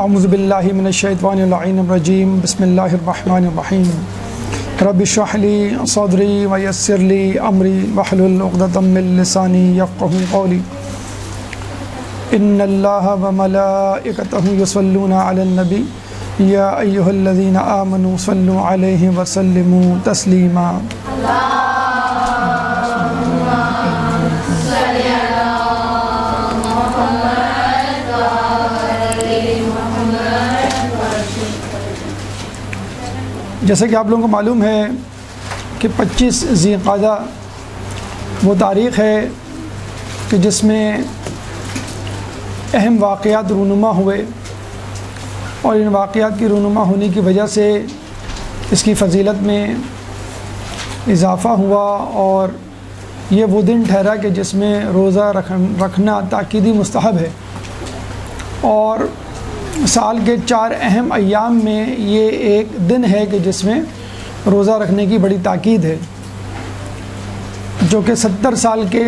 اعوذ باللہ من الشیطان اللعین الرجیم بسم اللہ الرحمن الرحیم رب اشرح لی صدری ویسر لی امری واحلل عقدۃ من لسانی یفقهوا قولی ان اللہ وملائکتہ یصلون علی النبی یا ایہا الذین آمنوا صلوا علیہ وسلموا تسلیما جیسا کہ آپ لوگوں کو معلوم ہے کہ 25 ذی القعدہ وہ تاریخ ہے کہ جس میں اہم واقعات رونما ہوئے اور ان واقعات کی رونما ہونے کی وجہ سے اس کی فضیلت میں اضافہ ہوا اور یہ وہ دن ٹھہرا کہ جس میں روزہ رکھنا تاکیدی مستحب ہے اور سال کے 4 اہم ایام میں یہ ایک دن ہے کہ جس میں روزہ رکھنے کی بڑی تاکید ہے، جو کہ 70 سال کے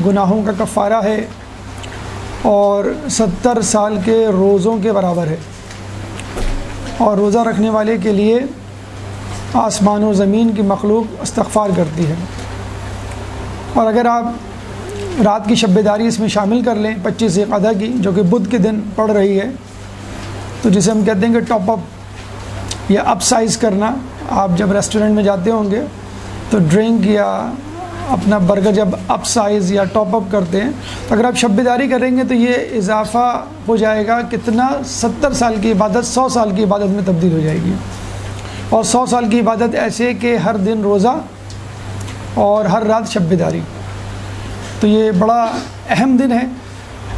گناہوں کا کفارہ ہے اور 70 سال کے روزوں کے برابر ہے، اور روزہ رکھنے والے کے لیے آسمان و زمین کی مخلوق استغفار کرتی ہے۔ اور اگر آپ رات کی شب بیداری اس میں شامل کر لیں 25 ذی القعدہ کی، جو کہ بدھ کے دن پڑ رہی ہے، تو جسے ہم کہتے ہیں کہ ٹاپ اپ یا اپ سائز کرنا، آپ جب ریسٹورنٹ میں جاتے ہوں گے تو ڈرنک یا اپنا برگر جب اپ سائز یا ٹاپ اپ کرتے ہیں، تو اگر آپ شب بیداری کریں گے تو یہ اضافہ ہو جائے گا کتنا، 70 سال کی عبادت 100 سال کی عبادت میں تبدیل ہو جائے گی، اور 100 سال کی عبادت ایسے کہ ہر دن روزہ اور ہر رات شب بیداری۔ تو یہ بڑا اہم دن ہے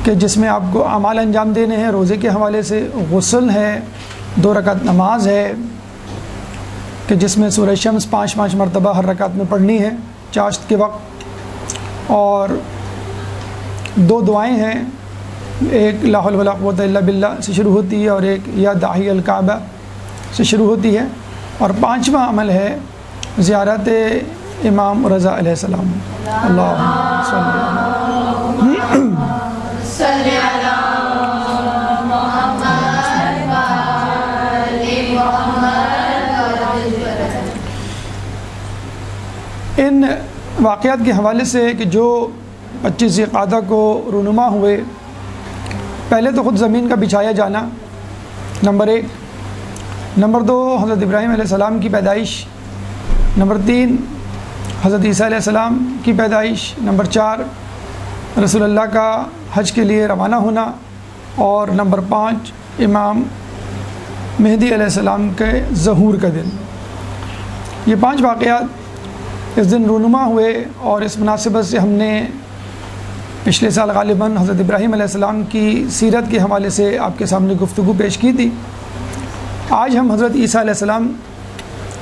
کہ جس میں آپ کو اعمال انجام دینے ہیں، روزے کے حوالے سے غسل ہے، 2 رکعت نماز ہے کہ جس میں سورہ شمس 5 مرتبہ ہر رکعت میں پڑھنی ہے چاشت کے وقت، اور 2 دعائیں ہیں، ایک لا حول ولا قوۃ الا باللہ سے شروع ہوتی ہے اور ایک یا داعی الکعبہ سے شروع ہوتی ہے، اور 5واں عمل ہے زیارت امام رضا علیہ السلام۔ اللہم صلی علی ان واقعات کے حوالے سے کہ جو 25 ذی القعدہ کو رونما ہوئے، پہلے تو خود زمین کا بچھایا جانا نمبر 1، نمبر 2 حضرت ابراہیم علیہ السلام کی پیدائش، نمبر 3 حضرت عیسیٰ علیہ السلام کی پیدائش، نمبر 4 رسول اللہ کا حج کے لیے روانہ ہونا، اور نمبر 5 امام مہدی علیہ السلام کے ظہور کا دن۔ یہ 5 واقعات اس دن رونما ہوئے، اور اس مناسبت سے ہم نے پچھلے سال غالباً حضرت ابراہیم علیہ السلام کی سیرت کے حوالے سے آپ کے سامنے گفتگو پیش کی تھی۔ آج ہم حضرت عیسیٰ علیہ السلام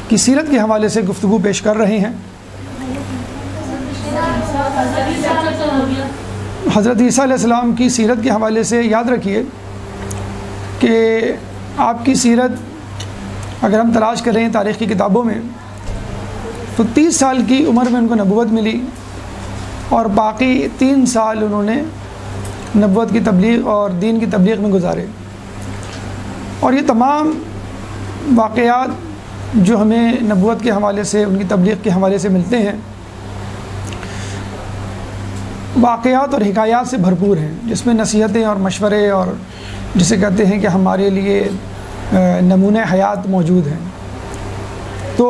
کی سیرت کے حوالے سے گفتگو پیش کر رہے ہیں۔ حضرت عیسیٰ علیہ السلام کی سیرت کے حوالے سے یاد رکھیے کہ آپ کی سیرت اگر ہم تلاش کریں تاریخ کی کتابوں میں تو 30 سال کی عمر میں ان کو نبوت ملی، اور باقی 3 سال انہوں نے نبوت کی تبلیغ اور دین کی تبلیغ میں گزارے، اور یہ تمام واقعات جو ہمیں نبوت کے حوالے سے، ان کی تبلیغ کے حوالے سے ملتے ہیں، واقعات اور حکایات سے بھرپور ہیں، جس میں نصیحتیں اور مشورے اور جسے کہتے ہیں کہ ہمارے لیے نمونہ حیات موجود ہیں۔ تو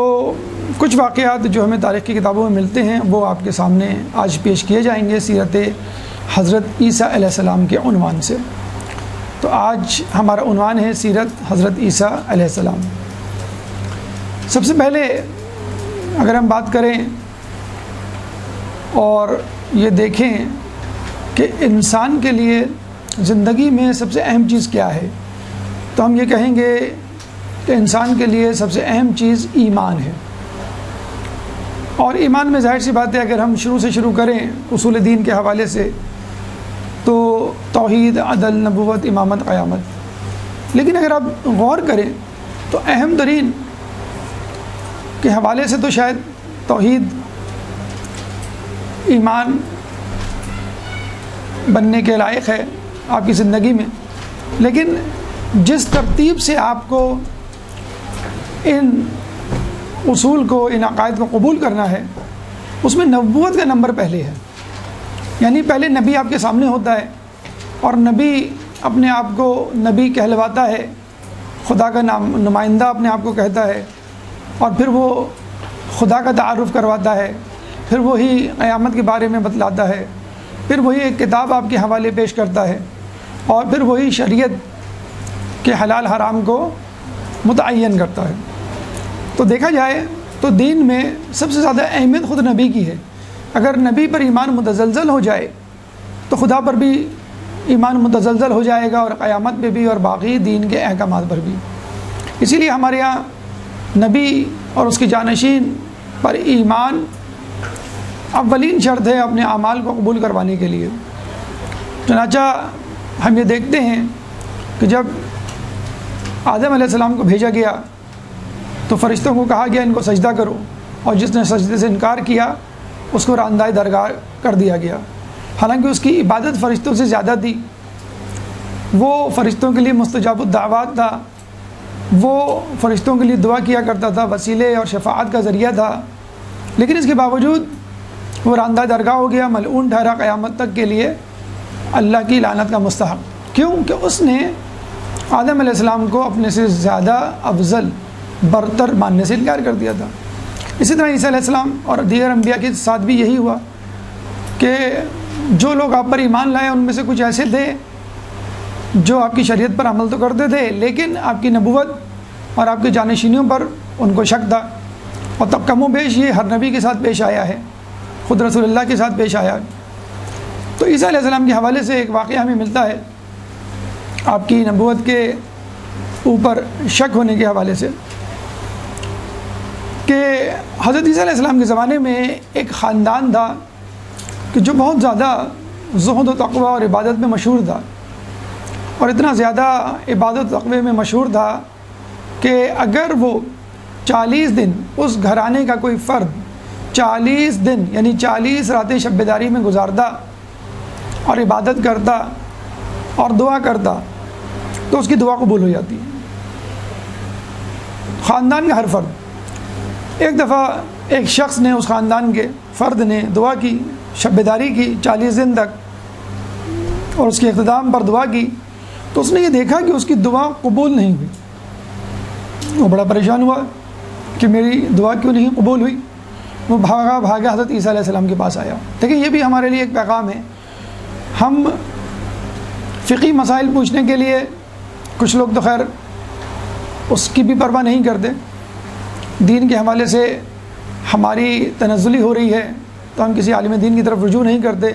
کچھ واقعات جو ہمیں تاریخ کی کتابوں میں ملتے ہیں وہ آپ کے سامنے آج پیش کیے جائیں گے سیرت حضرت عیسیٰ علیہ السلام کے عنوان سے۔ تو آج ہمارا عنوان ہے سیرت حضرت عیسیٰ علیہ السلام۔ سب سے پہلے اگر ہم بات کریں اور یہ دیکھیں کہ انسان کے لیے زندگی میں سب سے اہم چیز کیا ہے، تو ہم یہ کہیں گے کہ انسان کے لیے سب سے اہم چیز ایمان ہے، اور ایمان میں ظاہر سی بات ہے اگر ہم شروع سے شروع کریں اصول دین کے حوالے سے تو توحید، عدل، نبوت، امامت، قیامت، لیکن اگر آپ غور کریں تو اہم ترین کے حوالے سے تو شاید توحید، ایمان بننے کے لائق ہے آپ کی زندگی میں، لیکن جس ترتیب سے آپ کو ان اصول کو، ان عقائد کو قبول کرنا ہے، اس میں نبوت کا نمبر پہلے ہے. یعنی پہلے نبی آپ کے سامنے ہوتا ہے اور نبی اپنے آپ کو نبی کہلواتا ہے، خدا کا نمائندہ اپنے آپ کو کہتا ہے، اور پھر وہ خدا کا تعارف کرواتا ہے، پھر وہی قیامت کے بارے میں بتلاتا ہے، پھر وہی ایک کتاب آپ کے حوالے پیش کرتا ہے، اور پھر وہی شریعت کے حلال حرام کو متعین کرتا ہے. تو دیکھا جائے تو دین میں سب سے زیادہ اہمیت خود نبی کی ہے. اگر نبی پر ایمان متزلزل ہو جائے تو خدا پر بھی ایمان متزلزل ہو جائے گا، اور قیامت پہ بھی، اور باقی دین کے احکامات پر بھی. اسی لیے ہمارے یہاں نبی اور اس کے جانشین پر ایمان اولین شرط ہے اپنے اعمال کو قبول کروانے کے لیے. چنانچہ ہم یہ دیکھتے ہیں کہ جب آدم علیہ السلام کو بھیجا گیا تو فرشتوں کو کہا گیا ان کو سجدہ کرو، اور جس نے سجدے سے انکار کیا اس کو راندۂ درگاہ کر دیا گیا. حالانکہ اس کی عبادت فرشتوں سے زیادہ تھی، وہ فرشتوں کے لیے مستجاب الدعوات تھا، وہ فرشتوں کے لیے دعا کیا کرتا تھا، وسیلے اور شفاعت کا ذریعہ تھا، لیکن اس کے باوجود وہ راندۂ درگاہ ہو گیا، ملعون ٹھہرا قیامت تک کے لیے، اللہ کی لعنت کا مستحق. کیوں کہ اس نے آدم علیہ السلام کو اپنے سے زیادہ افضل برتر ماننے سے انکار کر دیا تھا. اسی طرح عیسیٰ علیہ السلام اور دیگر انبیاء کے ساتھ بھی یہی ہوا کہ جو لوگ آپ پر ایمان لائے ان میں سے کچھ ایسے تھے جو آپ کی شریعت پر عمل تو کرتے تھے، لیکن آپ کی نبوت اور آپ کے جانشینوں پر ان کو شک تھا. اور تب کم و بیش یہ ہر نبی کے ساتھ پیش آیا ہے، خود رسول اللہ کے ساتھ پیش آیا. تو عیسیٰ علیہ السلام کے حوالے سے ایک واقعہ ہمیں ملتا ہے آپ کی نبوت کے اوپر شک ہونے کے حوالے سے، کہ حضرت عیسیٰ علیہ السلام کے زمانے میں ایک خاندان تھا کہ جو بہت زیادہ زہد و تقوی اور عبادت میں مشہور تھا، اور اتنا زیادہ عبادت و تقوی میں مشہور تھا کہ اگر وہ 40 دن اس گھرانے کا کوئی فرد 40 دن یعنی 40 راتیں شب بیداری میں گزارتا اور عبادت کرتا اور دعا کرتا تو اس کی دعا قبول ہو جاتی. خاندان کا ہر فرد. ایک دفعہ ایک شخص نے، اس خاندان کے فرد نے دعا کی، شب بیداری کی 40 دن تک، اور اس کے اختتام پر دعا کی، تو اس نے یہ دیکھا کہ اس کی دعا قبول نہیں ہوئی. وہ بڑا پریشان ہوا کہ میری دعا کیوں نہیں قبول ہوئی. وہ بھاگا حضرت عیسیٰ علیہ السلام کے پاس آیا. دیکھیں یہ بھی ہمارے لیے ایک پیغام ہے. ہم فقہی مسائل پوچھنے کے لیے، کچھ لوگ تو خیر اس کی بھی پرواہ نہیں کرتے، دین کے حوالے سے ہماری تنزلی ہو رہی ہے تو ہم کسی عالم دین کی طرف رجوع نہیں کرتے.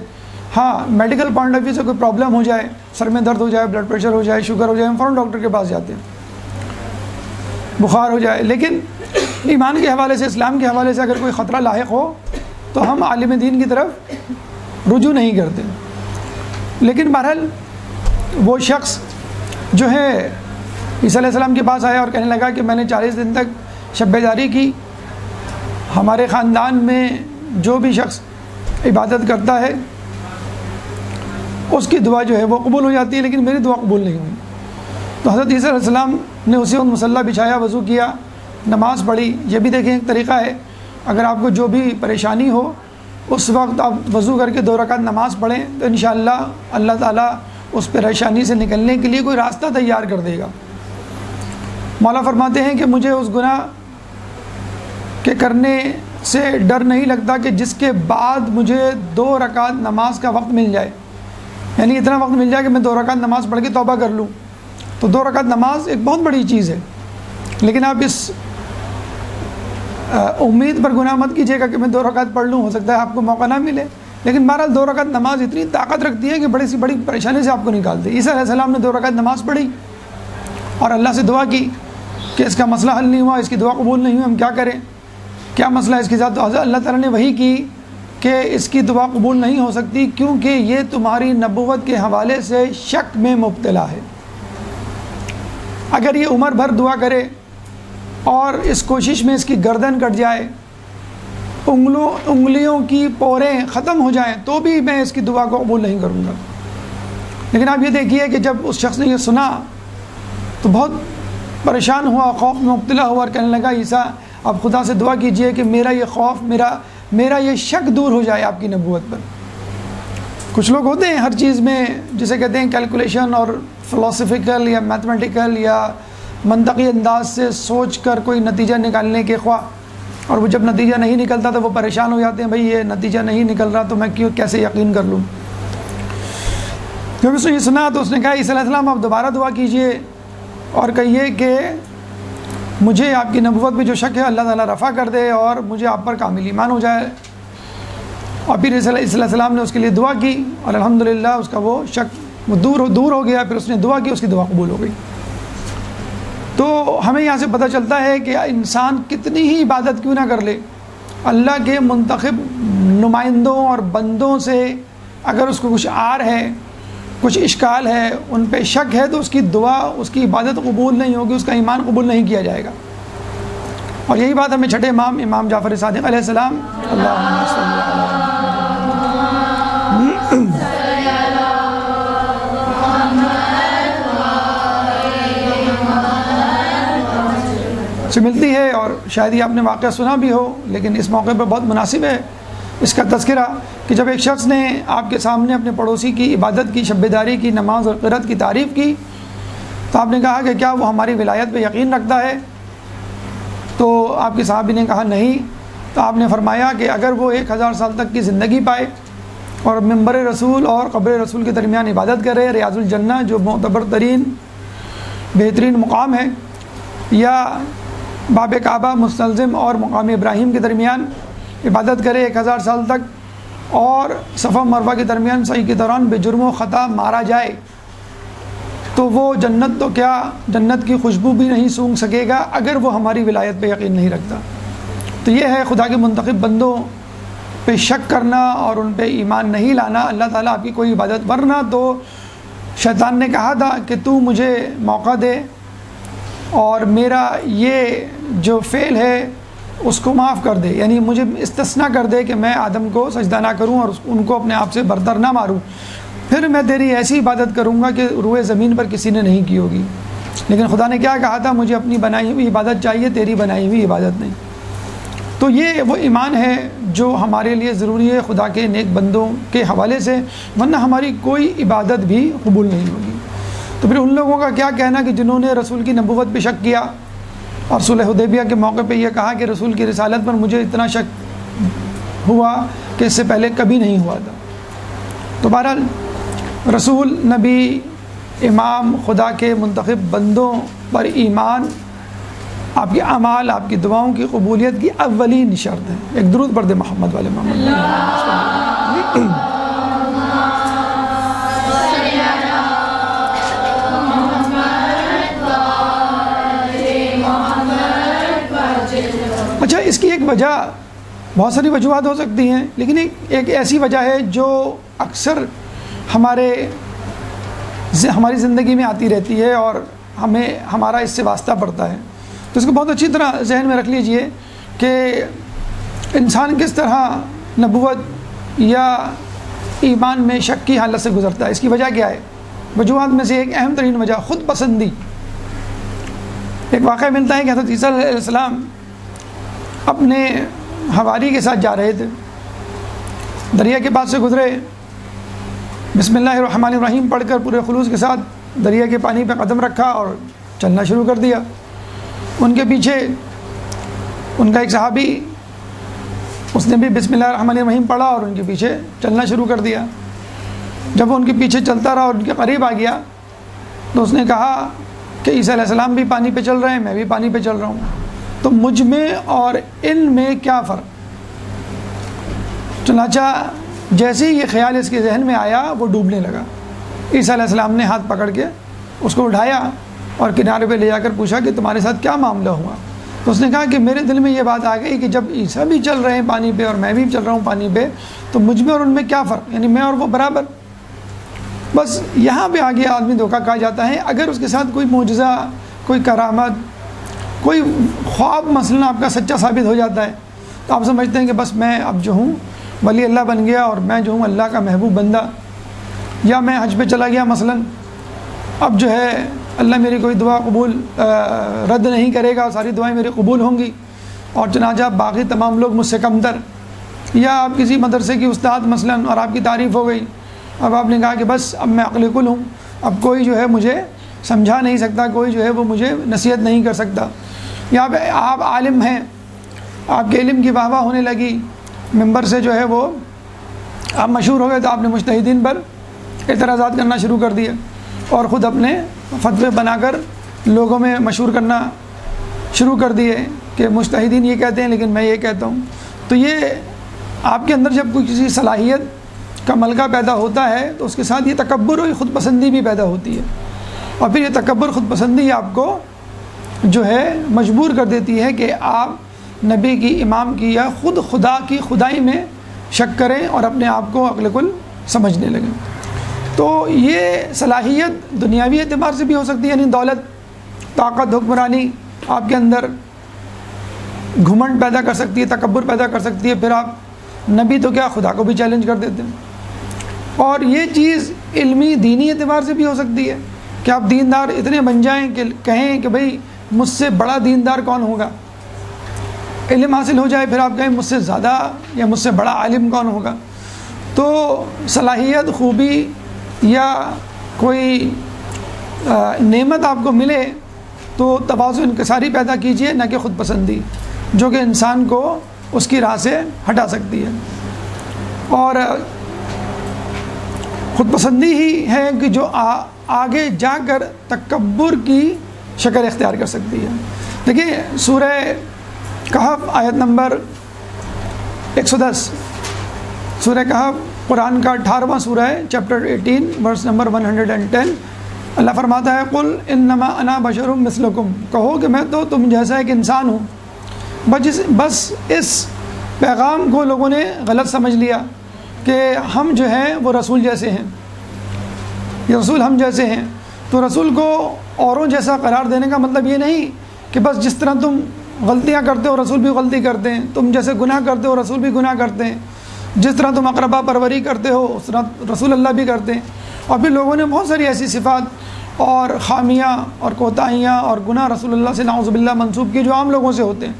ہاں میڈیکل پوائنٹ آف ویو سے کوئی پرابلم ہو جائے، سر میں درد ہو جائے، بلڈ پریشر ہو جائے، شوگر ہو جائے، ہم فوراً ڈاکٹر کے پاس جاتے ہیں، بخار ہو جائے. لیکن ایمان کے حوالے سے، اسلام کے حوالے سے اگر کوئی خطرہ لاحق ہو تو ہم عالم دین کی طرف رجوع نہیں کرتے. لیکن بہرحال وہ شخص جو ہے عیسیٰ علیہ السلام کے پاس آیا اور کہنے لگا کہ میں نے 40 دن تک شب بیداری کی، ہمارے خاندان میں جو بھی شخص عبادت کرتا ہے اس کی دعا جو ہے وہ قبول ہو جاتی ہے، لیکن میری دعا قبول نہیں ہوئی. تو حضرت عیسیٰ علیہ السلام نے اسی وقت مصلی بچھایا، وضو کیا، نماز پڑھی. یہ بھی دیکھیں ایک طریقہ ہے، اگر آپ کو جو بھی پریشانی ہو اس وقت آپ وضو کر کے 2 رکعت نماز پڑھیں تو انشاءاللہ اللہ تعالیٰ اس پریشانی سے نکلنے کے لیے کوئی راستہ تیار کر دے گا. مولا فرماتے ہیں کہ مجھے اس گناہ کے کرنے سے ڈر نہیں لگتا کہ جس کے بعد مجھے 2 رکعت نماز کا وقت مل جائے، یعنی اتنا وقت مل جائے کہ میں 2 رکعت نماز پڑھ کے توبہ کر لوں. تو 2 رکعت نماز ایک بہت بڑی چیز ہے، لیکن آپ اس امید پر گناہ مت کیجیے گا کہ میں 2 رکعت پڑھ لوں، ہو سکتا ہے آپ کو موقع نہ ملے. لیکن بہرحال 2 رکعت نماز اتنی طاقت رکھتی ہے کہ بڑی سی بڑی پریشانی سے آپ کو نکال دے. عیسیٰ علیہ السلام نے 2 رکعت نماز پڑھی اور اللہ سے دعا کی کہ اس کا مسئلہ حل نہیں ہوا، اس کی دعا قبول نہیں ہوئی، ہم کیا کریں، کیا مسئلہ ہے اس کے ساتھ. تو اللہ تعالیٰ نے وحی کی کہ اس کی دعا قبول نہیں ہو سکتی کیونکہ یہ تمہاری نبوت کے حوالے سے شک میں مبتلا ہے. اگر یہ عمر بھر دعا کرے اور اس کوشش میں اس کی گردن کٹ جائے، انگلیوں کی پوریں ختم ہو جائیں، تو بھی میں اس کی دعا کو قبول نہیں کروں گا. لیکن آپ یہ دیکھیے کہ جب اس شخص نے یہ سنا تو بہت پریشان ہوا، خوف میں مبتلا ہوا اور کہنے لگا عیسیٰ آپ خدا سے دعا کیجئے کہ میرا یہ خوف، میرا یہ شک دور ہو جائے آپ کی نبوت پر۔ کچھ لوگ ہوتے ہیں ہر چیز میں جسے کہتے ہیں کیلکولیشن اور فلاسفیکل یا میتھمیٹیکل یا منطقی انداز سے سوچ کر کوئی نتیجہ نکالنے کے خواہ، اور وہ جب نتیجہ نہیں نکلتا تو وہ پریشان ہو جاتے ہیں، بھئی یہ نتیجہ نہیں نکل رہا تو میں کیسے یقین کر لوں۔ جب اس نے یہ سنا تو اس نے کہا عیسیٰ علیہ السلام آپ دوبارہ دعا کیجئے اور کہیے کہ مجھے آپ کی نبوت میں جو شک ہے اللہ تعالیٰ رفع کر دے اور مجھے آپ پر کامل ایمان ہو جائے۔ اور پھر عیسیٰ علیہ السلام نے اس کے لیے دعا کی اور الحمدللہ اس کا وہ شک وہ دور ہو گیا۔ پھر اس نے دعا کی، اس کی دعا قبول ہو گئی۔ تو ہمیں یہاں سے پتہ چلتا ہے کہ انسان کتنی ہی عبادت کیوں نہ کر لے، اللہ کے منتخب نمائندوں اور بندوں سے اگر اس کو کچھ عار ہے، کچھ اشکال ہے، ان پہ شک ہے، تو اس کی دعا، اس کی عبادت قبول نہیں ہوگی، اس کا ایمان قبول نہیں کیا جائے گا۔ اور یہی بات ہمیں چھٹے امام جعفر صادق علیہ السلام اللہم صلی سے ملتی ہے، اور شاید یہ آپ نے واقعہ سنا بھی ہو، لیکن اس موقع پر بہت مناسب ہے اس کا تذکرہ کہ جب ایک شخص نے آپ کے سامنے اپنے پڑوسی کی عبادت کی، شب بیداری کی، نماز اور قرات کی تعریف کی، تو آپ نے کہا کہ کیا وہ ہماری ولایت پہ یقین رکھتا ہے؟ تو آپ کے صحابی نے کہا نہیں۔ تو آپ نے فرمایا کہ اگر وہ 1000 سال تک کی زندگی پائے اور منبر رسول اور قبر رسول کے درمیان عبادت کرے، ریاض الجنہ جو معتبر ترین بہترین مقام ہے، یا باب کعبہ مستلزم اور مقام ابراہیم کے درمیان عبادت کرے 1000 سال تک، اور صفا مروہ کے درمیان سعی کے دوران بے جرم و خطا مارا جائے، تو وہ جنت تو کیا جنت کی خوشبو بھی نہیں سونگھ سکے گا اگر وہ ہماری ولایت پہ یقین نہیں رکھتا۔ تو یہ ہے خدا کے منتخب بندوں پہ شک کرنا اور ان پہ ایمان نہیں لانا، اللہ تعالیٰ آپ کی کوئی عبادت، ورنہ تو شیطان نے کہا تھا کہ تو مجھے موقع دے اور میرا یہ جو فعل ہے اس کو معاف کر دے، یعنی مجھے استثناء کر دے کہ میں آدم کو سجدہ نہ کروں اور ان کو اپنے آپ سے برتر نہ ماروں، پھر میں تیری ایسی عبادت کروں گا کہ روئے زمین پر کسی نے نہیں کی ہوگی۔ لیکن خدا نے کیا کہا تھا؟ مجھے اپنی بنائی ہوئی عبادت چاہیے، تیری بنائی ہوئی عبادت نہیں۔ تو یہ وہ ایمان ہے جو ہمارے لیے ضروری ہے خدا کے نیک بندوں کے حوالے سے، ورنہ ہماری کوئی عبادت بھی قبول نہیں ہوگی۔ تو پھر ان لوگوں کا کیا کہنا کہ جنہوں نے رسول کی نبوت پہ شک کیا اور صلح حدیبیہ کے موقع پہ یہ کہا کہ رسول کی رسالت پر مجھے اتنا شک ہوا کہ اس سے پہلے کبھی نہیں ہوا تھا۔ تو بہرحال رسول، نبی، امام، خدا کے منتخب بندوں پر ایمان آپ کے اعمال، آپ کی دعاؤں کی قبولیت کی اولین شرط ہے۔ ایک درود پڑھ دے محمد والے محمد۔ اچھا، اس کی ایک وجہ، بہت ساری وجوہات ہو سکتی ہیں، لیکن ایک ایسی وجہ ہے جو اکثر ہماری زندگی میں آتی رہتی ہے اور ہمارا اس سے واسطہ پڑتا ہے۔ تو اس کو بہت اچھی طرح ذہن میں رکھ لیجئے کہ انسان کس طرح نبوت یا ایمان میں شک کی حالت سے گزرتا ہے۔ اس کی وجہ کیا ہے؟ وجوہات میں سے ایک اہم ترین وجہ خود پسندی۔ ایک واقعہ ملتا ہے کہ حضرت عیسیٰ علیہ السلام اپنے حواری کے ساتھ جا رہے تھے، دریا کے پاس سے گزرے، بسم اللہ الرحمن الرحیم پڑھ کر پورے خلوص کے ساتھ دریا کے پانی پہ قدم رکھا اور چلنا شروع کر دیا۔ ان کے پیچھے ان کا ایک صحابی، اس نے بھی بسم اللہ الرحمن الرحیم پڑھا اور ان کے پیچھے چلنا شروع کر دیا۔ جب وہ ان کے پیچھے چلتا رہا اور ان کے قریب آ گیا تو اس نے کہا کہ عیسیٰ علیہ السلام بھی پانی پہ چل رہے ہیں، میں بھی پانی پہ چل رہا ہوں، تو مجھ میں اور ان میں کیا فرق؟ چنانچہ جیسے ہی یہ خیال اس کے ذہن میں آیا وہ ڈوبنے لگا۔ عیسیٰ علیہ السلام نے ہاتھ پکڑ کے اس کو اٹھایا اور کنارے پہ لے جا کر پوچھا کہ تمہارے ساتھ کیا معاملہ ہوا؟ تو اس نے کہا کہ میرے دل میں یہ بات آ گئی کہ جب عیسیٰ بھی چل رہے ہیں پانی پہ اور میں بھی چل رہا ہوں پانی پہ، تو مجھ میں اور ان میں کیا فرق؟ یعنی میں اور وہ برابر۔ بس یہاں پہ آگے آدمی دھوکہ کھا جاتا ہے۔ اگر اس کے ساتھ کوئی معجزہ، کوئی کرامت، کوئی خواب مثلا آپ کا سچا ثابت ہو جاتا ہے تو آپ سمجھتے ہیں کہ بس میں اب جو ہوں ولی اللہ بن گیا اور میں جو ہوں اللہ کا محبوب بندہ، یا میں حج پہ چلا گیا مثلا، اب جو ہے اللہ میری کوئی دعا رد نہیں کرے گا، ساری دعائیں میری قبول ہوں گی، اور چنانچہ باقی تمام لوگ مجھ سے کم تر. یا آپ کسی مدرسے کی استاد مثلا اور آپ کی تعریف ہو گئی، اب آپ نے کہا کہ بس اب میں عقل کل ہوں، اب کوئی جو ہے مجھے سمجھا نہیں سکتا، کوئی جو ہے وہ مجھے نصیحت نہیں کر سکتا. یا آپ عالم ہیں، آپ کے علم کی واہ واہ ہونے لگی، ممبر سے جو ہے وہ آپ مشہور ہو گئے، تو آپ نے مجتہدین پر اعتراضات کرنا شروع کر دیے اور خود اپنے فتوے بنا کر لوگوں میں مشہور کرنا شروع کر دیے کہ مجتہدین یہ کہتے ہیں لیکن میں یہ کہتا ہوں. تو یہ آپ کے اندر جب کوئی کسی صلاحیت کا ملکہ پیدا ہوتا ہے تو اس کے ساتھ یہ تکبر اور خود پسندی بھی پیدا ہوتی ہے، اور پھر یہ تکبر خود پسندی آپ کو جو ہے مجبور کر دیتی ہے کہ آپ نبی کی، امام کی یا خود خدا کی خدائی میں شک کریں اور اپنے آپ کو عقل کل سمجھنے لگیں. تو یہ صلاحیت دنیاوی اعتبار سے بھی ہو سکتی ہے، یعنی دولت، طاقت، حکمرانی آپ کے اندر گھمنڈ پیدا کر سکتی ہے، تکبر پیدا کر سکتی ہے، پھر آپ نبی تو کیا خدا کو بھی چیلنج کر دیتے ہیں. اور یہ چیز علمی دینی اعتبار سے بھی ہو سکتی ہے کہ آپ دیندار اتنے بن جائیں کہ کہیں کہ بھئی مجھ سے بڑا دیندار کون ہوگا، علم حاصل ہو جائے، پھر آپ کہیں مجھ سے زیادہ یا مجھ سے بڑا عالم کون ہوگا. تو صلاحیت، خوبی یا کوئی نعمت آپ کو ملے تو تواضع انکساری پیدا کیجیے، نہ کہ خود پسندی، جو کہ انسان کو اس کی راہ سے ہٹا سکتی ہے. اور خود پسندی ہی ہے کہ جو آگے جا کر تکبر کی شکل اختیار کر سکتی ہے. دیکھیے سورہ کہف آیت نمبر 110، سورہ کہف قرآن کا 18واں سورہ ہے، چیپٹر 18 ورس نمبر 110. اللہ فرماتا ہے قل انما انا بشر مثلکم، کہو کہ میں تو تم جیسا ایک انسان ہوں. بس اس پیغام کو لوگوں نے غلط سمجھ لیا کہ ہم جو ہیں وہ رسول جیسے ہیں، یہ رسول ہم جیسے ہیں. تو رسول کو اوروں جیسا قرار دینے کا مطلب یہ نہیں کہ بس جس طرح تم غلطیاں کرتے ہو رسول بھی غلطی کرتے ہیں، تم جیسے گناہ کرتے ہو رسول بھی گناہ کرتے ہیں، جس طرح تم اقربا پروری کرتے ہو اس طرح رسول اللہ بھی کرتے ہیں. اور پھر لوگوں نے بہت ساری ایسی صفات اور خامیاں اور کوتاہیاں اور گناہ رسول اللہ سے نعوذ باللہ منسوب کی جو عام لوگوں سے ہوتے ہیں،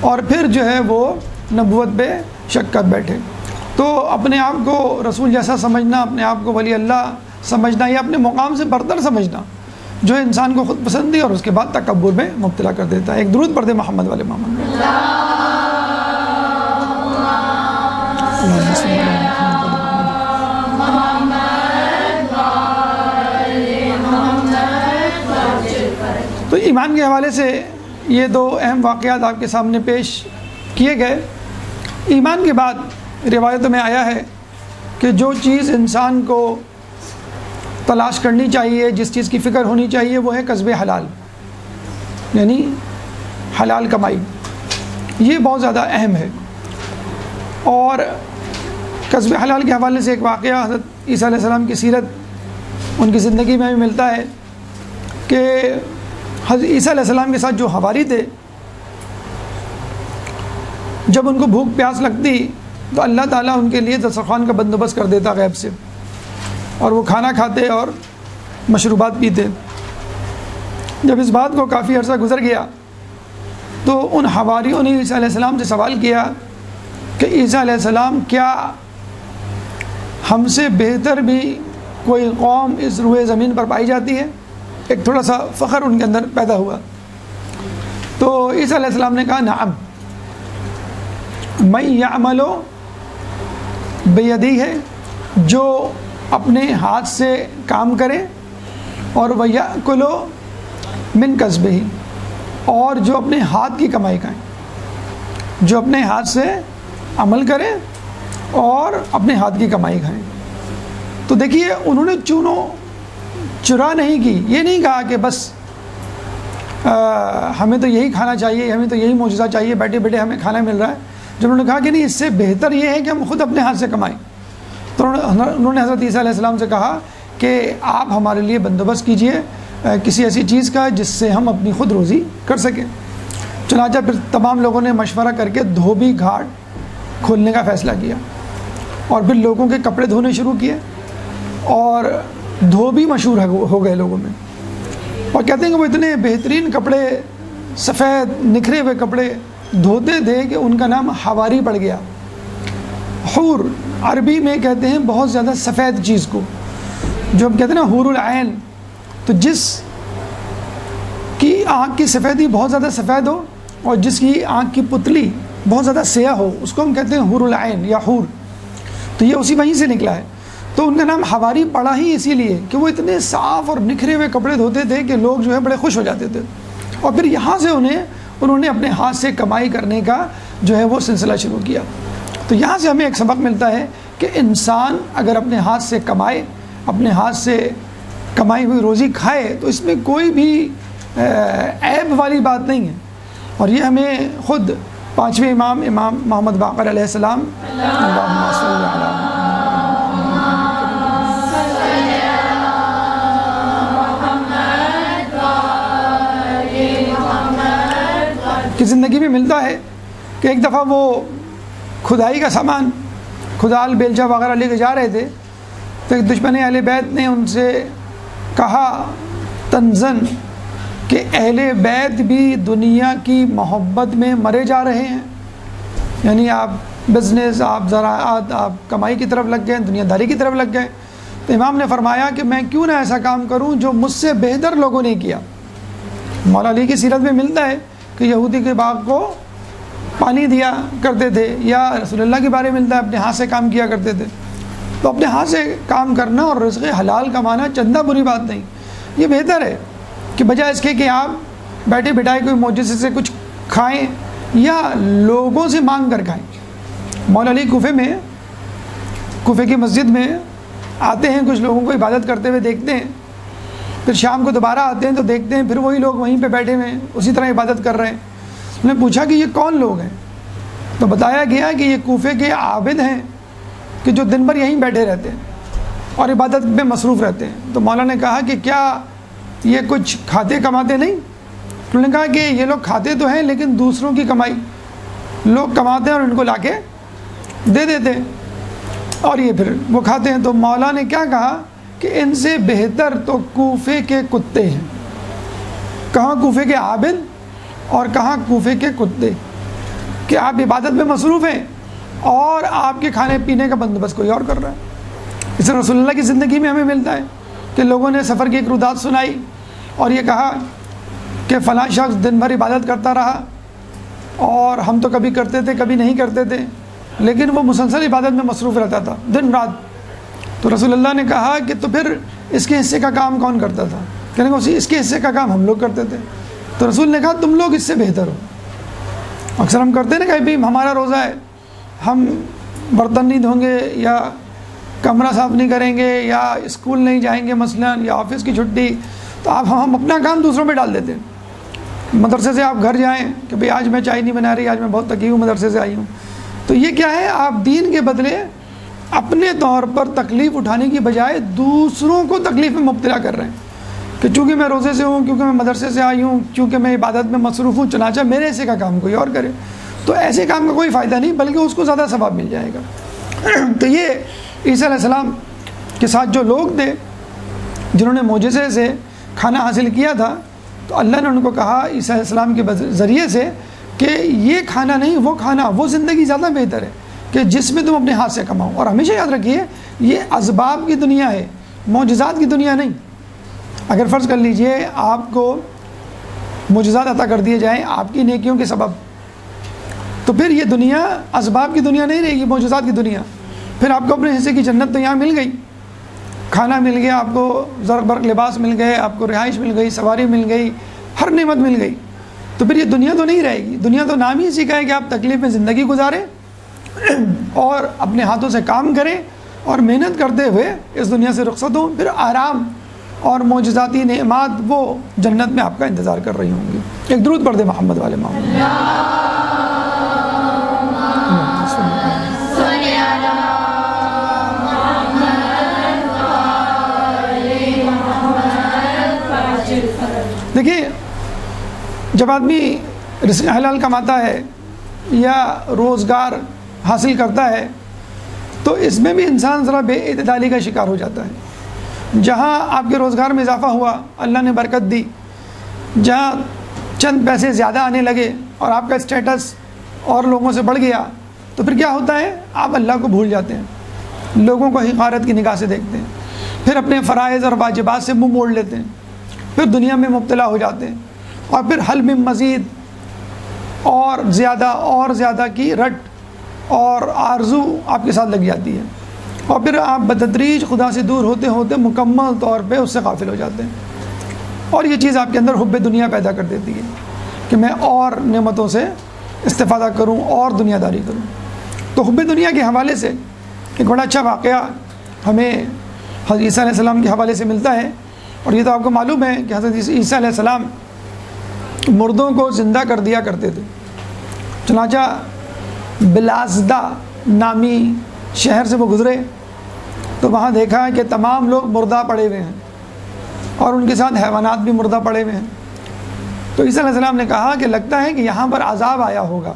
اور پھر جو ہے وہ نبوت پہ شک کر بیٹھے. تو اپنے آپ کو رسول جیسا سمجھنا، اپنے آپ کو ولی اللہ سمجھنا یا اپنے مقام سے برتر سمجھنا جو انسان کو خود پسندی اور اس کے بعد تکبر میں مبتلا کر دیتا ہے. ایک درود پڑھ دے محمد والے محمد. تو ایمان کے حوالے سے یہ دو اہم واقعات آپ کے سامنے پیش کیے گئے. ایمان کے بعد روایتوں میں آیا ہے کہ جو چیز انسان کو تلاش کرنی چاہیے، جس چیز کی فکر ہونی چاہیے، وہ ہے کسب حلال، یعنی حلال کمائی. یہ بہت زیادہ اہم ہے. اور کسب حلال کے حوالے سے ایک واقعہ حضرت عیسیٰ علیہ السلام کی سیرت ان کی زندگی میں بھی ملتا ہے کہ حضرت عیسیٰ علیہ السلام کے ساتھ جو حواری تھے، جب ان کو بھوک پیاس لگتی تو اللہ تعالیٰ ان کے لیے دسترخوان کا بندوبست کر دیتا غیب سے، اور وہ کھانا کھاتے اور مشروبات پیتے. جب اس بات کو کافی عرصہ گزر گیا تو ان حواریوں نے عیسیٰ علیہ السلام سے سوال کیا کہ عیسیٰ علیہ السلام کیا ہم سے بہتر بھی کوئی قوم اس روئے زمین پر پائی جاتی ہے؟ ایک تھوڑا سا فخر ان کے اندر پیدا ہوا. تو عیسیٰ علیہ السلام نے کہا نعم، من یعمل بیدی ہے، جو اپنے ہاتھ سے کام کرے، اور وَيَأْكُلُ مِن کسبہ، اور جو اپنے ہاتھ کی کمائی کھائیں، جو اپنے ہاتھ سے عمل کرے اور اپنے ہاتھ کی کمائی کھائیں. تو دیکھیے انہوں نے چونو چرا نہیں کی، یہ نہیں کہا کہ بس ہمیں تو یہی کھانا چاہیے، ہمیں تو یہی معجزہ چاہیے، بیٹھے بیٹھے ہمیں کھانا مل رہا ہے. جب انہوں نے کہا کہ نہیں، اس سے بہتر یہ ہے کہ ہم خود اپنے ہاتھ سے کمائیں، تو انہوں نے حضرت عیسیٰ علیہ السلام سے کہا کہ آپ ہمارے لیے بندوبست کیجئے کسی ایسی چیز کا جس سے ہم اپنی خود روزی کر سکیں. چنانچہ پھر تمام لوگوں نے مشورہ کر کے دھوبی گھاٹ کھولنے کا فیصلہ کیا، اور پھر لوگوں کے کپڑے دھونے شروع کیے، اور دھوبی مشہور ہو گئے لوگوں میں. اور کہتے ہیں کہ وہ اتنے بہترین کپڑے، سفید نکھرے ہوئے کپڑے دھوتے تھے کہ ان کا نام حواری پڑ گیا۔ حور عربی میں کہتے ہیں بہت زیادہ سفید چیز کو، جو ہم کہتے ہیں نا حور العین، تو جس کی آنکھ کی سفیدی بہت زیادہ سفید ہو اور جس کی آنکھ کی پتلی بہت زیادہ سیاہ ہو، اس کو ہم کہتے ہیں حور العین یا حور۔ تو یہ اسی وہیں سے نکلا ہے۔ تو ان کا نام حواری پڑا ہی اسی لیے کہ وہ اتنے صاف اور نکھرے ہوئے کپڑے دھوتے تھے کہ لوگ جو ہے بڑے خوش ہو جاتے تھے، اور پھر یہاں سے انہوں نے اپنے ہاتھ سے کمائی کرنے کا جو ہے وہ سلسلہ شروع کیا۔ تو یہاں سے ہمیں ایک سبق ملتا ہے کہ انسان اگر اپنے ہاتھ سے کمائے، اپنے ہاتھ سے کمائی ہوئی روزی کھائے، تو اس میں کوئی بھی عیب والی بات نہیں ہے۔ اور یہ ہمیں خود پانچویں امام محمد باقر علیہ السلام اللہم صلی علی کی زندگی میں ملتا ہے کہ ایک دفعہ وہ کھدائی کا سامان، کھدال بیلچہ وغیرہ لے کے جا رہے تھے، تو ایک دشمن اہل بیت نے ان سے کہا تنزن کہ اہل بیت بھی دنیا کی محبت میں مرے جا رہے ہیں، یعنی آپ بزنس، آپ زراعت، آپ کمائی کی طرف لگ گئے، دنیا داری کی طرف لگ گئے۔ تو امام نے فرمایا کہ میں کیوں نہ ایسا کام کروں جو مجھ سے بہتر لوگوں نے کیا۔ مولا علی کی سیرت میں ملتا ہے کہ یہودی کے باغ کو پانی دیا کرتے تھے، یا رسول اللہ کے بارے میں ملتا ہے اپنے ہاتھ سے کام کیا کرتے تھے۔ تو اپنے ہاتھ سے کام کرنا اور رزق حلال کمانا چندہ بری بات نہیں، یہ بہتر ہے کہ بجائے اس کے کہ آپ بیٹھے بٹھائے کوئی معجزے سے کچھ کھائیں یا لوگوں سے مانگ کر کھائیں۔ مولا علی کوفے کی مسجد میں آتے ہیں، کچھ لوگوں کو عبادت کرتے ہوئے دیکھتے ہیں، پھر شام کو دوبارہ آتے ہیں تو دیکھتے ہیں پھر وہی لوگ وہیں پہ بیٹھے ہوئے ہیں، اسی طرح عبادت کر رہے ہیں۔ انہوں نے پوچھا کہ یہ کون لوگ ہیں؟ تو بتایا گیا کہ یہ کوفے کے عابد ہیں کہ جو دن بھر یہیں بیٹھے رہتے ہیں اور عبادت میں مصروف رہتے ہیں۔ تو مولا نے کہا کہ کیا یہ کچھ کھاتے کماتے نہیں؟ انہوں نے کہا کہ یہ لوگ کھاتے تو ہیں لیکن دوسروں کی کمائی لوگ کماتے ہیں اور ان کو لا کے دے دیتے ہیں اور یہ پھر وہ کھاتے ہیں۔ تو مولا نے کیا کہا کہ ان سے بہتر تو کوفے کے کتے ہیں۔ کہاں کوفے کے عابد اور کہاں کوفے کے کتے، کہ آپ عبادت میں مصروف ہیں اور آپ کے کھانے پینے کا بندوبست کوئی اور کر رہا ہے۔ اس رسول اللہ کی زندگی میں ہمیں ملتا ہے کہ لوگوں نے سفر کی ایک رودات سنائی اور یہ کہا کہ فلاں شخص دن بھر عبادت کرتا رہا اور ہم تو کبھی کرتے تھے کبھی نہیں کرتے تھے، لیکن وہ مسلسل عبادت میں مصروف رہتا تھا دن رات۔ تو رسول اللہ نے کہا کہ تو پھر اس کے حصے کا کام کون کرتا تھا؟ کہنے کو اس کے حصے کا کام ہم لوگ کرتے تھے۔ تو رسول نے کہا تم لوگ اس سے بہتر ہو۔ اکثر ہم کرتے ہیں نا کہ بھائی ہمارا روزہ ہے، ہم برتن نہیں دھوں گے یا کمرہ صاف نہیں کریں گے یا اسکول نہیں جائیں گے مثلاً، یا آفس کی چھٹی، تو ہم اپنا کام دوسروں پہ ڈال دیتے ہیں۔ مدرسے سے آپ گھر جائیں کہ بھئی آج میں چائے نہیں بنا رہی، آج میں بہت تھکی ہوں، مدرسے سے آئی ہوں۔ تو یہ کیا ہے؟ آپ دین کے بدلے اپنے طور پر تکلیف اٹھانے کی بجائے دوسروں کو تکلیف میں مبتلا کر رہے ہیں کہ چونکہ میں روزے سے ہوں، کیونکہ میں مدرسے سے آئی ہوں، کیونکہ میں عبادت میں مصروف ہوں، چنانچہ میرے حصے کا کام کوئی اور کرے۔ تو ایسے کام کا کوئی فائدہ نہیں، بلکہ اس کو زیادہ ثواب مل جائے گا۔ تو یہ عیسیٰ علیہ السلام کے ساتھ جو لوگ تھے جنہوں نے معجزے سے کھانا حاصل کیا تھا، تو اللہ نے ان کو کہا عیسیٰ علیہ السلام کے ذریعے سے کہ یہ کھانا نہیں، وہ کھانا، وہ زندگی زیادہ بہتر ہے کہ جس میں تم اپنے ہاتھ سے کماؤ۔ اور ہمیشہ یاد رکھیے یہ اسباب کی دنیا ہے، معجزات کی دنیا نہیں۔ اگر فرض کر لیجئے آپ کو معجزات عطا کر دیے جائیں آپ کی نیکیوں کے سبب، تو پھر یہ دنیا اسباب کی دنیا نہیں رہے گی، معجزات کی دنیا۔ پھر آپ کو اپنے حصے کی جنت تو یہاں مل گئی، کھانا مل گیا، آپ کو زرق برق لباس مل گئے، آپ کو رہائش مل گئی، سواری مل گئی، ہر نعمت مل گئی۔ تو پھر یہ دنیا تو نہیں رہے گی۔ دنیا تو نام ہی سیکھا ہے کہ آپ تکلیف میں زندگی گزاریں اور اپنے ہاتھوں سے کام کریں اور محنت کرتے ہوئے اس دنیا سے رخصت ہوں، پھر آرام اور معجزاتی نعمات وہ جنت میں آپ کا انتظار کر رہی ہوں گی۔ ایک درود پڑھ دے محمد والے محمد۔ دیکھیے جب آدمی رزق حلال کماتا ہے یا روزگار حاصل کرتا ہے تو اس میں بھی انسان ذرا بے اعتدالی کا شکار ہو جاتا ہے۔ جہاں آپ کے روزگار میں اضافہ ہوا، اللہ نے برکت دی، جہاں چند پیسے زیادہ آنے لگے اور آپ کا اسٹیٹس اور لوگوں سے بڑھ گیا تو پھر کیا ہوتا ہے؟ آپ اللہ کو بھول جاتے ہیں، لوگوں کو حقارت کی نگاہ سے دیکھتے ہیں، پھر اپنے فرائض اور واجبات سے منہ موڑ لیتے ہیں، پھر دنیا میں مبتلا ہو جاتے ہیں، اور پھر حل میں مزید اور زیادہ کی رٹ اور آرزو آپ کے ساتھ لگ جاتی ہے، اور پھر آپ بتدریج خدا سے دور ہوتے ہوتے مکمل طور پہ اس سے غافل ہو جاتے ہیں، اور یہ چیز آپ کے اندر حب دنیا پیدا کر دیتی ہے کہ میں اور نعمتوں سے استفادہ کروں اور دنیا داری کروں۔ تو حب دنیا کے حوالے سے ایک بڑا اچھا واقعہ ہمیں حضرت عیسیٰ علیہ السلام کے حوالے سے ملتا ہے، اور یہ تو آپ کو معلوم ہے کہ حضرت عیسیٰ علیہ السلام مردوں کو زندہ کر دیا کرتے تھے۔ چنانچہ بلازدہ نامی شہر سے وہ گزرے تو وہاں دیکھا کہ تمام لوگ مردہ پڑے ہوئے ہیں، اور ان کے ساتھ حیوانات بھی مردہ پڑے ہوئے ہیں۔ تو عیسیٰ علیہ السلام نے کہا کہ لگتا ہے کہ یہاں پر عذاب آیا ہوگا،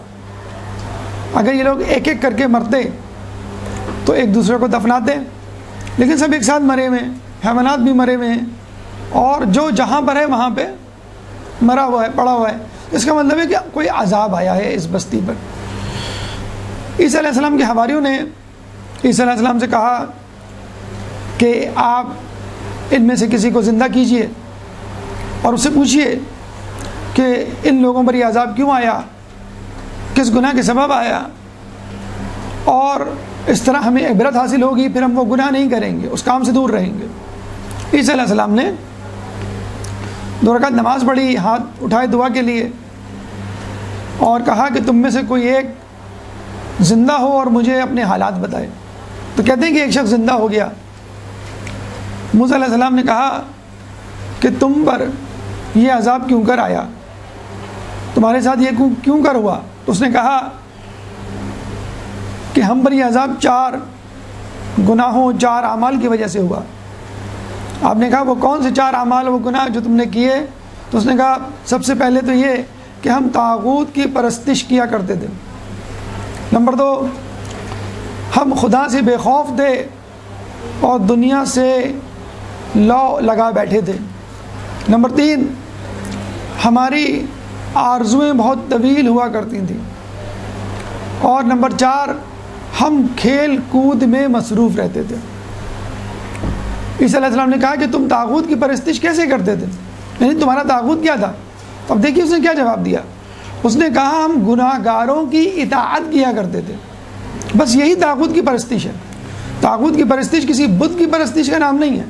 اگر یہ لوگ ایک ایک کر کے مرتے تو ایک دوسرے کو دفناتے، لیکن سب ایک ساتھ مرے ہوئے ہیں، حیوانات بھی مرے ہوئے ہیں، اور جو جہاں پر ہے وہاں پہ مرا ہوا ہے، پڑا ہوا ہے۔ اس کا مطلب ہے کہ کوئی عذاب آیا ہے اس بستی پر۔ عیسیٰ علیہ السلام کے حواریوں نے عیسیٰ علیہ السلام سے کہا کہ آپ ان میں سے کسی کو زندہ کیجئے اور اس سے پوچھئے کہ ان لوگوں پر یہ عذاب کیوں آیا، کس گناہ کے سبب آیا، اور اس طرح ہمیں عبرت حاصل ہوگی، پھر ہم وہ گناہ نہیں کریں گے، اس کام سے دور رہیں گے۔ عیسیٰ علیہ السلام نے 2 رکعت نماز پڑھی، ہاتھ اٹھائے دعا کے لیے، اور کہا کہ تم میں سے کوئی ایک زندہ ہو اور مجھے اپنے حالات بتائے۔ تو کہتے ہیں کہ ایک شخص زندہ ہو گیا۔ موسیٰ علیہ السلام نے کہا کہ تم پر یہ عذاب کیوں کر آیا، تمہارے ساتھ یہ کیوں کر ہوا؟ تو اس نے کہا کہ ہم پر یہ عذاب 4 گناہوں 4 اعمال کی وجہ سے ہوا۔ آپ نے کہا وہ کون سے 4 اعمال وہ گناہ جو تم نے کیے؟ تو اس نے کہا سب سے پہلے تو یہ کہ ہم طاغوت کی پرستش کیا کرتے تھے، نمبر 2 ہم خدا سے بے خوف تھے اور دنیا سے لو لگا بیٹھے تھے، نمبر 3 ہماری آرزویں بہت طویل ہوا کرتی تھیں، اور نمبر 4 ہم کھیل کود میں مصروف رہتے تھے۔ عیسیٰ علیہ السلام نے کہا کہ تم طاغوت کی پرستش کیسے کرتے تھے، یعنی تمہارا طاغوت کیا تھا؟ اب دیکھیے اس نے کیا جواب دیا۔ اس نے کہا ہم گناہ گاروں کی اطاعت کیا کرتے تھے، بس یہی طاغوت کی پرستش ہے۔ طاغوت کی پرستش کسی بت کی پرستش کا نام نہیں ہے،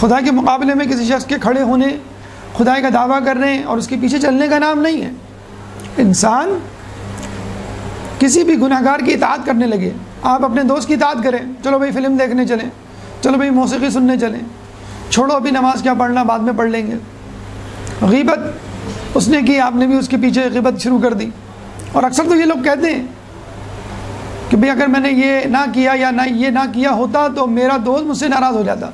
خدا کے مقابلے میں کسی شخص کے کھڑے ہونے، خدائی کا دعویٰ کرنے اور اس کے پیچھے چلنے کا نام نہیں ہے۔ انسان کسی بھی گناہ گار کی اطاعت کرنے لگے، آپ اپنے دوست کی اطاعت کریں، چلو بھائی فلم دیکھنے چلیں، چلو بھائی موسیقی سننے چلیں، چھوڑو ابھی نماز کیا پڑھنا، بعد میں پڑھ لیں گے۔ غیبت اس نے کی، آپ نے بھی اس کے پیچھے غیبت شروع کر دی۔ اور اکثر تو یہ لوگ کہتے ہیں کہ بھئی اگر میں نے یہ نہ کیا یا یہ نہ کیا ہوتا تو میرا دوست مجھ سے ناراض ہو جاتا،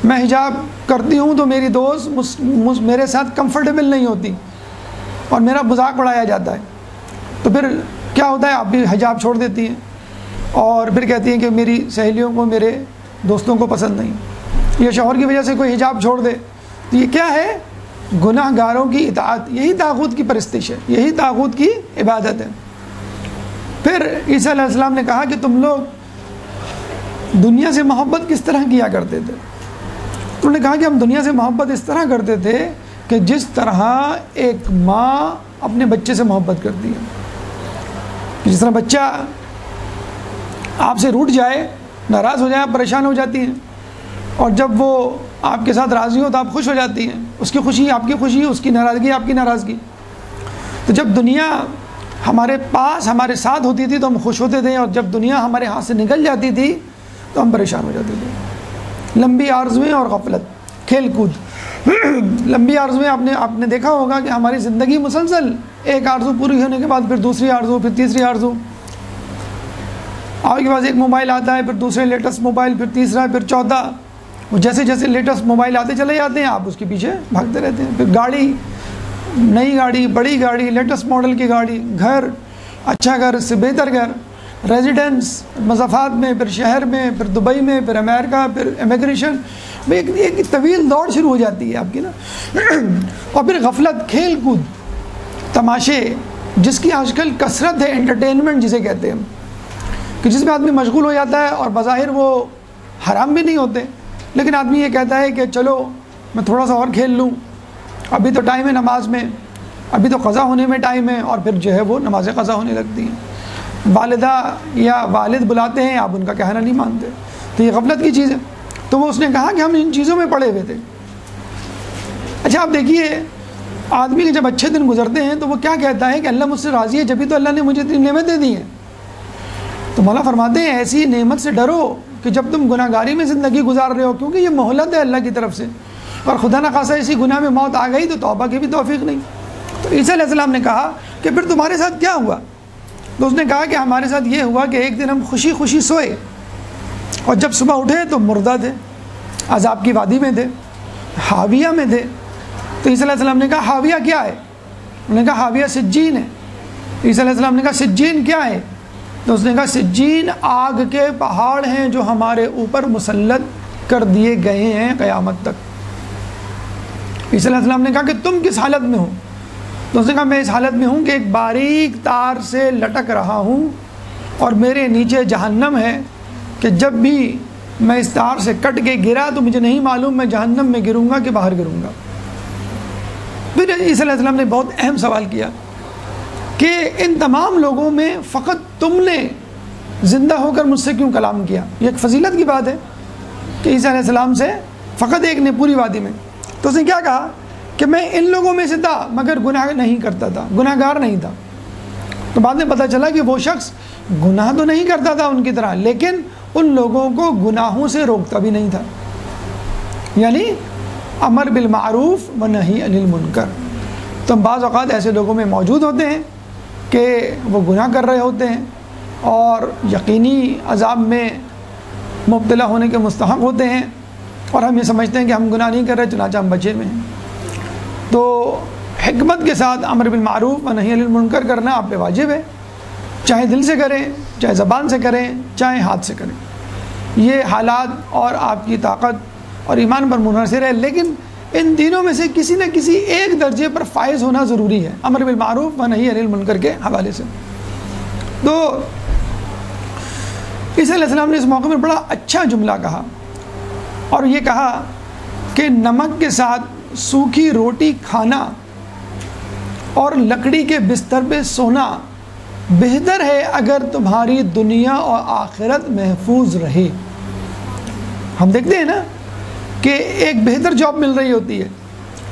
میں حجاب کرتی ہوں تو میری دوست میرے ساتھ کمفرٹیبل نہیں ہوتی اور میرا مذاق اڑایا جاتا ہے۔ تو پھر کیا ہوتا ہے، آپ بھی حجاب چھوڑ دیتی ہیں اور پھر کہتی ہیں کہ میری سہیلیوں کو میرے دوستوں کو پسند نہیں، یا شوہر کی وجہ سے کوئی حجاب چھوڑ دے۔ تو یہ کیا ہے؟ گناہ گاروں کی اطاعت، یہی طاغوت کی پرستش ہے، یہی طاغوت کی عبادت ہے۔ پھر عیسیٰ علیہ السلام نے کہا کہ تم لوگ دنیا سے محبت کس طرح کیا کرتے تھے؟ انہوں نے کہا کہ ہم دنیا سے محبت اس طرح کرتے تھے کہ جس طرح ایک ماں اپنے بچے سے محبت کرتی ہے۔ جس طرح بچہ آپ سے روٹھ جائے، ناراض ہو جائے، آپ پریشان ہو جاتی ہیں، اور جب وہ آپ کے ساتھ راضی ہو تو آپ خوش ہو جاتی ہیں، اس کی خوشی آپ کی خوشی، اس کی ناراضگی آپ کی ناراضگی۔ تو جب دنیا ہمارے پاس ہمارے ساتھ ہوتی تھی تو ہم خوش ہوتے تھے، اور جب دنیا ہمارے ہاتھ سے نکل جاتی تھی تو ہم پریشان ہو جاتے تھے۔ لمبی آرزویں اور غفلت، کھیل کود۔ لمبی آرزویں آپ نے دیکھا ہوگا کہ ہماری زندگی مسلسل ایک آرزو پوری ہونے کے بعد پھر دوسری آرزو، پھر تیسری آرزو، آپ کے پاس ایک موبائل آتا ہے، پھر دوسرے لیٹسٹ موبائل، پھر تیسرا، پھر چوتھا۔ وہ جیسے جیسے لیٹسٹ موبائل آتے چلے جاتے ہیں آپ اس کے پیچھے بھاگتے رہتے ہیں۔ پھر گاڑی، نئی گاڑی، بڑی گاڑی، لیٹسٹ ماڈل کی گاڑی، گھر، اچھا گھر، اس سے بہتر گھر، ریزیڈنس مضافات میں، پھر شہر میں، پھر دبئی میں، پھر امریکہ، پھر امیگریشن، ایک طویل دوڑ شروع ہو جاتی ہے آپ کی نا اور پھر غفلت، کھیل کود، تماشے، جس کی آج کل کثرت ہے، انٹرٹینمنٹ جسے کہتے ہیں ہم، کہ جس میں آدمی مشغول ہو جاتا ہے اور بظاہر وہ حرام بھی نہیں ہوتے، لیکن آدمی یہ کہتا ہے کہ چلو میں تھوڑا سا اور کھیل لوں، ابھی تو ٹائم ہے نماز میں، ابھی تو قضا ہونے میں ٹائم ہے، اور پھر جو ہے وہ نمازیں قضا ہونے لگتی ہیں، والدہ یا والد بلاتے ہیں، آپ ان کا کہنا نہیں مانتے، تو یہ غفلت کی چیز ہے۔ تو وہ اس نے کہا کہ ہم ان چیزوں میں پڑے ہوئے تھے۔ اچھا آپ دیکھیے، آدمی کے جب اچھے دن گزرتے ہیں تو وہ کیا کہتا ہے کہ اللہ مجھ سے راضی ہے، جبھی تو اللہ نے مجھے اتنی نعمتیں دی ہیں۔ تو مولا فرماتے ہیں ایسی نعمت سے ڈرو کہ جب تم گناہ گاری میں زندگی گزار رہے ہو، کیونکہ یہ مہلت ہے اللہ کی طرف سے، اور خدا نخواستہ اسی گناہ میں موت آ گئی تو توبہ کی بھی توفیق نہیں۔ تو عیسیٰ علیہ السلام نے کہا کہ پھر تمہارے ساتھ کیا ہوا؟ تو اس نے کہا کہ ہمارے ساتھ یہ ہوا کہ ایک دن ہم خوشی خوشی سوئے، اور جب صبح اٹھے تو مردہ تھے، عذاب کی وادی میں تھے، حاویہ میں تھے۔ تو عیسیٰ علیہ السلام نے کہا حاویہ کیا ہے؟ انہوں نے کہا حاویہ سجین ہے۔ عیسیٰ علیہ السلام نے کہا سجین کیا ہے؟ تو اس نے کہا سجین آگ کے پہاڑ ہیں جو ہمارے اوپر مسلط کر دیے گئے ہیں قیامت تک۔ عیسیٰ علیہ السلام نے کہا کہ تم کس حالت میں ہو؟ تو اس نے کہا میں اس حالت میں ہوں کہ ایک باریک تار سے لٹک رہا ہوں، اور میرے نیچے جہنم ہے کہ جب بھی میں اس تار سے کٹ کے گرا تو مجھے نہیں معلوم میں جہنم میں گروں گا کہ باہر گروں گا۔ پھر عیسیٰ علیہ السلام نے بہت اہم سوال کیا کہ ان تمام لوگوں میں فقط تم نے زندہ ہو کر مجھ سے کیوں کلام کیا؟ یہ ایک فضیلت کی بات ہے کہ عیسیٰ علیہ السلام سے فقط ایک نے پوری وادی میں۔ تو اس نے کیا کہا کہ میں ان لوگوں میں سے تھا مگر گناہ نہیں کرتا تھا، گناہ گار نہیں تھا۔ تو بعد میں پتہ چلا کہ وہ شخص گناہ تو نہیں کرتا تھا ان کی طرح، لیکن ان لوگوں کو گناہوں سے روکتا بھی نہیں تھا، یعنی امر بالمعروف و نہی عن المنکر۔ تو بعض اوقات ایسے لوگوں میں موجود ہوتے ہیں کہ وہ گناہ کر رہے ہوتے ہیں اور یقینی عذاب میں مبتلا ہونے کے مستحق ہوتے ہیں، اور ہم یہ سمجھتے ہیں کہ ہم گناہ نہیں کر رہے چنانچہ ہم بچے میں ہیں۔ تو حکمت کے ساتھ امر بالمعروف و نہی عن المنکر کرنا آپ پہ واجب ہے، چاہے دل سے کریں، چاہے زبان سے کریں، چاہے ہاتھ سے کریں۔ یہ حالات اور آپ کی طاقت اور ایمان پر منحصر ہے، لیکن ان تینوں میں سے کسی نہ کسی ایک درجے پر فائز ہونا ضروری ہے، امر بالمعروف و نہی عن المنکر کے حوالے سے۔ تو عیسیٰ علیہ السلام نے اس موقع میں بڑا اچھا جملہ کہا، اور یہ کہا کہ نمک کے ساتھ سوکھی روٹی کھانا اور لکڑی کے بستر پہ سونا بہتر ہے اگر تمہاری دنیا اور آخرت محفوظ رہے۔ ہم دیکھتے ہیں نا کہ ایک بہتر جاب مل رہی ہوتی ہے،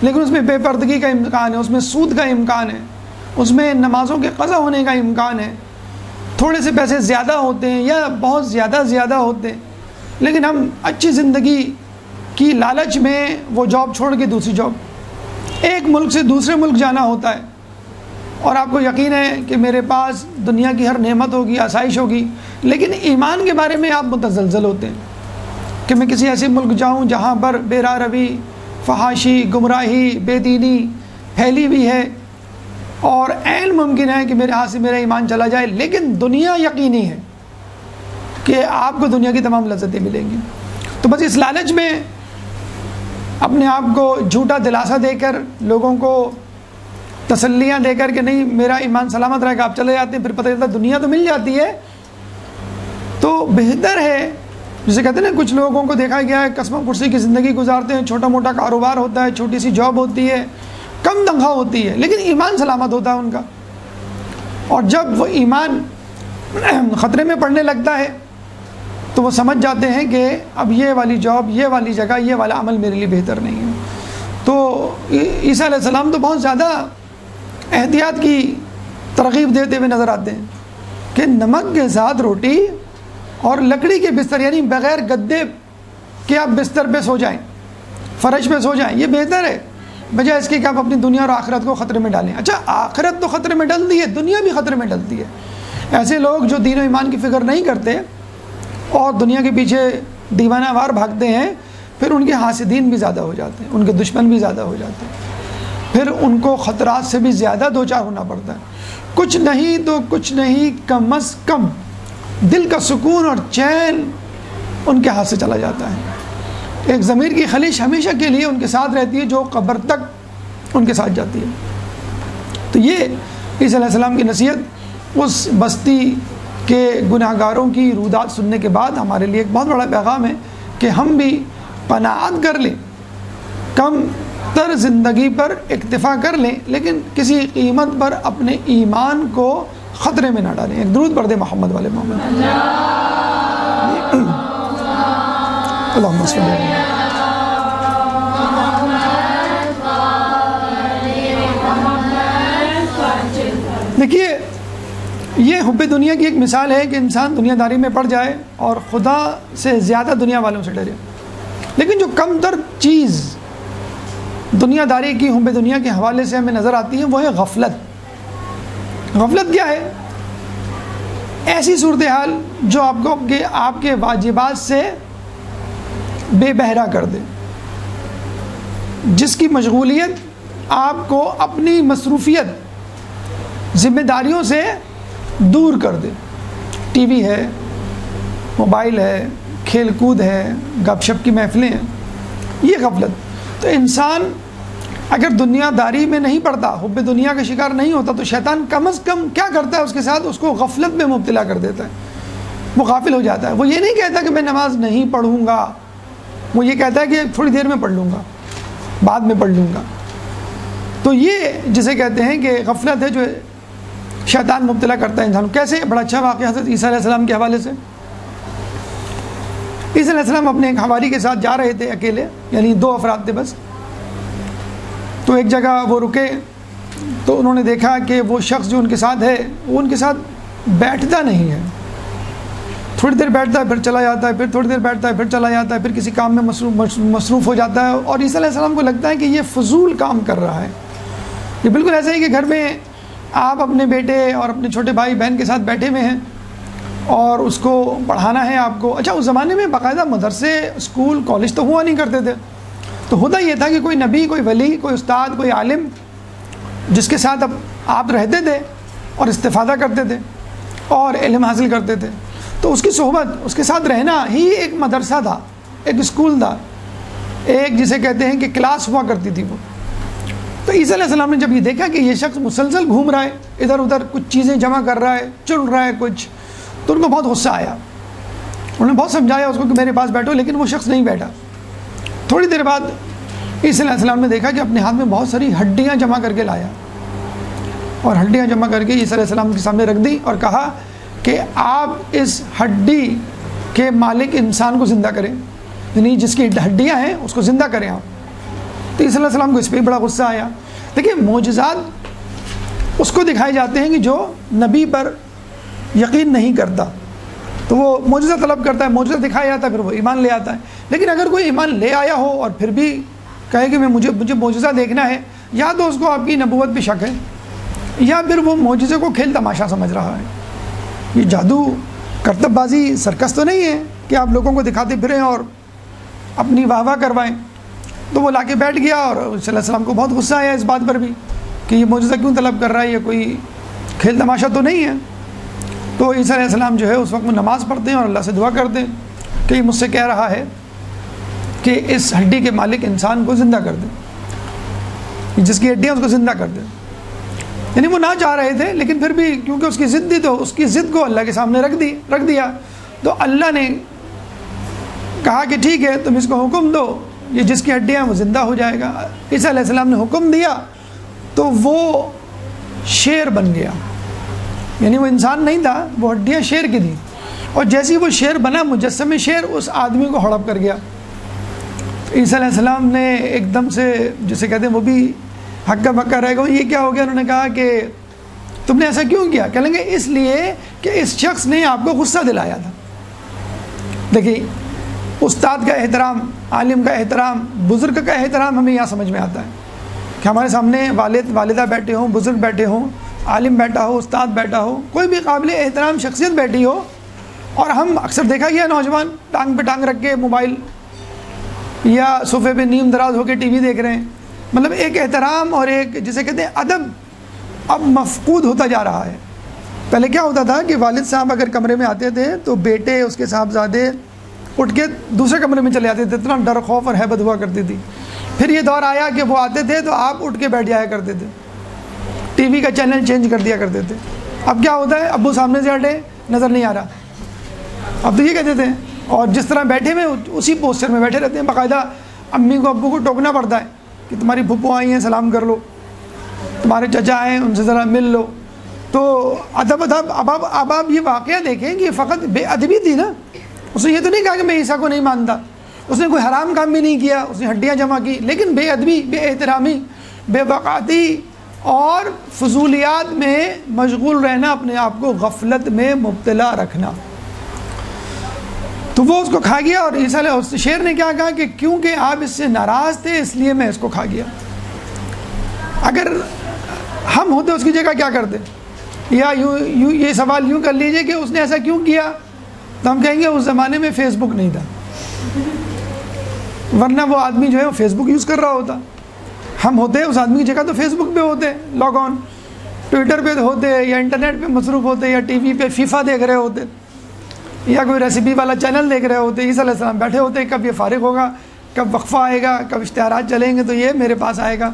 لیکن اس میں بے پردگی کا امکان ہے، اس میں سود کا امکان ہے، اس میں نمازوں کے قضا ہونے کا امکان ہے، تھوڑے سے پیسے زیادہ ہوتے ہیں یا بہت زیادہ ہوتے ہیں، لیکن ہم اچھی زندگی کی لالچ میں وہ جاب چھوڑ کے دوسری جاب، ایک ملک سے دوسرے ملک جانا ہوتا ہے، اور آپ کو یقین ہے کہ میرے پاس دنیا کی ہر نعمت ہوگی، آسائش ہوگی، لیکن ایمان کے بارے میں آپ متزلزل ہوتے ہیں کہ میں کسی ایسے ملک جاؤں جہاں پر بے راہ روی، فحاشی، گمراہی، بے دینی پھیلی ہوئی ہے، اور عین ممکن ہے کہ میرے ہاتھ سے میرا ایمان چلا جائے، لیکن دنیا یقینی ہے کہ آپ کو دنیا کی تمام لذتیں ملیں گی۔ تو بس اس لالچ میں اپنے آپ کو جھوٹا دلاسا دے کر، لوگوں کو تسلیاں دے کر کہ نہیں میرا ایمان سلامت رہے گا، آپ چلے جاتے ہیں، پھر پتہ چلتا دنیا تو مل جاتی ہے۔ تو بہتر ہے، جسے کہتے ہیں نا، کچھ لوگوں کو دیکھا گیا ہے قسم کرسی کی زندگی گزارتے ہیں، چھوٹا موٹا کاروبار ہوتا ہے، چھوٹی سی جاب ہوتی ہے، کم تنخواہ ہوتی ہے، لیکن ایمان سلامت ہوتا ہے ان کا، اور جب وہ ایمان خطرے میں پڑنے لگتا ہے تو وہ سمجھ جاتے ہیں کہ اب یہ والی جاب، یہ والی جگہ، یہ والا عمل میرے لیے بہتر نہیں ہے۔ تو عیسیٰ علیہ السلام تو بہت زیادہ احتیاط کی ترغیب دیتے ہوئے نظر آتے ہیں کہ نمک کے ساتھ روٹی اور لکڑی کے بستر، یعنی بغیر گدے کہ آپ بستر پہ سو جائیں، فرش پہ سو جائیں، یہ بہتر ہے بجائے اس کے کہ آپ اپنی دنیا اور آخرت کو خطرے میں ڈالیں۔ اچھا آخرت تو خطرے میں ڈلتی ہے، دنیا بھی خطرے میں ڈلتی ہے۔ ایسے لوگ جو دین و ایمان کی فکر نہیں کرتے اور دنیا کے پیچھے دیوانہ وار بھاگتے ہیں، پھر ان کے حاسدین بھی زیادہ ہو جاتے ہیں، ان کے دشمن بھی زیادہ ہو جاتے ہیں، پھر ان کو خطرات سے بھی زیادہ دوچار ہونا پڑتا ہے۔ کچھ نہیں تو کچھ نہیں، کم از کم دل کا سکون اور چین ان کے ہاتھ سے چلا جاتا ہے۔ ایک ضمیر کی خلیش ہمیشہ کے لیے ان کے ساتھ رہتی ہے جو قبر تک ان کے ساتھ جاتی ہے۔ تو یہ عیسیٰ علیہ السلام کی نصیحت اس بستی کے گناہ گاروں کی رودات سننے کے بعد ہمارے لیے ایک بہت بڑا پیغام ہے کہ ہم بھی قناعت کر لیں، کم تر زندگی پر اکتفا کر لیں، لیکن کسی قیمت پر اپنے ایمان کو خطرے میں نہ ڈالیں۔ ایک درود پڑھ دیں محمد والے محمد۔ اللہم صلی اللہ علیہ وسلم۔ دیکھیے یہ حب دنیا کی ایک مثال ہے کہ انسان دنیا داری میں پڑ جائے اور خدا سے زیادہ دنیا والوں سے ڈرے، لیکن جو کم تر چیز دنیا داری کی حب دنیا کے حوالے سے ہمیں نظر آتی ہے وہ ہے غفلت۔ غفلت کیا ہے؟ ایسی صورتحال جو آپ کے واجبات سے بے بہرا کر دے، جس کی مشغولیت آپ کو اپنی مصروفیت ذمہ داریوں سے دور کر دے۔ ٹی وی ہے، موبائل ہے، کھیل کود ہے، گپ شپ کی محفلیں ہیں، یہ غفلت۔ تو انسان اگر دنیا داری میں نہیں پڑتا، حب دنیا کا شکار نہیں ہوتا، تو شیطان کم از کم کیا کرتا ہے اس کے ساتھ؟ اس کو غفلت میں مبتلا کر دیتا ہے، وہ غافل ہو جاتا ہے۔ وہ یہ نہیں کہتا کہ میں نماز نہیں پڑھوں گا، وہ یہ کہتا ہے کہ تھوڑی دیر میں پڑھ لوں گا، بعد میں پڑھ لوں گا۔ تو یہ جسے کہتے ہیں کہ غفلت ہے جو شیطان مبتلا کرتا ہے انسان کو۔ کیسے؟ بڑا اچھا واقعہ حضرت عیسیٰ علیہ السلام کے حوالے سے۔ عیسیٰ علیہ السلام اپنے ایک حواری کے ساتھ جا رہے تھے اکیلے، یعنی 2 افراد تھے بس۔ تو ایک جگہ وہ رکے تو انہوں نے دیکھا کہ وہ شخص جو ان کے ساتھ ہے وہ ان کے ساتھ بیٹھتا نہیں ہے، تھوڑی دیر بیٹھتا ہے پھر چلا جاتا ہے، پھر تھوڑی دیر بیٹھتا ہے پھر چلا جاتا ہے، پھر کسی کام میں مصروف ہو جاتا ہے۔ اور عیسیٰ علیہ السلام کو لگتا ہے کہ یہ فضول کام کر رہا ہے۔ یہ بالکل ایسا ہی کہ گھر میں آپ اپنے بیٹے اور اپنے چھوٹے بھائی بہن کے ساتھ بیٹھے ہوئے ہیں اور اس کو پڑھانا ہے آپ کو۔ اچھا، اس زمانے میں باقاعدہ مدرسے، اسکول، کالج تو ہوا نہیں کرتے تھے، تو ہوتا یہ تھا کہ کوئی نبی، کوئی ولی، کوئی استاد، کوئی عالم جس کے ساتھ اب آپ رہتے تھے اور استفادہ کرتے تھے اور علم حاصل کرتے تھے، تو اس کی صحبت، اس کے ساتھ رہنا ہی ایک مدرسہ تھا، ایک اسکول تھا، ایک جسے کہتے ہیں کہ کلاس ہوا کرتی تھی وہ۔ تو عیسیٰ علیہ السلام نے جب یہ دیکھا کہ یہ شخص مسلسل گھوم رہا ہے، ادھر ادھر کچھ چیزیں جمع کر رہا ہے، چن رہا ہے کچھ، تو ان کو بہت غصہ آیا۔ انہوں نے بہت سمجھایا اس کو کہ میرے پاس بیٹھو، لیکن وہ شخص نہیں بیٹھا۔ تھوڑی دیر بعد عیسیٰ علیہ السلام نے دیکھا کہ اپنے ہاتھ میں بہت ساری ہڈیاں جمع کر کے لایا، اور ہڈیاں جمع کر کے عیسیٰ علیہ السلام کے سامنے رکھ دی اور کہا کہ آپ اس ہڈی کے مالک انسان کو زندہ کریں، یعنی جس کی ہڈیاں ہیں اس کو زندہ کریں آپ۔ تو عیسیٰ علیہ السلام کو اس پہ بڑا غصہ آیا۔ دیکھیں، معجزات اس کو دکھائے جاتے ہیں کہ جو نبی پر یقین نہیں کرتا تو وہ معجزہ طلب کرتا ہے، معجزہ دکھایا جاتا ہے، پھر وہ ایمان لے آتا ہے۔ لیکن اگر کوئی ایمان لے آیا ہو اور پھر بھی کہے کہ مجھے معجزہ دیکھنا ہے، یا تو اس کو آپ کی نبوت پہ شک ہے، یا پھر وہ معجزے کو کھیل تماشا سمجھ رہا ہے۔ یہ جادو، کرتب بازی، سرکس تو نہیں ہے کہ آپ لوگوں کو دکھاتے پھریں اور اپنی واہ واہ کروائیں۔ تو وہ لا کے بیٹھ گیا، اور عیسیٰ علیہ السلام کو بہت غصہ آیا اس بات پر بھی کہ یہ معجزہ کیوں طلب کر رہا ہے، یہ کوئی کھیل تماشا تو نہیں ہے۔ تو عیسیٰ علیہ السلام جو ہے اس وقت میں نماز پڑھتے ہیں اور اللہ سے دعا کرتے ہیں کہ یہ مجھ سے کہہ رہا ہے کہ اس ہڈی کے مالک انسان کو زندہ کر دے، جس کی ہڈیاں اس کو زندہ کر دے۔ یعنی وہ نہ چاہ رہے تھے، لیکن پھر بھی کیونکہ اس کی ضد تھی تو اس کی ضد کو اللہ کے سامنے رکھ دیا۔ تو اللہ نے کہا کہ ٹھیک ہے، تم اس کو حکم دو، یہ جس کی ہڈیاں وہ زندہ ہو جائے گا۔ عیسیٰ علیہ السلام نے حکم دیا تو وہ شیر بن گیا، یعنی وہ انسان نہیں تھا، وہ ہڈیاں شیر کی تھیں، اور جیسے ہی وہ شیر بنا، مجسم شیر اس آدمی کو ہڑپ کر گیا۔ عیسیٰ علیہ السلام نے ایک دم سے، جسے کہتے ہیں وہ بھی ہکا بکا رہ گئے، یہ کیا ہو گیا؟ انہوں نے کہا کہ تم نے ایسا کیوں کیا؟ کہیں گے اس لیے کہ اس شخص نے آپ کو غصہ دلایا تھا۔ دیکھیے، استاد کا احترام، عالم کا احترام، بزرگ کا احترام ہمیں یہاں سمجھ میں آتا ہے کہ ہمارے سامنے والد والدہ بیٹھے ہوں، بزرگ بیٹھے ہوں، عالم بیٹھا ہو، استاد بیٹھا ہو، کوئی بھی قابل احترام شخصیت بیٹھی ہو، اور ہم اکثر دیکھا گیا نوجوان ٹانگ پہ ٹانگ رکھ کے موبائل یا صوفے پہ نیم دراز ہو کے ٹی وی دیکھ رہے ہیں۔ مطلب ایک احترام اور ایک جسے کہتے ہیں ادب اب مفقود ہوتا جا رہا ہے۔ پہلے کیا ہوتا تھا کہ والد صاحب اگر کمرے میں آتے تھے تو بیٹے اس کے صاحبزادے اٹھ کے دوسرے کمرے میں چلے آتے تھے، اتنا ڈر خوف اور ہیبت ہوا کرتی تھی۔ پھر یہ دور آیا کہ وہ آتے تھے تو آپ اٹھ کے بیٹھ جایا کرتے تھے، ٹی وی کا چینل چینج کر دیا کرتے تھے۔ اب کیا ہوتا ہے، ابو سامنے سے ہٹے، نظر نہیں آ رہا، اب تو یہ کہتے تھے، اور جس طرح بیٹھے ہوئے اسی پوسچر میں بیٹھے رہتے ہیں، باقاعدہ امی کو ابو کو ٹوکنا پڑتا ہے کہ تمہاری پھپھو آئی ہیں سلام کر لو، تمہارے چچا آئے ہیں ان سے ذرا مل لو۔ تو ادب اب آپ یہ واقعہ دیکھیں کہ فقط بے ادبی تھی نا، اس نے یہ تو نہیں کہا کہ میں عیسیٰ کو نہیں مانتا، اس نے کوئی حرام کام بھی نہیں کیا، اس نے ہڈیاں جمع کی، لیکن بے ادبی، بے احترامی، بے وقاتی اور فضولیات میں مشغول رہنا، اپنے آپ کو غفلت میں مبتلا رکھنا، تو وہ اس کو کھا گیا۔ اور عیسیٰ علیہ شیر نے کیا کہا کہ کیونکہ آپ اس سے ناراض تھے اس لیے میں اس کو کھا گیا۔ اگر ہم ہوتے اس کی جگہ کیا کرتے، یا یوں یہ سوال یوں کر لیجئے کہ اس نے ایسا کیوں کیا، تو ہم کہیں گے اس زمانے میں فیس بک نہیں تھا، ورنہ وہ آدمی جو ہے وہ فیس بک یوز کر رہا ہوتا۔ ہم ہوتے اس آدمی کی جگہ تو فیس بک پہ ہوتے، لاگ آن ٹویٹر پہ ہوتے، یا انٹرنیٹ پہ مصروف ہوتے، یا ٹی وی پہ فیفا دیکھ رہے ہوتے، یا کوئی ریسیپی والا چینل دیکھ رہے ہوتے۔ عیسیٰ علیہ السلام بیٹھے ہوتے، کب یہ فارغ ہوگا، کب وقفہ آئے گا، کب اشتہارات چلیں گے تو یہ میرے پاس آئے گا۔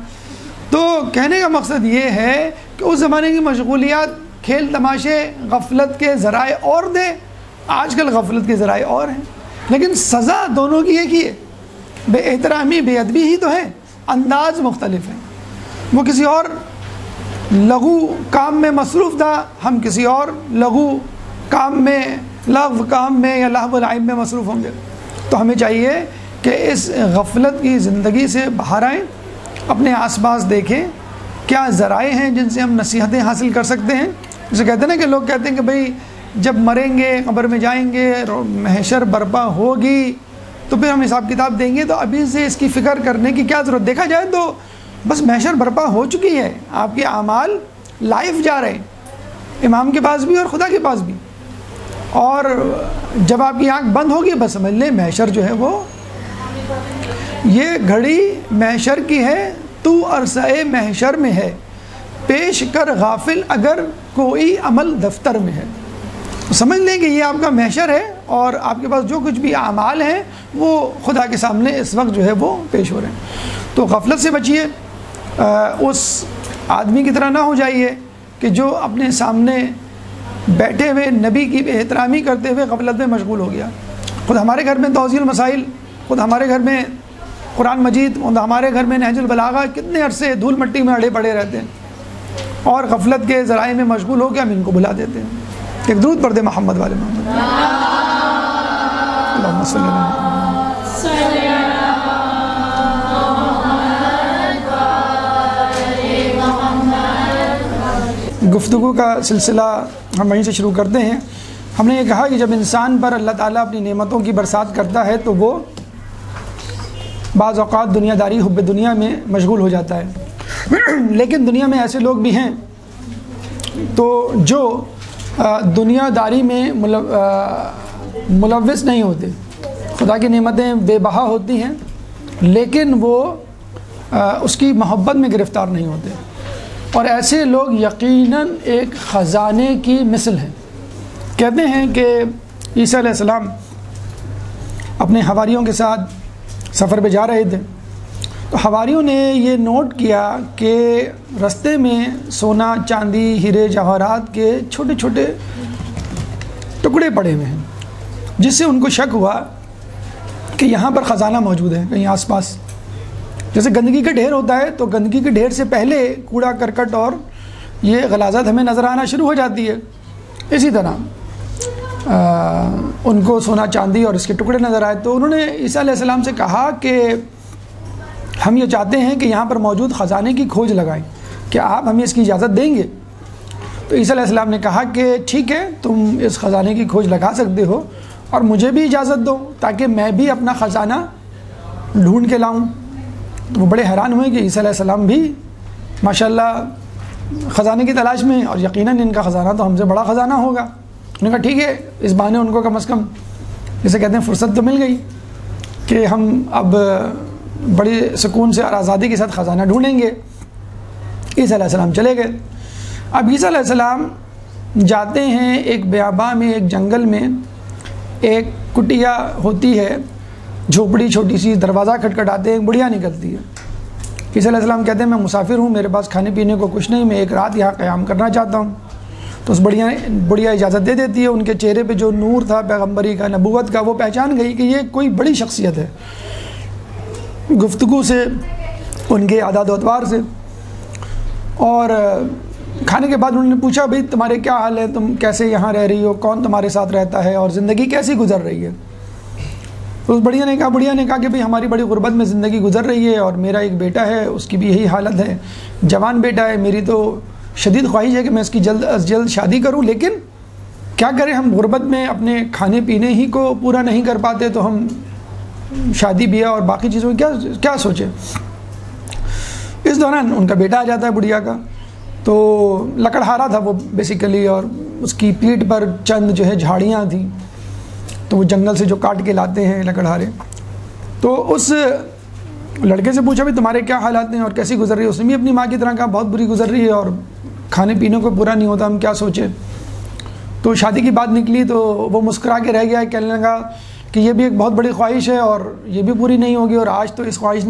تو کہنے کا مقصد یہ ہے کہ اس زمانے کی مشغولیات، کھیل تماشے، غفلت کے ذرائع اور دے، آج کل غفلت کے ذرائع اور ہیں، لیکن سزا دونوں کی ایک ہی ہے، بے احترامی، بے ادبی ہی تو ہے، انداز مختلف ہیں۔ وہ کسی اور لغو کام میں مصروف تھا، ہم کسی اور لغو کام میں یا لہو و لعب میں مصروف ہوں گے۔ تو ہمیں چاہیے کہ اس غفلت کی زندگی سے باہر آئیں، اپنے آس پاس دیکھیں کیا ذرائع ہیں جن سے ہم نصیحتیں حاصل کر سکتے ہیں۔ جسے کہتے ہیں نا کہ لوگ کہتے ہیں کہ بھئی جب مریں گے، قبر میں جائیں گے، محشر برپا ہوگی تو پھر ہم حساب کتاب دیں گے، تو ابھی سے اس کی فکر کرنے کی کیا ضرورت۔ دیکھا جائے تو بس محشر برپا ہو چکی ہے، آپ کے اعمال لائف جا رہے ہیں، امام کے پاس بھی اور خدا کے پاس بھی، اور جب آپ کی آنکھ بند ہوگی بس سمجھ لیں محشر جو ہے وہ یہ گھڑی محشر کی ہے، تو عرصۂ محشر میں ہے، پیش کر غافل اگر کوئی عمل دفتر میں ہے۔ سمجھ لیں کہ یہ آپ کا محشر ہے، اور آپ کے پاس جو کچھ بھی اعمال ہیں وہ خدا کے سامنے اس وقت جو ہے وہ پیش ہو رہے ہیں۔ تو غفلت سے بچیے، اس آدمی کی طرح نہ ہو جائیے کہ جو اپنے سامنے بیٹھے ہوئے نبی کی بے احترامی کرتے ہوئے غفلت میں مشغول ہو گیا۔ خود ہمارے گھر میں توضیح المسائل، خود ہمارے گھر میں قرآن مجید، خود ہمارے گھر میں نہج البلاغہ، کتنے عرصے دھول مٹی میں اڑے پڑے رہتے ہیں، اور غفلت کے ذرائع میں مشغول ہو کے ہم ان کو بھلا دیتے ہیں۔ ایک درود پڑھ دے محمد والے محمد، اللہم صلی اللہ علیہ وسلم۔ گفتگو کا سلسلہ ہم وہیں سے شروع کرتے ہیں۔ ہم نے یہ کہا کہ جب انسان پر اللہ تعالیٰ اپنی نعمتوں کی برسات کرتا ہے تو وہ بعض اوقات دنیا داری، حب دنیا میں مشغول ہو جاتا ہے، لیکن دنیا میں ایسے لوگ بھی ہیں تو جو دنیا داری میں ملوث نہیں ہوتے، خدا کی نعمتیں بے بہا ہوتی ہیں لیکن وہ اس کی محبت میں گرفتار نہیں ہوتے، اور ایسے لوگ یقیناً ایک خزانے کی مثل ہیں۔ کہتے ہیں کہ عیسیٰ علیہ السلام اپنے حواریوں کے ساتھ سفر پہ جا رہے تھے، تو حواریوں نے یہ نوٹ کیا کہ رستے میں سونا، چاندی، ہیرے جواہرات کے چھوٹے چھوٹے ٹکڑے پڑے ہوئے ہیں، جس سے ان کو شک ہوا کہ یہاں پر خزانہ موجود ہے کہیں آس پاس۔ جیسے گندگی کا ڈھیر ہوتا ہے تو گندگی کے ڈھیر سے پہلے کوڑا کرکٹ اور یہ غلاظت ہمیں نظر آنا شروع ہو جاتی ہے، اسی طرح ان کو سونا چاندی اور اس کے ٹکڑے نظر آئے، تو انہوں نے عیسیٰ علیہ السلام سے کہا کہ ہم یہ چاہتے ہیں کہ یہاں پر موجود خزانے کی کھوج لگائیں، کیا آپ ہمیں اس کی اجازت دیں گے؟ تو عیسیٰ علیہ السلام نے کہا کہ ٹھیک ہے، تم اس خزانے کی کھوج لگا سکتے ہو، اور مجھے بھی اجازت دو تاکہ میں بھی اپنا خزانہ ڈھونڈ کے لاؤں۔ تو وہ بڑے حیران ہوئے کہ عیسیٰ علیہ السلام بھی ماشاءاللہ خزانے کی تلاش میں، اور یقیناً ان کا خزانہ تو ہم سے بڑا خزانہ ہوگا۔ انہوں نے کہا ٹھیک ہے، اس بہانے ان کو کم از کم جسے کہتے ہیں فرصت تو مل گئی کہ ہم اب بڑی سکون سے اور آزادی کے ساتھ خزانہ ڈھونڈیں گے۔ عیسیٰ علیہ السلام چلے گئے۔ اب عیسیٰ علیہ السلام جاتے ہیں ایک بیاباں میں، ایک جنگل میں، ایک کٹیا ہوتی ہے، جھوپڑی چھوٹی سی، دروازہ کھٹکھٹاتے ہیں، ایک بڑھیا نکلتی ہے۔ عیسیٰ علیہ السلام کہتے ہیں میں مسافر ہوں، میرے پاس کھانے پینے کو کچھ نہیں، میں ایک رات یہاں قیام کرنا چاہتا ہوں۔ تو اس بڑھیا اجازت دے دیتی ہے۔ ان کے چہرے پہ جو نور تھا پیغمبری کا، نبوت کا، وہ پہچان گئی کہ یہ کوئی بڑی شخصیت ہے، گفتگو سے، ان کے عادات و اطوار سے۔ اور کھانے کے بعد انہوں نے پوچھا بھئی تمہارے کیا حال ہے، تم کیسے یہاں رہ رہی ہو، کون تمہارے ساتھ رہتا ہے، اور زندگی کیسی گزر رہی ہے؟ تو اس بڑھیا نے کہا کہ بھئی ہماری بڑی غربت میں زندگی گزر رہی ہے، اور میرا ایک بیٹا ہے، اس کی بھی یہی حالت ہے، جوان بیٹا ہے، میری تو شدید خواہش ہے کہ میں اس کی جلد از جلد شادی کروں، لیکن کیا کریں، ہم غربت میں اپنے کھانے پینے ہی کو پورا نہیں کر پاتے، تو ہم شادی بیاہ اور باقی چیزوں میں کیا سوچیں۔ اس دوران ان کا بیٹا آ جاتا ہے بڑھیا کا، تو لکڑہارا تھا وہ بیسیکلی، اور اس کی پیٹھ پر چند جو ہے جھاڑیاں تھیں، تو وہ جنگل سے جو کاٹ کے لاتے ہیں لکڑہارے۔ تو اس لڑکے سے پوچھا بھی تمہارے کیا حالات ہیں اور کیسی گزر رہی ہے؟ اس نے بھی اپنی ماں کی طرح کہا بہت بری گزر رہی ہے، اور کھانے پینے کو پورا نہیں ہوتا، ہم کیا سوچیں۔ تو شادی کی بات نکلی تو وہ مسکرا کے رہ گیا، کہنے لگا کہ یہ بھی ایک بہت بڑی خواہش ہے اور یہ بھی پوری نہیں ہوگی، اور آج تو اس خواہش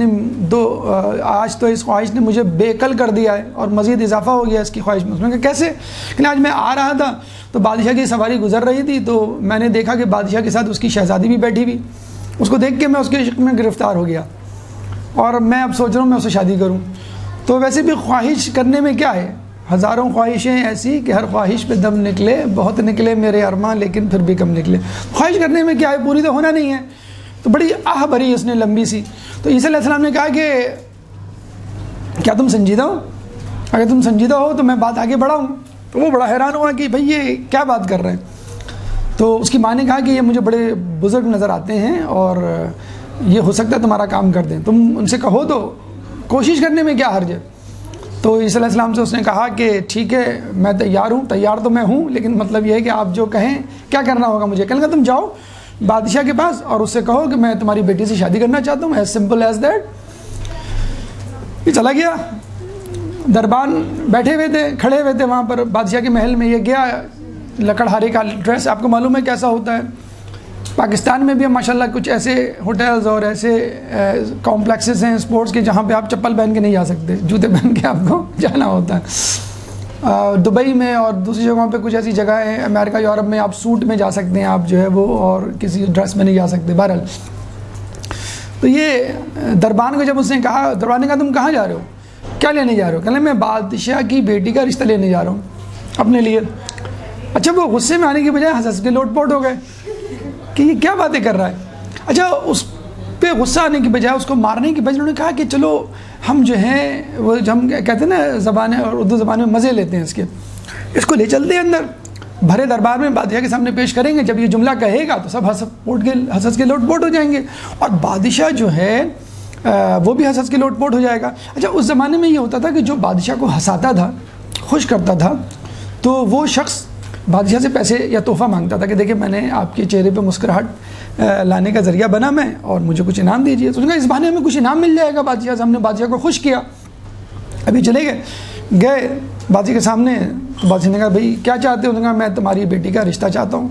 نے مجھے بے عقل کر دیا ہے، اور مزید اضافہ ہو گیا اس کی خواہش میں۔ اس نے کہا کیسے؟ کہ آج میں آ رہا تھا تو بادشاہ کی سواری گزر رہی تھی، تو میں نے دیکھا کہ بادشاہ کے ساتھ اس کی شہزادی بھی بیٹھی ہوئی، اس کو دیکھ کے میں اس کے عشق میں گرفتار ہو گیا، اور میں اب سوچ رہا ہوں میں اسے شادی کروں۔ تو ویسے بھی خواہش کرنے میں کیا ہے، ہزاروں خواہشیں ایسی کہ ہر خواہش پہ دم نکلے، بہت نکلے میرے ارماں لیکن پھر بھی کم نکلے۔ خواہش کرنے میں کیا ہے، پوری تو ہونا نہیں ہے۔ تو بڑی آہ بھری اس نے لمبی سی۔ تو عیسیٰ علیہ السلام نے کہا کہ کیا تم سنجیدہ ہو؟ اگر تم سنجیدہ ہو تو میں بات آگے بڑھاؤں۔ تو وہ بڑا حیران ہوا کہ بھئی یہ کیا بات کر رہے ہیں۔ تو اس کی ماں نے کہا کہ یہ مجھے بڑے بزرگ نظر آتے ہیں، اور یہ ہو سکتا ہے تمہارا کام کر دیں، تم ان سے کہو تو کوشش کرنے میں کیا حرج ہے۔ تو عیسیٰ علیہ السلام سے اس نے کہا کہ ٹھیک ہے میں تیار ہوں، تیار تو میں ہوں، لیکن مطلب یہ ہے کہ آپ جو کہیں کیا کرنا ہوگا مجھے۔ کہنے لگا تم جاؤ بادشاہ کے پاس اور اس سے کہو کہ میں تمہاری بیٹی سے شادی کرنا چاہتا ہوں، ایز سمپل ایز دیٹ۔ یہ چلا گیا، دربان بیٹھے ہوئے تھے، کھڑے ہوئے تھے وہاں پر بادشاہ کے محل میں۔ یہ گیا، لکڑہارے کا ڈریس آپ کو معلوم ہے کیسا ہوتا ہے۔ پاکستان میں بھی ماشاءاللہ کچھ ایسے ہوٹلز اور ایسے کمپلیکسز ہیں اسپورٹس کے جہاں پہ آپ چپل پہن کے نہیں جا سکتے، جوتے پہن کے آپ کو جانا ہوتا ہے۔ دبئی میں اور دوسری جگہوں پہ کچھ ایسی جگہیں ہیں، امریکہ یورپ میں آپ سوٹ میں جا سکتے ہیں آپ جو ہے وہ، اور کسی ڈریس میں نہیں جا سکتے۔ بہرحال تو یہ دربان کو جب اس نے کہا، دربان نے کہا تم کہاں جا رہے ہو، کیا لینے جا رہے ہو؟ کہنے میں بادشاہ کی بیٹی کا رشتہ لینے جا رہا ہوں اپنے لیے۔ اچھا وہ غصے میں آنے کی بجائے ہنس کے لوٹ پوٹ ہو گئے کہ یہ کیا باتیں کر رہا ہے۔ اچھا اس پہ غصہ آنے کی بجائے، اس کو مارنے کی بجائے انہوں نے کہا کہ چلو ہم جو ہیں وہ ہم کہتے ہیں نا زبانیں اور اردو زبان میں مزے لیتے ہیں اس کو لے چلتے ہیں اندر، بھرے دربار میں بادشاہ کے سامنے پیش کریں گے، جب یہ جملہ کہے گا تو سب ہنس کے لوٹ پوٹ ہو جائیں گے، اور بادشاہ جو ہے وہ بھی ہنس کے لوٹ پوٹ ہو جائے گا۔ اچھا اس زمانے میں یہ ہوتا تھا کہ جو بادشاہ کو ہنساتا تھا، خوش کرتا تھا، تو وہ شخص بادشاہ سے پیسے یا تحفہ مانگتا تھا کہ دیکھیں میں نے آپ کے چہرے پہ مسکراہٹ لانے کا ذریعہ بنا میں، اور مجھے کچھ انعام دیجیے۔ تو اس نے کہا اس بہانے میں کچھ انعام مل جائے گا بادشاہ سے، ہم نے بادشاہ کو خوش کیا۔ ابھی چلے گئے بادشاہ کے سامنے، تو بادشاہ نے کہا بھئی کیا چاہتے ہو؟ انہوں نے کہا میں تمہاری بیٹی کا رشتہ چاہتا ہوں۔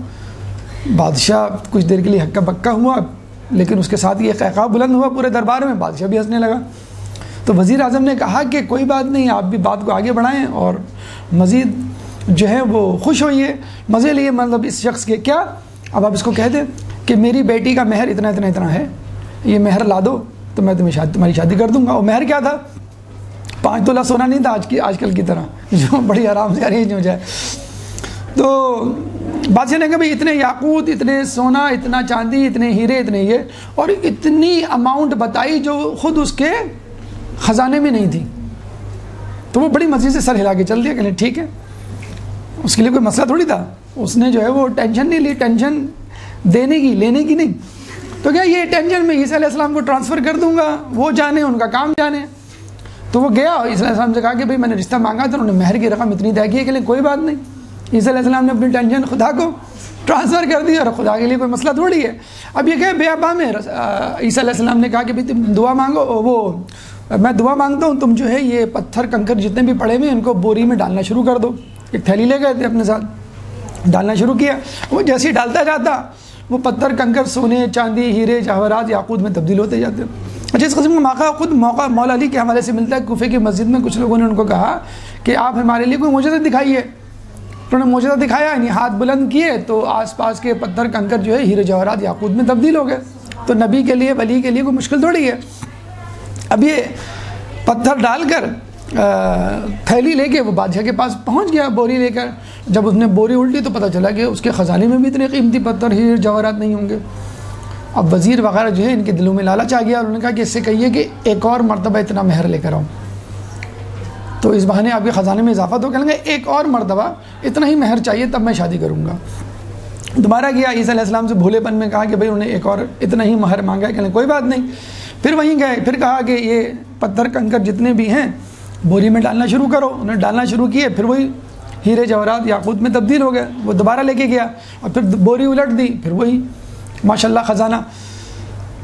بادشاہ کچھ دیر کے لیے ہکا بکا ہوا، لیکن اس کے ساتھ یہ قہقہ بلند ہوا پورے دربار میں، بادشاہ بھی ہنسنے لگا۔ تو وزیر اعظم نے کہا کہ کوئی بات نہیں، آپ بھی بات کو آگے بڑھائیں اور مزید جو ہے وہ خوش ہوئیے، مزے لیے، مطلب اس شخص کے کیا، اب آپ اس کو کہہ دیں کہ میری بیٹی کا مہر اتنا اتنا اتنا ہے، یہ مہر لا دو تو میں تمہاری شادی کر دوں گا۔ اور مہر کیا تھا؟ 5 تولہ سونا نہیں تھا آج کل کی طرح جو بڑی آرام سے ارینج ہو جائے۔ تو بادشاہ نے کہا بھائی اتنے یاقوت، اتنے سونا، اتنا چاندی، اتنے ہیرے، اتنے یہ، اور اتنی اماؤنٹ بتائی جو خود اس کے خزانے میں نہیں تھی۔ تو وہ بڑی مزے سے سر ہلا کے چل دیا، کہ ٹھیک ہے، اس کے لیے کوئی مسئلہ تھوڑی تھا، اس نے جو ہے وہ ٹینشن نہیں لی، ٹینشن دینے کی لینے کی نہیں۔ تو کیا یہ ٹینشن میں عیسیٰ علیہ السلام کو ٹرانسفر کر دوں گا، وہ جانے، ان کا کام جانے۔ تو وہ گیا عیسیٰ علیہ السلام سے کہا کہ بھائی میں نے رشتہ مانگا تھا، انہوں نے مہر کی رقم اتنی طے کی ہے، کہ لیے کوئی بات نہیں۔ عیسیٰ علیہ السلام نے اپنی ٹینشن خدا کو ٹرانسفر کر دی، اور خدا کے لیے کوئی مسئلہ تھوڑی ہے۔ اب یہ کہ بیاباں میں عیسیٰ علیہ السلام نے کہا کہ بھائی تم دعا مانگو، وہ میں دعا مانگتا ہوں، تم جو ہے یہ پتھر کنکر جتنے بھی پڑے ہوئے ان کو بوری میں ڈالنا شروع کر دو۔ ایک تھیلی لے گئے تھے اپنے ساتھ، ڈالنا شروع کیا. وہ جیسے ہی ڈالتا جاتا وہ پتھر کنکر سونے چاندی ہیرے جواہرات یاقوت میں تبدیل ہوتے جاتے. اچھا اس قسم کا موقع خود مولا علی کے حوالے سے ملتا ہے. کوفے کی مسجد میں کچھ لوگوں نے ان کو کہا کہ آپ ہمارے لیے کوئی معجزہ دکھائیے. انہوں نے معجزہ دکھایا, یعنی ہاتھ بلند کیے تو آس پاس کے پتھر کنکر جو ہے ہیرے جواہرات یاقوت میں تبدیل ہو گئے. تو نبی کے لیے ولی کے لیے کوئی مشکل تھوڑی ہے. اب یہ پتھر ڈال کر تھیلی لے کے وہ بادشاہ کے پاس پہنچ گیا بوری لے کر. جب اس نے بوری الٹی تو پتہ چلا کہ اس کے خزانے میں بھی اتنے قیمتی پتھر ہیرے جواہرات نہیں ہوں گے. اب وزیر وغیرہ جو ہے ان کے دلوں میں لالچ آ گیا اور انہوں نے کہا کہ اس سے کہیے کہ ایک اور مرتبہ اتنا مہر لے کر آؤں تو اس بہانے آپ کے خزانے میں اضافہ تو کہیں گے ایک اور مرتبہ اتنا ہی مہر چاہیے تب میں شادی کروں گا. دوبارہ گیا عیسیٰ علیہ السلام سے بھولے پن میں کہا کہ بھائی انہوں نے ایک اور اتنا ہی مہر مانگا ہے. کہنے کوئی بات نہیں. پھر وہیں گئے, پھر کہا کہ یہ پتھر کنکر جتنے بھی ہیں بوری میں ڈالنا شروع کرو. انہوں نے ڈالنا شروع کیے, پھر وہی ہیرے جواہرات یاقوت میں تبدیل ہو گئے. وہ دوبارہ لے کے گیا اور پھر بوری الٹ دی, پھر وہی ماشاءاللہ خزانہ.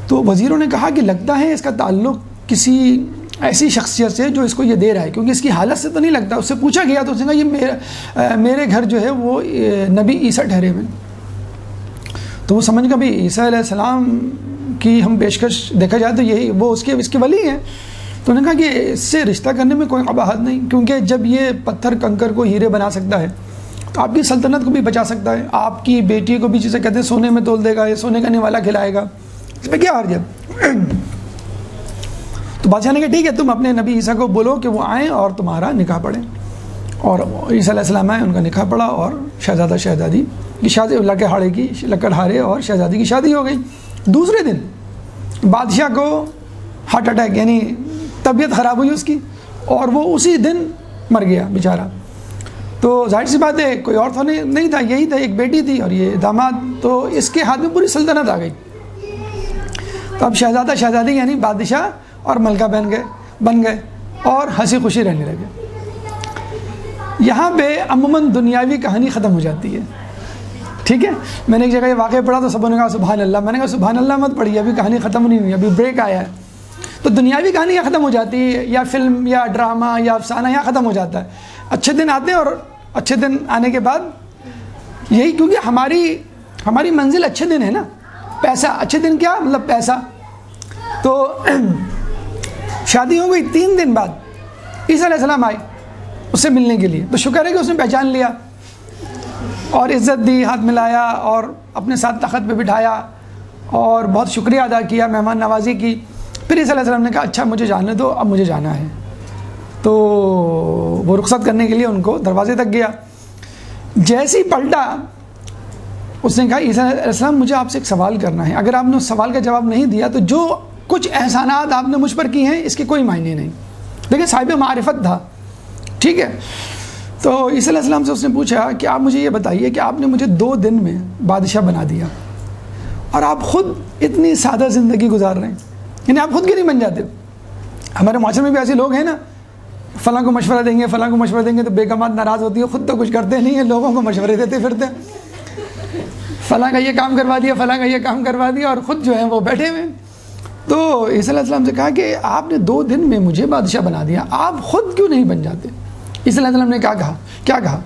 تو وزیروں نے کہا کہ لگتا ہے اس کا تعلق کسی ایسی شخصیت سے جو اس کو یہ دے رہا ہے, کیونکہ اس کی حالت سے تو نہیں لگتا. اس سے پوچھا گیا تو اس نے کہا یہ میرے گھر جو ہے وہ نبی عیسیٰ ٹھہرے ہوئے. تو وہ سمجھ گا بھی عیسیٰ علیہ السلام کی ہم پیشکش دیکھا جائے تو یہی وہ اس کے ولی ہیں. تو انہوں نے کہا کہ اس سے رشتہ کرنے میں کوئی قباحت نہیں, کیونکہ جب یہ پتھر کنکر کو ہیرے بنا سکتا ہے تو آپ کی سلطنت کو بھی بچا سکتا ہے. آپ کی بیٹی کو بھی جسے کہتے ہیں سونے میں تول دے گا, یا سونے کا نوالا کھلائے گا, اس میں کیا حرج ہے. تو بادشاہ نے کہا ٹھیک ہے تم اپنے نبی عیسیٰ کو بولو کہ وہ آئیں اور تمہارا نکاح پڑھیں. اور عیسیٰ علیہ السلام آئے, ان کا نکاح پڑھا اور شہزادہ شہزادی کی شادی, لکڑہارے اور شہزادی کی شادی ہو گئی. دوسرے دن بادشاہ کو ہارٹ اٹیک یعنی طبیعت خراب ہوئی اس کی, اور وہ اسی دن مر گیا بیچارہ. تو ظاہر سی بات ہے کوئی اور تو نہیں تھا, یہی تھا, ایک بیٹی تھی اور یہ داماد, تو اس کے ہاتھ میں پوری سلطنت آ گئی. تو اب شہزادہ شہزادی یعنی بادشاہ اور ملکہ بن گئے اور ہنسی خوشی رہنے لگے. یہاں پہ عموماً دنیاوی کہانی ختم ہو جاتی ہے. ٹھیک ہے, میں نے ایک جگہ یہ واقعہ پڑھا تو سب نے کہا سبحان اللہ. میں نے کہا سبحان اللہ مت پڑھیے, ابھی کہانی ختم نہیں ہوئی, ابھی بریک آیا ہے. تو دنیاوی کہانی یہاں ختم ہو جاتی ہے, یا فلم یا ڈرامہ یا افسانہ یہاں ختم ہو جاتا ہے. اچھے دن آتے ہیں اور اچھے دن آنے کے بعد یہی, کیونکہ ہماری منزل اچھے دن ہے نا, پیسہ. اچھے دن کیا مطلب پیسہ. تو شادی ہو گئی, 3 دن بعد عیسیٰ علیہ السلام آئے اس سے ملنے کے لیے. تو شکر ہے کہ اس نے پہچان لیا اور عزت دی, ہاتھ ملایا اور اپنے ساتھ تخت پہ بٹھایا اور بہت شکریہ ادا کیا, مہمان نوازی کی. پھر عیسیٰ علیہ السلام نے کہا اچھا مجھے جانے دو, اب مجھے جانا ہے. تو وہ رخصت کرنے کے لیے ان کو دروازے تک گیا. جیسے ہی پلٹا اس نے کہا عیسیٰ علیہ السلام مجھے آپ سے ایک سوال کرنا ہے, اگر آپ نے اس سوال کا جواب نہیں دیا تو جو کچھ احسانات آپ نے مجھ پر کی ہیں اس کے کوئی معنی نہیں. دیکھیں صاحب معرفت تھا. ٹھیک ہے, تو عیسیٰ علیہ السلام سے اس نے پوچھا کہ آپ مجھے یہ بتائیے کہ آپ نے مجھے 2 دن میں بادشاہ بنا دیا اور آپ خود اتنی سادہ زندگی گزار رہے ہیں, یعنی آپ خود کے نہیں بن جاتے. ہمارے معاشرے میں بھی ایسے لوگ ہیں نا, فلاں کو مشورہ دیں گے فلاں کو مشورہ دیں گے تو بیگمات ناراض ہوتی ہے, خود تو کچھ کرتے نہیں ہیں, لوگوں کو مشورے دیتے پھرتے ہیں. فلاں کا یہ کام کروا دیا, فلاں کا یہ کام کروا دیا, اور خود جو ہیں وہ بیٹھے ہوئے. تو عیسیٰ علیہ السلام سے کہا کہ آپ نے 2 دن میں مجھے بادشاہ بنا دیا, آپ خود کیوں نہیں بن جاتے. عیسیٰ علیہ السلام نے کیا کہا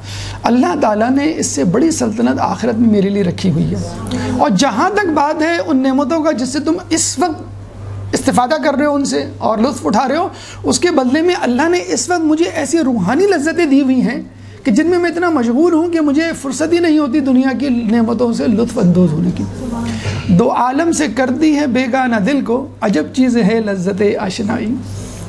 اللہ تعالیٰ نے اس سے بڑی سلطنت آخرت میں میرے لیے رکھی ہوئی ہے, اور جہاں تک بات ہے ان نعمتوں کا جس سے تم اس وقت استفادہ کر رہے ہو ان سے اور لطف اٹھا رہے ہو, اس کے بدلے میں اللہ نے اس وقت مجھے ایسی روحانی لذتیں دی ہوئی ہیں کہ جن میں انا مشغول ہوں کہ مجھے فرصت ہی نہیں ہوتی دنیا کی نعمتوں سے لطف اندوز ہونے کی. 2 عالم سے کر دی ہے بیگانہ دل کو, عجب چیز ہے لذت آشنائی.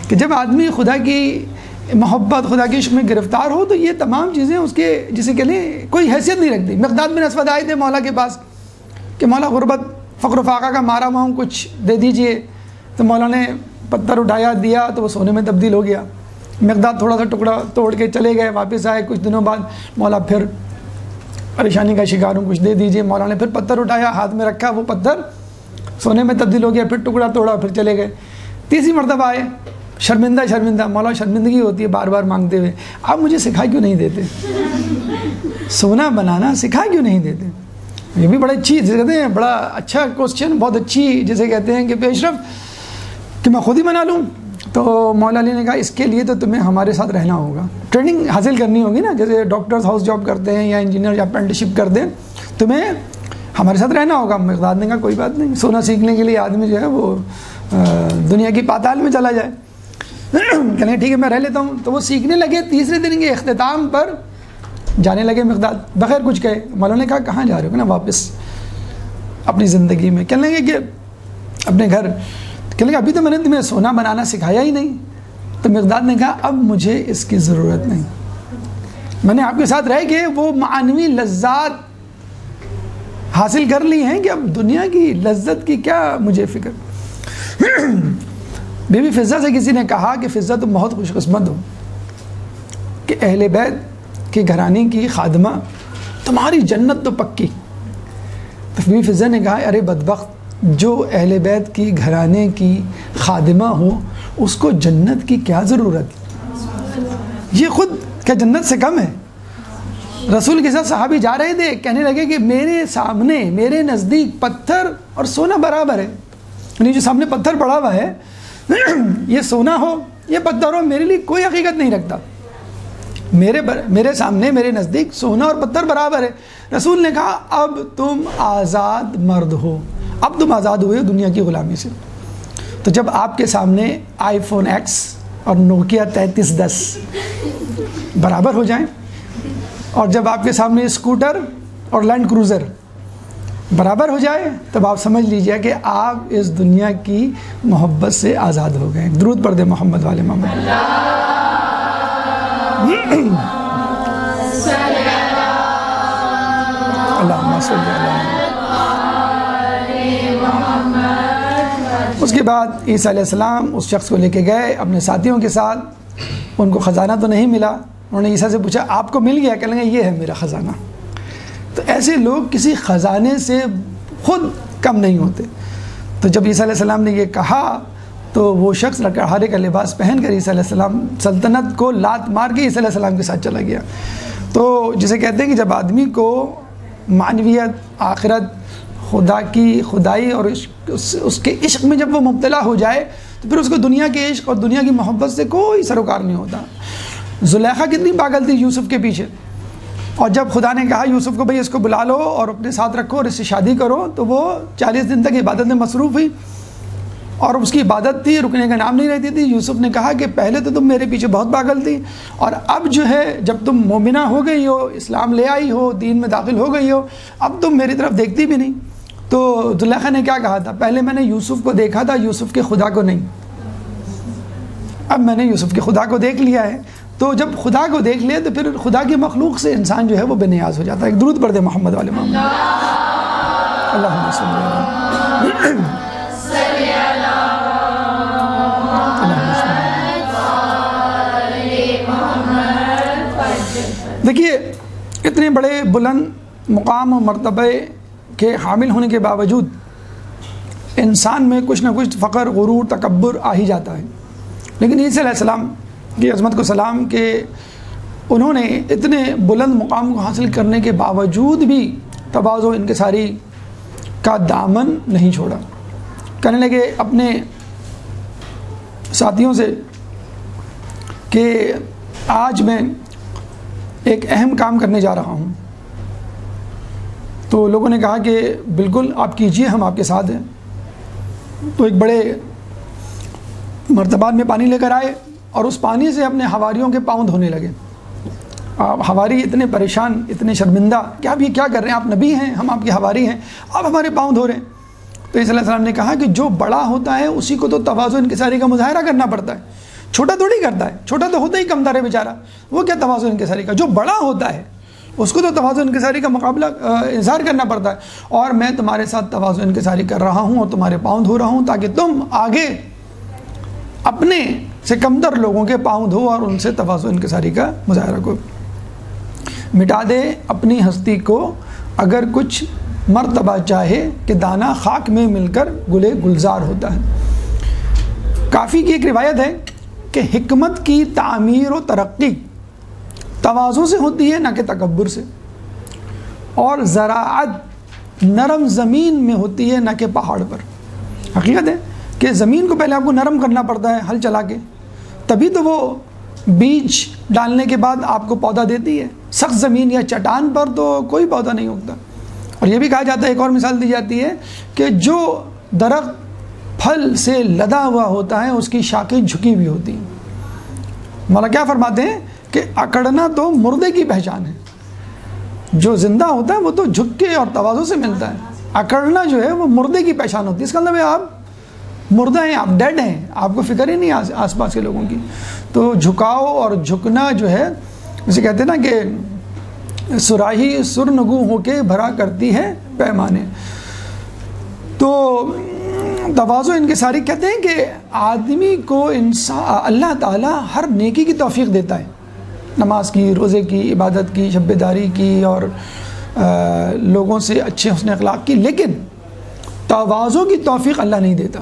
کہ جب آدمی خدا کی محبت خدا کے عشق میں گرفتار ہو تو یہ تمام چیزیں اس کے جسے کہ لیں کوئی حیثیت نہیں رکھتی. مقداد بن اسود آئے تھے مولا کے پاس کہ مولا غربت فقر و فاقہ کا مارا ہوا ہوں, کچھ دے دیجئے. تو مولا نے پتھر اٹھایا دیا تو وہ سونے میں تبدیل ہو گیا. مقداد تھوڑا سا ٹکڑا توڑ کے چلے گئے, واپس آئے کچھ دنوں بعد, مولا پھر پریشانی کا شکار ہوں, کچھ دے دیجئے. مولا نے پھر پتھر اٹھایا, ہاتھ میں رکھا, وہ پتھر سونے میں تبدیل ہو گیا. پھر ٹکڑا توڑا, پھر چلے گئے. تیسری مرتبہ آئے, شرمندہ. مولا شرمندگی ہوتی ہے بار بار مانگتے ہوئے, آپ مجھے سکھا کیوں نہیں دیتے, سونا بنانا سکھا کیوں نہیں دیتے. یہ بھی بڑا اچھی جسے کہتے ہیں بڑا اچھا کوسچن, بہت اچھی جسے کہتے ہیں کہ پیش رفت کہ میں خود ہی بنا لوں. تو مولا علی نے کہا اس کے لیے تو تمہیں ہمارے ساتھ رہنا ہوگا، ٹریننگ حاصل کرنی ہوگی نا، جیسے ڈاکٹرز ہاؤس جاب کرتے ہیں یا انجینئر یا اپرینٹسشپ کرتے ہیں، تمہیں ہمارے ساتھ رہنا ہوگا۔ مقداد نے کہا کوئی بات نہیں، سونا سیکھنے کے لیے آدمی جو ہے وہ دنیا کی پاتال میں چلا جائے۔ کہنے لگے ٹھیک ہے میں رہ لیتا ہوں۔ تو وہ سیکھنے لگے، تیسرے دن کے اختتام پر جانے لگے مقداد بغیر کچھ کہے۔ مولا نے کہا کہاں جا رہے ہو؟ نا واپس اپنی زندگی میں۔ کہنے لگے کہ اپنے گھر۔ کہنے لگے ابھی تو میں نے تمہیں سونا بنانا سکھایا ہی نہیں۔ تو مقداد نے کہا اب مجھے اس کی ضرورت نہیں، میں نے آپ کے ساتھ رہ کے وہ معنوی لذات حاصل کر لی ہیں کہ اب دنیا کی لذت کی کیا مجھے فکر۔ بی بی فضہ سے کسی نے کہا کہ فضہ تم بہت خوش قسمت ہو کہ اہل بیت کے گھرانے کی خادمہ، تمہاری جنت تو پکی۔ تو بی بی فضہ نے کہا ارے بدبخت، جو اہل بیت کی گھرانے کی خادمہ ہو اس کو جنت کی کیا ضرورت، یہ خود کیا جنت سے کم ہے؟ رسول کے ساتھ صحابی جا رہے تھے، کہنے لگے کہ میرے سامنے میرے نزدیک پتھر اور سونا برابر ہے، یعنی جو سامنے پتھر پڑا ہوا ہے یہ سونا ہو یہ پتھر ہو میرے لیے کوئی حقیقت نہیں رکھتا، میرے سامنے میرے نزدیک سونا اور پتھر برابر ہے۔ رسول نے کہا اب تم آزاد مرد ہو، اب تم آزاد ہوئے دنیا کی غلامی سے۔ تو جب آپ کے سامنے آئی فون ایکس اور نوکیا 3310 برابر ہو جائیں، اور جب آپ کے سامنے اسکوٹر اور لینڈ کروزر برابر ہو جائے، تب آپ سمجھ لیجئے کہ آپ اس دنیا کی محبت سے آزاد ہو گئے۔ درود پڑھ دے محمد والے محمد۔ اللہم صلی علی۔ اس کے بعد عیسیٰ علیہ السلام اس شخص کو لے کے گئے اپنے ساتھیوں کے ساتھ، ان کو خزانہ تو نہیں ملا، انہوں نے عیسیٰ سے پوچھا آپ کو مل گیا؟ کہنے لگے یہ ہے میرا خزانہ۔ تو ایسے لوگ کسی خزانے سے خود کم نہیں ہوتے۔ تو جب عیسیٰ علیہ السلام نے یہ کہا تو وہ شخص لکڑہارے کا لباس پہن کر عیسیٰ علیہ السلام سلطنت کو لات مار کے عیسیٰ علیہ السلام کے ساتھ چلا گیا۔ تو جسے کہتے ہیں کہ جب آدمی کو معنویت، آخرت، خدا کی خدائی اور اس کے عشق میں جب وہ مبتلا ہو جائے تو پھر اس کو دنیا کے عشق اور دنیا کی محبت سے کوئی سروکار نہیں ہوتا۔ زلیخا کتنی پاگل تھی یوسف کے پیچھے، اور جب خدا نے کہا یوسف کو بھئی اس کو بلا لو اور اپنے ساتھ رکھو اور اس سے شادی کرو، تو وہ 40 دن تک عبادت میں مصروف ہوئی، اور اس کی عبادت تھی، رکنے کا نام نہیں رہتی تھی۔ یوسف نے کہا کہ پہلے تو تم میرے پیچھے بہت پاگل تھی، اور اب جو ہے جب تم مومنہ ہو گئی ہو، اسلام لے آئی ہو، دین میں داخل ہو گئی ہو، اب تم میری طرف دیکھتی بھی نہیں۔ تو زلیخا نے کیا کہا تھا؟ پہلے میں نے یوسف کو دیکھا تھا، یوسف کے خدا کو نہیں، اب میں نے یوسف کے خدا کو دیکھ لیا ہے۔ تو جب خدا کو دیکھ لیا تو پھر خدا کی مخلوق سے انسان جو ہے وہ بے نیاز ہو جاتا ہے۔ ایک درود پڑھ دے محمد والے محمد۔ اللہم صلی علی۔ دیکھیے اتنے بڑے بلند مقام و مرتبے کے حامل ہونے کے باوجود انسان میں کچھ نہ کچھ فقر، غرور، تکبر آ ہی جاتا ہے، لیکن عیسیٰ علیہ السلام کی عظمت کو سلام کہ انہوں نے اتنے بلند مقام کو حاصل کرنے کے باوجود بھی تواضع و انکساری کا دامن نہیں چھوڑا۔ کہنے لگے اپنے ساتھیوں سے کہ آج میں ایک اہم کام کرنے جا رہا ہوں۔ تو لوگوں نے کہا کہ بالکل آپ کیجئے، ہم آپ کے ساتھ ہیں۔ تو ایک بڑے مرتبات میں پانی لے کر آئے اور اس پانی سے اپنے حواریوں کے پاؤں دھونے لگے۔ حواری اتنے پریشان، اتنے شرمندہ کہ آپ یہ کیا کر رہے ہیں، آپ نبی ہیں، ہم آپ کے حواری ہیں، آپ ہمارے پاؤں دھو رہے ہیں۔ تو عیسیٰ علیہ السلام نے کہا کہ جو بڑا ہوتا ہے اسی کو تو تواضع انکساری کا مظاہرہ کرنا پڑتا ہے، چھوٹا تھوڑی کرتا ہے، چھوٹا تو ہوتا ہی کم تر ہے بیچارہ، وہ کیا تواضع انکساری کا، جو بڑا ہوتا ہے اس کو تو تواضع انکساری کا مقابلہ اظہار کرنا پڑتا ہے۔ اور میں تمہارے ساتھ تواضع انکساری کر رہا ہوں اور تمہارے پاؤں دھو رہا ہوں تاکہ تم آگے اپنے سے کمتر لوگوں کے پاؤں دھو اور ان سے تواضع انکساری کا مظاہرہ کو مٹا دے اپنی ہستی کو، اگر کچھ مرتبہ چاہے کہ دانہ خاک میں مل کر گلے گلزار ہوتا ہے۔ کافی کی ایک روایت ہے کہ حکمت کی تعمیر و ترقی تواضع سے ہوتی ہے نہ کہ تکبر سے، اور زراعت نرم زمین میں ہوتی ہے نہ کہ پہاڑ پر۔ حقیقت ہے کہ زمین کو پہلے آپ کو نرم کرنا پڑتا ہے ہل چلا کے، تبھی تو وہ بیج ڈالنے کے بعد آپ کو پودا دیتی ہے۔ سخت زمین یا چٹان پر تو کوئی پودا نہیں اگتا۔ اور یہ بھی کہا جاتا ہے، ایک اور مثال دی جاتی ہے کہ جو درخت پھل سے لدا ہوا ہوتا ہے اس کی شاخیں جھکی ہوئی ہوتی ہیں۔ مولا کیا فرماتے ہیں کہ اکڑنا تو مردے کی پہچان ہے، جو زندہ ہوتا ہے وہ تو جھک کے اور تواضع سے ملتا ہے، اکڑنا جو ہے وہ مردے کی پہچان ہوتی ہے۔ اس کا مطلب ہے آپ مردہ ہیں، آپ ڈیڈ ہیں، آپ کو فکر ہی نہیں آس پاس کے لوگوں کی۔ تو جھکاؤ اور جھکنا جو ہے، جسے کہتے ہیں نا کہ سراہی سرنگو ہو کے بھرا کرتی ہے پیمانے۔ تو تواضع انکساری کہتے ہیں کہ آدمی کو اللہ تعالیٰ ہر نیکی کی توفیق دیتا ہے، نماز کی، روزے کی، عبادت کی، شب داری کی، اور لوگوں سے اچھے حسن اخلاق کی، لیکن تواضع کی توفیق اللہ نہیں دیتا۔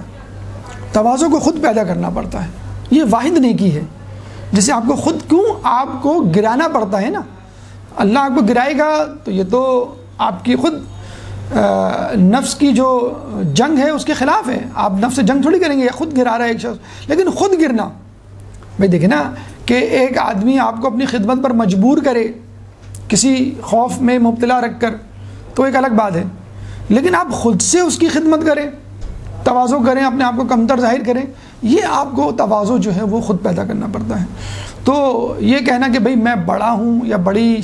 تواضع کو خود پیدا کرنا پڑتا ہے، یہ واحد نیکی ہے جسے آپ کو خود کیوں آپ کو گرانا پڑتا ہے نا۔ اللہ آپ کو گرائے گا تو یہ تو آپ کی خود نفس کی جو جنگ ہے اس کے خلاف ہے، آپ نفس سے جنگ تھوڑی کریں گے، خود گرا رہا ہے ایک شخص۔ لیکن خود گرنا، بھائی دیکھیں نا کہ ایک آدمی آپ کو اپنی خدمت پر مجبور کرے کسی خوف میں مبتلا رکھ کر تو ایک الگ بات ہے، لیکن آپ خود سے اس کی خدمت کریں، تواضع کریں، اپنے آپ کو کمتر ظاہر کریں، یہ آپ کو تواضع جو ہے وہ خود پیدا کرنا پڑتا ہے۔ تو یہ کہنا کہ بھئی میں بڑا ہوں یا بڑی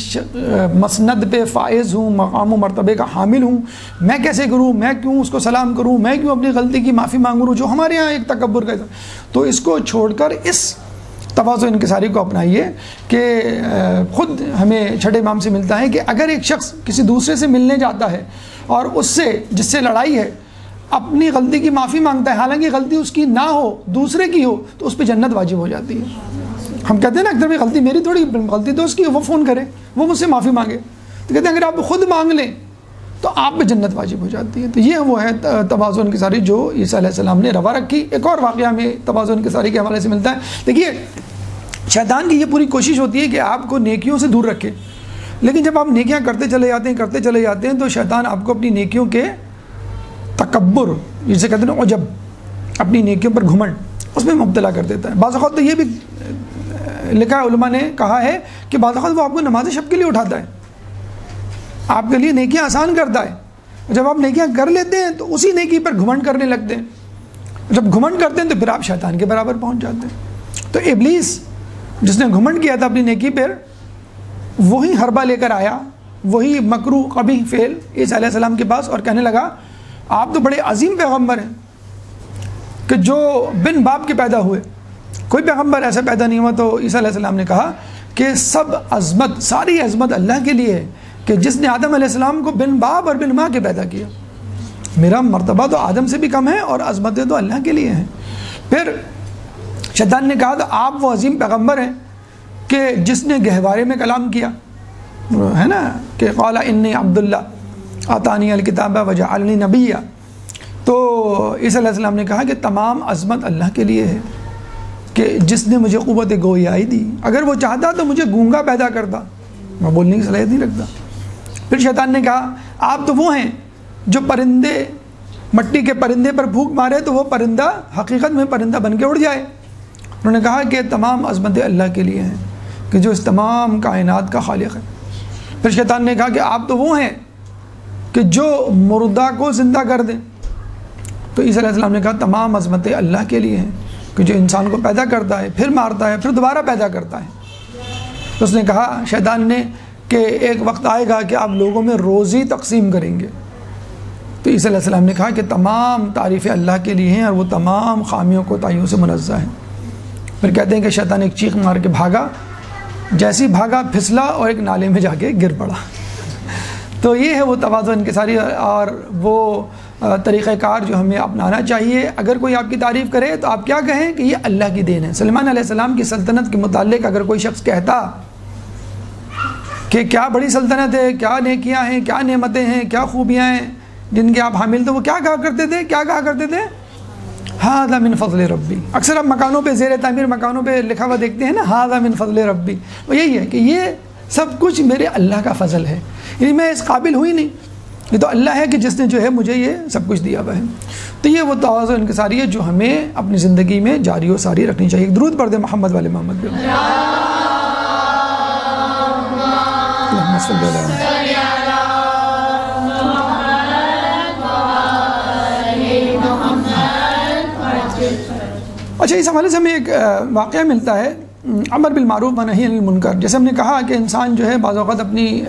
مسند پہ فائز ہوں، مقام و مرتبے کا حامل ہوں، میں کیسے کروں، میں کیوں اس کو سلام کروں، میں کیوں اپنی غلطی کی معافی مانگوں، جو ہمارے ہاں ایک تکبر کا، تو اس کو چھوڑ کر اس تواضع انکساری کو اپنائیے کہ خود ہمیں چھٹے امام سے ملتا ہے کہ اگر ایک شخص کسی دوسرے سے ملنے جاتا ہے اور اس سے جس سے لڑائی ہے اپنی غلطی کی معافی مانگتا ہے، حالانکہ غلطی اس کی نہ ہو دوسرے کی ہو، تو اس پہ جنت واجب ہو جاتی ہے۔ ہم کہتے ہیں نا اکثر غلطی میری تھوڑی، غلطی تو اس کی، وہ فون کرے، وہ مجھ سے معافی مانگے، تو کہتے ہیں اگر آپ خود مانگ لیں تو آپ پہ جنت واجب ہو جاتی ہے۔ تو یہ وہ ہے تواضع انکساری جو عیسیٰ علیہ السلام نے روا رکھی۔ ایک اور واقعہ میں تواضع انکساری کے حوالے سے ملتا ہے۔ دیکھیے شیطان کی یہ پوری کوشش ہوتی ہے کہ آپ کو نیکیوں سے دور رکھے، لیکن جب آپ نیکیاں کرتے چلے جاتے ہیں تو شیطان آپ کو اپنی نیکیوں کے تکبر، جسے کہتے ہیں عجب، اپنی نیکیوں پر گھمنڈ، اس میں مبتلا کر دیتا ہے۔ بعض اوقات تو یہ بھی لکھا ہے، علماء نے کہا ہے کہ بعض اوقات وہ آپ کو نماز شب کے لیے اٹھاتا ہے، آپ کے لیے نیکیاں آسان کرتا ہے۔ جب آپ نیکیاں کر لیتے ہیں تو اسی نیکی پر گھمنڈ کرنے لگتے ہیں، جب گھمنڈ کرتے ہیں تو پھر آپ شیطان کے برابر پہنچ جاتے ہیں۔ تو ابلیس جس نے گھمنڈ کیا تھا اپنی نیکی پر، وہی حربہ لے کر آیا، وہی مکروہ قبیح فعل عیسیٰ علیہ السلام کے پاس، اور کہنے لگا آپ تو بڑے عظیم پیغمبر ہیں کہ جو بن باپ کے پیدا ہوئے، کوئی پیغمبر ایسا پیدا نہیں ہوا۔ تو عیسیٰ علیہ السلام نے کہا کہ سب عظمت، ساری عظمت اللہ کے لیے ہے کہ جس نے آدم علیہ السلام کو بن باپ اور بن ماں کے پیدا کیا۔ میرا مرتبہ تو آدم سے بھی کم ہے اور عظمتیں تو اللہ کے لیے ہیں۔ پھر شیطان نے کہا تو آپ وہ عظیم پیغمبر ہیں کہ جس نے گہوارے میں کلام کیا ہے نا، کہ قال انی عبداللہ آتانی الکتاب وجعلنی نبیہ۔ تو عیسیٰ علیہ السلام نے کہا کہ تمام عظمت اللہ کے لیے ہے کہ جس نے مجھے قوت گویائی دی، اگر وہ چاہتا تو مجھے گونگا پیدا کرتا، میں بولنے کی صلاحیت نہیں رکھتا۔ پھر شیطان نے کہا آپ تو وہ ہیں جو پرندے، مٹی کے پرندے پر پھونک مارے تو وہ پرندہ حقیقت میں پرندہ بن کے اڑ جائے۔ انہوں نے کہا کہ تمام عظمتیں اللہ کے لیے ہیں کہ جو اس تمام کائنات کا خالق ہے۔ پھر شیطان نے کہا کہ آپ تو وہ ہیں کہ جو مردہ کو زندہ کر دیں۔ تو عیسیٰ علیہ السلام نے کہا تمام عظمتیں اللہ کے لیے ہیں کہ جو انسان کو پیدا کرتا ہے، پھر مارتا ہے، پھر دوبارہ پیدا کرتا ہے۔ تو اس نے کہا شیطان نے کہ ایک وقت آئے گا کہ آپ لوگوں میں روزی تقسیم کریں گے۔ تو عیسیٰ علیہ السلام نے کہا کہ تمام تعریفیں اللہ کے لیے ہیں اور وہ تمام خامیوں کو تائیوں سے منزہ ہیں۔ پھر کہتے ہیں کہ شیطان ایک چیخ مار کے بھاگا، جیسی بھاگا پھسلا اور ایک نالے میں جا کے گر پڑا۔ تو یہ ہے وہ تواضع انکساری اور وہ طریقہ کار جو ہمیں اپنانا چاہیے۔ اگر کوئی آپ کی تعریف کرے تو آپ کیا کہیں کہ یہ اللہ کی دین ہے۔ سلیمان علیہ السلام کی سلطنت کے متعلق اگر کوئی شخص کہتا کہ کیا بڑی سلطنت ہے، کیا نیکیاں ہیں، کیا نعمتیں ہیں، کیا خوبیاں ہیں جن کے آپ حامل، تو وہ کیا کہا کرتے تھے؟ کیا کہا کرتے تھے؟ ھذا من فضل ربی۔ اکثر آپ مکانوں پہ، زیر تعمیر مکانوں پہ لکھا ہوا دیکھتے ہیں نا، ھذا من فضل ربی۔ وہ یہی ہے کہ یہ سب کچھ میرے اللہ کا فضل ہے، یعنی میں اس قابل ہوئی نہیں۔ یہ تو اللہ ہے کہ جس نے جو ہے مجھے یہ سب کچھ دیا ہوا ہے. تو یہ وہ تواضع انکساری ہے جو ہمیں اپنی زندگی میں جاری و ساری رکھنی چاہیے. درود پڑھ دیں محمد والے محمد پہ. اچھا، اس حوالے سے ہمیں ایک واقعہ ملتا ہے امر بالمعروف و نہی عن المنکر. جیسے ہم نے کہا کہ انسان جو ہے بعض اوقات اپنی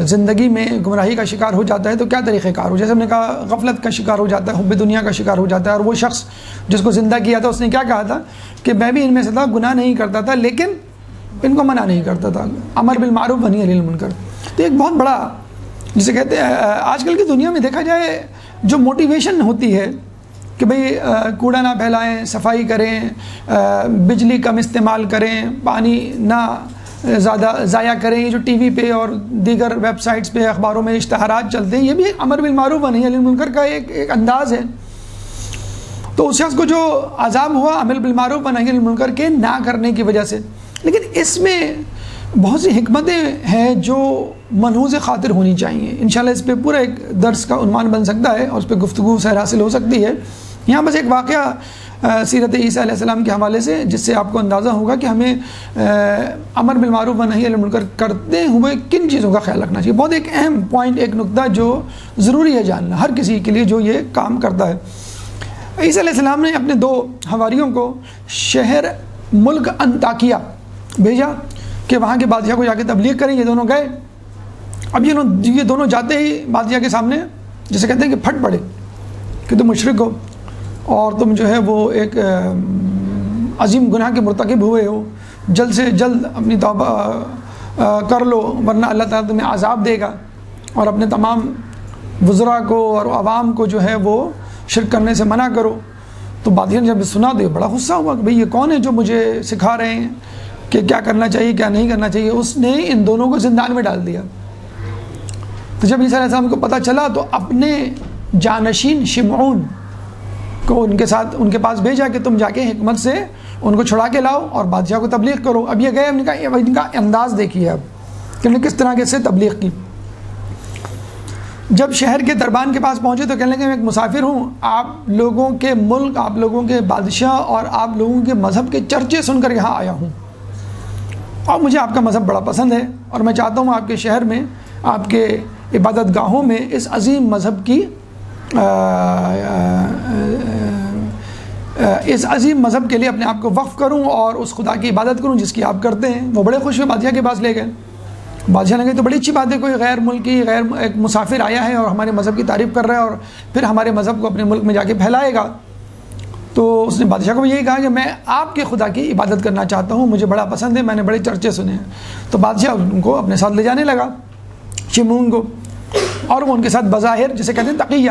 زندگی میں گمراہی کا شکار ہو جاتا ہے تو کیا طریقہ کار ہو. جیسے ہم نے کہا غفلت کا شکار ہو جاتا ہے، حب دنیا کا شکار ہو جاتا ہے. اور وہ شخص جس کو زندہ کیا تھا اس نے کیا کہا تھا کہ میں بھی ان میں سے تھا، گناہ نہیں کرتا تھا لیکن ان کو منع نہیں کرتا تھا. امر بالمعروف و نہی عن المنکر. تو ایک بہت بڑا جسے کہتے ہیں آج کل کی دنیا میں دیکھا جائے جو موٹیویشن ہوتی ہے کہ بھئی کوڑا نہ پھیلائیں، صفائی کریں، بجلی کم استعمال کریں، پانی نہ زیادہ ضائع کریں. یہ جو ٹی وی پہ اور دیگر ویب سائٹس پہ اخباروں میں اشتہارات چلتے ہیں، یہ بھی امر بالمعروف و نہی عن المنکر کا ایک انداز ہے. تو اس شخص کو جو عذاب ہوا عمل بالمعروف و نہی عن المنکر کے نہ کرنے کی وجہ سے. لیکن اس میں بہت سی حکمتیں ہیں جو ملحوظ خاطر ہونی چاہیے. انشاءاللہ اس پہ پورا ایک درس کا عنوان بن سکتا ہے اور اس پہ گفتگو سیر حاصل ہو سکتی ہے. یہاں بس ایک واقعہ سیرت عیسیٰ علیہ السلام کے حوالے سے جس سے آپ کو اندازہ ہوگا کہ ہمیں امر بالمعروف و نہی عن المنکر کرتے ہوئے کن چیزوں کا خیال رکھنا چاہیے. بہت ایک اہم پوائنٹ، ایک نقطہ جو ضروری ہے جاننا ہر کسی کے لیے جو یہ کام کرتا ہے. عیسیٰ علیہ السلام نے اپنے 2 حواریوں کو شہر ملک انطاکیہ بھیجا کہ وہاں کے بادشاہ کو جا کے تبلیغ کریں. یہ دونوں گئے. اب یہ دونوں جاتے ہی بادشاہ کے سامنے جسے کہتے ہیں کہ پھٹ پڑے کہ تم مشرک ہو اور تم جو ہے وہ ایک عظیم گناہ کے مرتکب ہوئے ہو، جلد سے جلد اپنی توبہ کر لو ورنہ اللہ تعالیٰ تمہیں عذاب دے گا. اور اپنے تمام وزراء کو اور عوام کو جو ہے وہ شرک کرنے سے منع کرو. تو بادشاہ نے جب سنا تو بڑا غصہ ہوا کہ بھئی یہ کون ہے جو مجھے سکھا رہے ہیں کہ کیا کرنا چاہیے کیا نہیں کرنا چاہیے. اس نے ان دونوں کو زندان میں ڈال دیا. تو جب عیسیٰ علیہ السلام کو پتہ چلا تو اپنے جانشین شمعون کو ان کے پاس بھیجا کہ تم جا کے حکمت سے ان کو چھڑا کے لاؤ اور بادشاہ کو تبلیغ کرو. اب یہ گئے، ان کا انداز دیکھیے اب کہ انہوں نے کس طرح سے تبلیغ کی. جب شہر کے دربان کے پاس پہنچے تو کہنے لگے میں ایک مسافر ہوں، آپ لوگوں کے ملک، آپ لوگوں کے بادشاہ اور آپ لوگوں کے مذہب کے چرچے سن کر یہاں آیا ہوں اور مجھے آپ کا مذہب بڑا پسند ہے اور میں چاہتا ہوں آپ کے شہر میں، آپ کے عبادت گاہوں میں اس عظیم مذہب کی اس عظیم مذہب کے لیے اپنے آپ کو وقف کروں اور اس خدا کی عبادت کروں جس کی آپ کرتے ہیں. وہ بڑے خوش ہوئے، بادشاہ کے پاس لے گئے. بادشاہ نے کہا تو بڑی اچھی بات ہے، کوئی غیر ملکی ایک مسافر آیا ہے اور ہمارے مذہب کی تعریف کر رہا ہے اور پھر ہمارے مذہب کو اپنے ملک میں جا کے پھیلائے گا. تو اس نے بادشاہ کو یہی کہا کہ میں آپ کے خدا کی عبادت کرنا چاہتا ہوں، مجھے بڑا پسند ہے، میں نے بڑے چرچے سنے ہیں. تو بادشاہ ان کو اپنے ساتھ لے جانے لگا شمعون کو، اور وہ ان کے ساتھ بظاہر جسے کہتے ہیں تقیہ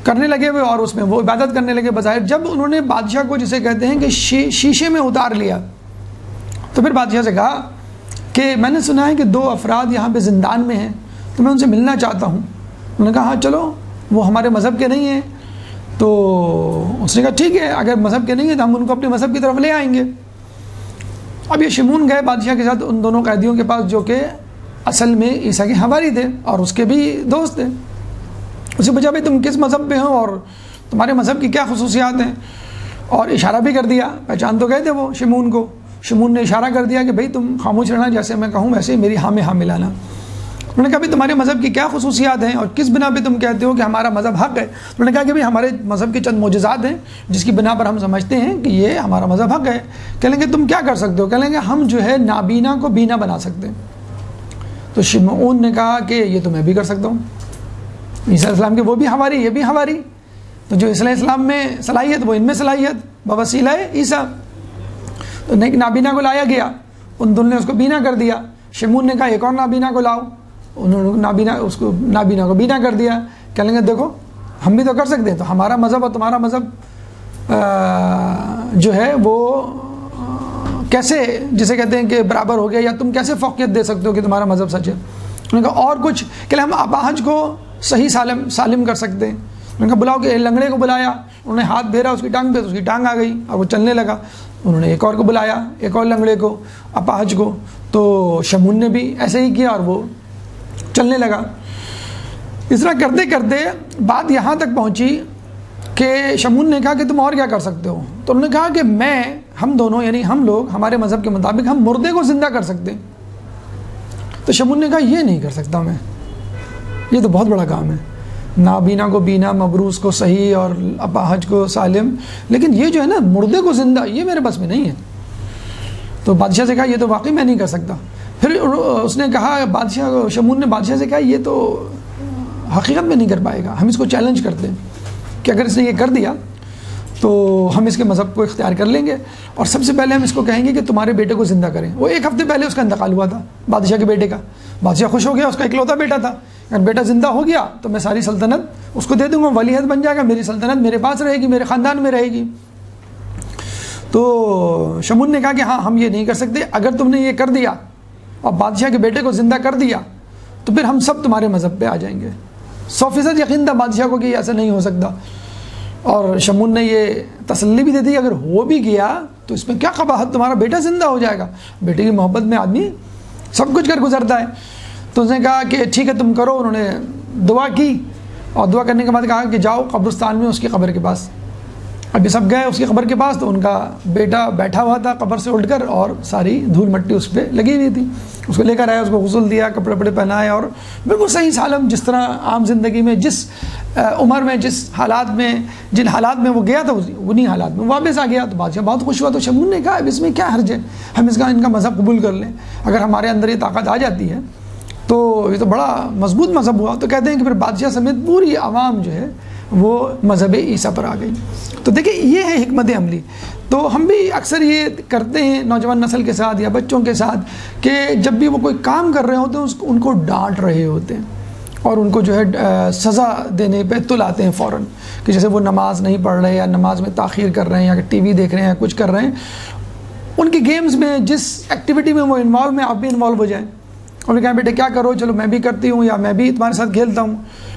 کرنے لگے ہوئے اور اس میں وہ عبادت کرنے لگے بظاہر. جب انہوں نے بادشاہ کو جسے کہتے ہیں کہ شیشے میں اتار لیا تو پھر بادشاہ سے کہا کہ میں نے سنا ہے کہ 2 افراد یہاں پہ زندان میں ہیں تو میں ان سے ملنا چاہتا ہوں. انہوں نے کہا ہاں چلو، وہ ہمارے مذہب کے نہیں ہیں. تو اس نے کہا ٹھیک ہے، اگر مذہب کے نہیں ہیں تو ہم ان کو اپنے مذہب کی طرف لے آئیں گے. اب یہ شمعون گئے بادشاہ کے ساتھ ان دونوں قیدیوں کے پاس جو کہ اصل میں عیسیٰ کے حواری تھے اور اس کے بھی دوست تھے. اسے پوچھا بھائی تم کس مذہب پہ ہو اور تمہارے مذہب کی کیا خصوصیات ہیں، اور اشارہ بھی کر دیا. پہچان تو گئے تھے وہ شمعون کو. شمعون نے اشارہ کر دیا کہ بھئی تم خاموش رہنا، جیسے میں کہوں ویسے میری ہاں میں ہاں ملانا. انہوں نے کہا بھئی تمہارے مذہب کی کیا خصوصیات ہیں اور کس بنا پہ تم کہتے ہو کہ ہمارا مذہب حق ہے. انہوں نے کہا کہ بھئی ہمارے مذہب کے چند معجزات ہیں جس کی بنا پر ہم سمجھتے ہیں کہ یہ ہمارا مذہب حق ہے. کہہ لیں گے تم کیا کر سکتے ہو؟ کہہ لیں گے ہم جو ہے نابینا کو بینا بنا سکتے ہیں. تو شمعون نے کہا کہ یہ تو میں بھی کر سکتا ہوں. عیسیٰ علیہ السلام کے وہ بھی ہماری یہ بھی ہماری، تو جو عیسیٰ علیہ السلام میں صلاحیت وہ ان میں صلاحیت بوسیلہ عیسیٰ. تو نابینا کو لایا گیا، ان دونوں نے اس کو بینا کر دیا. شمعون نے کہا ایک اور نابینا کو لاؤ، انہوں نے نابینا کو بینا کر دیا. کہہ لیں گے دیکھو ہم بھی تو کر سکتے ہیں، تو ہمارا مذہب اور تمہارا مذہب جو ہے وہ کیسے جسے کہتے ہیں کہ برابر ہو گیا، یا تم کیسے فوقیت دے سکتے ہو کہ تمہارا مذہب سچ ہے. انہوں نے کہا اور کچھ، کہ ہم اپاہج کو صحیح سالم کر سکتے ہیں. انہوں نے کہا بلاؤ، کہ لنگڑے کو بلایا، انہوں نے ہاتھ پھیرا اس کی ٹانگ پہ تو اس کی ٹانگ آ گئی اور وہ چلنے لگا. انہوں نے ایک اور کو بلایا، ایک اور لنگڑے کو، اپاہج کو، تو شمعون نے بھی ایسے ہی کیا اور وہ چلنے لگا۔ اس طرح کرتے کرتے بات یہاں تک پہنچی کہ شمون نے کہا کہ تم اور کیا کر سکتے ہو؟ تو انہوں نے کہا کہ ہم دونوں یعنی ہم لوگ ہمارے مذہب کے مطابق ہم مردے کو زندہ کر سکتے ہیں۔ تو شمون نے کہا یہ نہیں کر سکتا میں، یہ تو بہت بڑا کام ہے، نابینا کو بینا، مبروس کو صحیح اور اپاہج کو سالم، لیکن یہ جو ہے نا مردے کو زندہ، یہ میرے بس میں نہیں ہے۔ تو بادشاہ سے کہا یہ تو واقعی میں نہیں کر سکتا۔ پھر اس نے کہا شمون نے بادشاہ سے کہا یہ تو حقیقت میں نہیں کر پائے گا، ہم اس کو چیلنج کرتے ہیں کہ اگر اس نے یہ کر دیا تو ہم اس کے مذہب کو اختیار کر لیں گے، اور سب سے پہلے ہم اس کو کہیں گے کہ تمہارے بیٹے کو زندہ کریں۔ وہ 1 ہفتے پہلے اس کا انتقال ہوا تھا بادشاہ کے بیٹے کا، بادشاہ خوش ہو گیا، اس کا اکلوتا بیٹا تھا، اگر بیٹا زندہ ہو گیا تو میں ساری سلطنت اس کو دے دوں گا، ولیعہد بن جائے گا، میری سلطنت میرے پاس رہے گی، میرے خاندان میں رہے گی۔ تو شمون نے کہا کہ ہاں ہم یہ نہیں کر سکتے، اگر تم نے یہ کر دیا اور بادشاہ کے بیٹے کو زندہ کر دیا تو پھر ہم سب تمہارے مذہب پہ آ جائیں گے۔ 100% یقین تھا بادشاہ کو کہ ایسا نہیں ہو سکتا، اور شمون نے یہ تسلی بھی دے دی اگر ہو بھی گیا تو اس میں کیا قباحت، تمہارا بیٹا زندہ ہو جائے گا، بیٹے کی محبت میں آدمی سب کچھ کر گزرتا ہے۔ تو اس نے کہا کہ ٹھیک ہے تم کرو۔ انہوں نے دعا کی، اور دعا کرنے کے بعد کہا کہ جاؤ قبرستان میں اس کی قبر کے پاس۔ ابھی سب گئے اس کی قبر کے پاس، تو ان کا بیٹا بیٹھا ہوا تھا قبر سے اٹھ کر، اور ساری دھول مٹی اس پہ لگی ہوئی تھی۔ اس کو لے کر آیا، اس کو غسل دیا، کپڑے وپڑے پہنائے، اور بالکل صحیح سالم جس طرح عام زندگی میں جس عمر میں جس حالات میں جن حالات میں وہ گیا تھا انہی حالات میں واپس آ گیا۔ تو بادشاہ بہت خوش ہوا۔ تو شمون نے کہا اب اس میں کیا حرج ہے، ہم ان کا مذہب قبول کر لیں، اگر ہمارے اندر یہ طاقت آ جاتی ہے تو یہ تو بڑا مضبوط مذہب ہوا۔ تو کہتے ہیں کہ پھر بادشاہ سمیت پوری عوام جو ہے وہ مذہب عیسیٰ پر آ گئی۔ تو دیکھیں یہ ہے حکمت عملی۔ تو ہم بھی اکثر یہ کرتے ہیں نوجوان نسل کے ساتھ یا بچوں کے ساتھ کہ جب بھی وہ کوئی کام کر رہے ہوتے ہیں ان کو ڈانٹ رہے ہوتے ہیں، اور ان کو جو ہے سزا دینے پہ تل آتے ہیں فوراً، کہ جیسے وہ نماز نہیں پڑھ رہے یا نماز میں تاخیر کر رہے ہیں یا ٹی وی دیکھ رہے ہیں یا کچھ کر رہے ہیں، ان کی گیمز میں جس ایکٹیویٹی میں وہ انوالو ہیں آپ بھی انوالو ہو جائیں۔ انہوں نے کہا بیٹے کیا کرو، چلو میں بھی کرتی ہوں یا میں بھی تمہارے ساتھ کھیلتا ہوں۔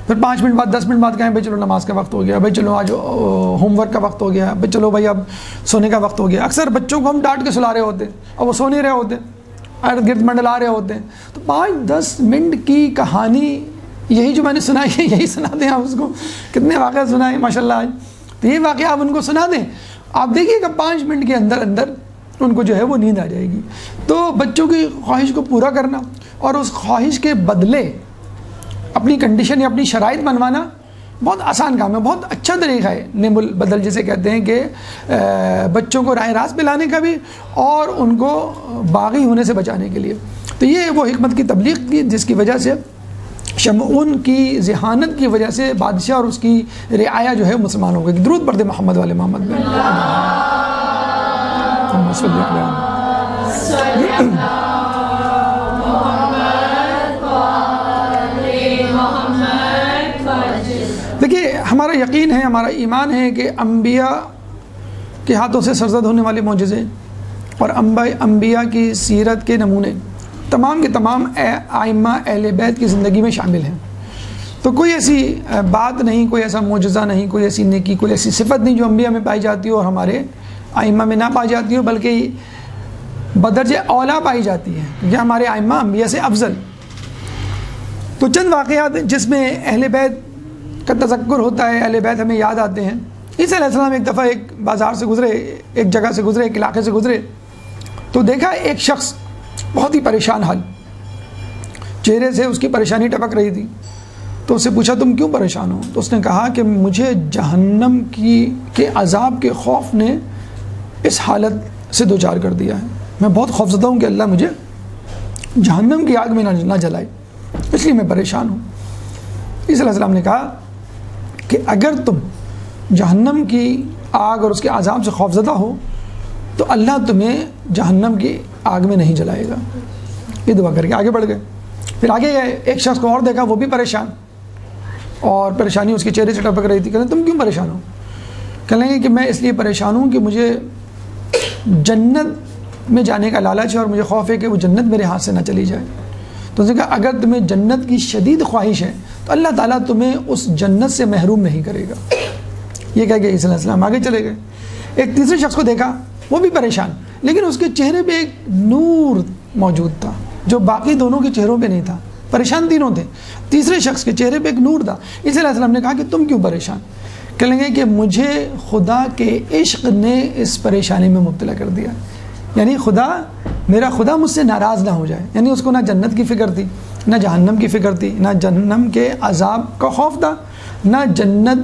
پھر 5 منٹ بعد 10 منٹ بعد کہیں بھائی چلو نماز کا وقت ہو گیا، بھائی چلو آج ہوم ورک کا وقت ہو گیا، بھائی چلو بھائی اب سونے کا وقت ہو گیا۔ اکثر بچوں کو ہم ڈانٹ کے سلا رہے ہوتے ہیں اور وہ سو نہیں رہے ہوتے، ارد گرد منڈلا رہے ہوتے ہیں۔ تو 5-10 منٹ کی کہانی یہی جو میں نے سنائی ہے یہی سنا دیں آپ اس کو۔ کتنے واقعہ سنائے ماشاء اللہ آج، تو یہ واقعہ آپ ان کو سنا دیں، آپ دیکھیے گا 5 منٹ کے اندر ان کو جو ہے وہ نیند آ جائے گی۔ تو بچوں کی خواہش کو پورا کرنا اور اس خواہش کے بدلے اپنی کنڈیشن یا اپنی شرائط بنوانا بہت آسان کام ہے، بہت اچھا طریقہ ہے نعم البدل جسے کہتے ہیں، کہ بچوں کو راہ راست پہ لانے کا بھی اور ان کو باغی ہونے سے بچانے کے لیے۔ تو یہ وہ حکمت کی تبلیغ کی جس کی وجہ سے شمعون کی ذہانت کی وجہ سے بادشاہ اور اس کی رعایا جو ہے مسلمان ہو گئے۔ درود پڑھ دے محمد والے محمد میں۔ دیکھیے ہمارا یقین ہے، ہمارا ایمان ہے کہ انبیاء کے ہاتھوں سے سرزد ہونے والے معجزے اور انبیاء کی سیرت کے نمونے تمام کے تمام ائمہ اہل بیت کی زندگی میں شامل ہیں۔ تو کوئی ایسی بات نہیں، کوئی ایسا معجزہ نہیں، کوئی ایسی نیکی، کوئی ایسی صفت نہیں جو انبیاء میں پائی جاتی ہو اور ہمارے ائمہ میں نہ پائی جاتی ہو، بلکہ بدرجہ اولا پائی جاتی ہے، کیونکہ ہمارے ائمہ انبیاء سے افضل۔ تو چند واقعات جس میں اہل بیت کا تذکر ہوتا ہے، اہل بیت ہمیں یاد آتے ہیں۔ عیسیٰ علیہ السلام ایک دفعہ ایک بازار سے گزرے، ایک جگہ سے گزرے، ایک علاقے سے گزرے، تو دیکھا ایک شخص بہت ہی پریشان حال، چہرے سے اس کی پریشانی ٹپک رہی تھی۔ تو اس سے پوچھا تم کیوں پریشان ہو؟ تو اس نے کہا کہ مجھے جہنم کے عذاب کے خوف نے اس حالت سے دوچار کر دیا ہے، میں بہت خوفزدہ ہوں کہ اللہ مجھے جہنم کی آگ میں نہ جلائے، اس لیے میں پریشان ہوں۔ عیسیٰ علیہ السلام نے کہا کہ اگر تم جہنم کی آگ اور اس کے عذاب سے خوفزدہ ہو تو اللہ تمہیں جہنم کی آگ میں نہیں جلائے گا۔ یہ دعا کر کے آگے بڑھ گئے۔ پھر آگے گئے، ایک شخص کو اور دیکھا، وہ بھی پریشان، اور پریشانی اس کے چہرے سے ٹپک رہی تھی۔ کہتے تم کیوں پریشان ہو؟ کہنے لگے کہ میں اس لیے پریشان ہوں کہ مجھے جنت میں جانے کا لالچ ہے اور مجھے خوف ہے کہ وہ جنت میرے ہاتھ سے نہ چلی جائے۔ تو اس نے کہا اگر تمہیں جنت کی شدید خواہش ہے تو اللہ تعالیٰ تمہیں اس جنت سے محروم نہیں کرے گا۔ یہ کہہ کے عیسیٰ علیہ السلام آگے چلے گئے۔ ایک تیسرے شخص کو دیکھا، وہ بھی پریشان، لیکن اس کے چہرے پہ ایک نور موجود تھا جو باقی دونوں کے چہروں پہ نہیں تھا۔ پریشان تینوں تھے. تیسرے شخص کے چہرے پہ ایک نور تھا. عیسیٰ علیہ السلام نے کہا کہ تم کیوں پریشان؟ کہنے لگے کہ مجھے خدا کے عشق نے اس پریشانی میں مبتلا کر دیا. یعنی میرا خدا مجھ سے ناراض نہ ہو جائے. یعنی اس کو نہ جنت کی فکر تھی، نہ جہنم کی فکر تھی، نہ جہنم کے عذاب کا خوف تھا، نہ جنت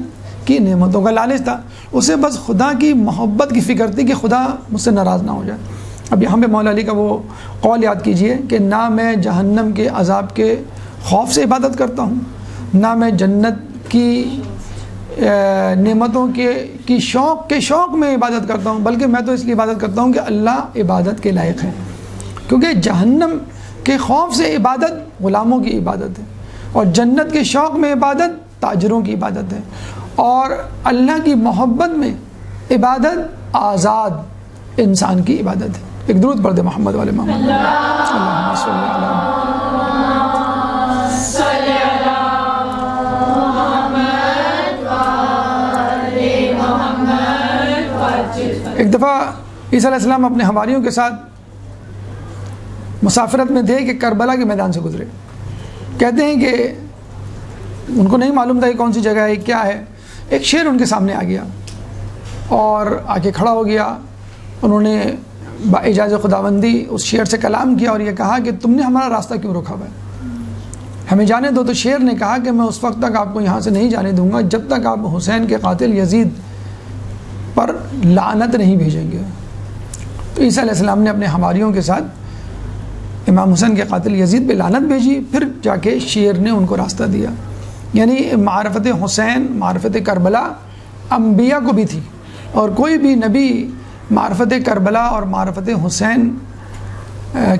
کی نعمتوں کا لالچ تھا. اسے بس خدا کی محبت کی فکر تھی کہ خدا مجھ سے ناراض نہ ہو جائے. اب یہاں پہ مولا علی کا وہ قول یاد کیجئے کہ نہ میں جہنم کے عذاب کے خوف سے عبادت کرتا ہوں، نہ میں جنت کی نعمتوں کی شوق میں عبادت کرتا ہوں، بلکہ میں تو اس لیے عبادت کرتا ہوں کہ اللہ عبادت کے لائق ہے. کیونکہ جہنم کے خوف سے عبادت غلاموں کی عبادت ہے، اور جنت کے شوق میں عبادت تاجروں کی عبادت ہے، اور اللہ کی محبت میں عبادت آزاد انسان کی عبادت ہے. ایک درود پڑھ دے محمد والے محمد. اللہم صلی علی ایک دفعہ عیسیٰ علیہ السلام اپنے حواریوں کے ساتھ مسافرت میں تھے کہ کربلا کے میدان سے گزرے. کہتے ہیں کہ ان کو نہیں معلوم تھا کہ کون سی جگہ ہے، کیا ہے. ایک شیر ان کے سامنے آ گیا اور آ کے کھڑا ہو گیا. انہوں نے باجازت خداوندی اس شیر سے کلام کیا اور یہ کہا کہ تم نے ہمارا راستہ کیوں روکا ہوا ہے، ہمیں جانے دو. تو شیر نے کہا کہ میں اس وقت تک آپ کو یہاں سے نہیں جانے دوں گا جب تک آپ حسین کے قاتل یزید پر لعنت نہیں بھیجیں گے. تو عیسیٰ علیہ السلام نے اپنے حواریوں کے ساتھ امام حسین کے قاتل یزید پہ لعنت بھیجی، پھر جا کے شیر نے ان کو راستہ دیا. یعنی معرفت حسین، معرفت کربلا انبیاء کو بھی تھی، اور کوئی بھی نبی معرفت کربلا اور معرفت حسین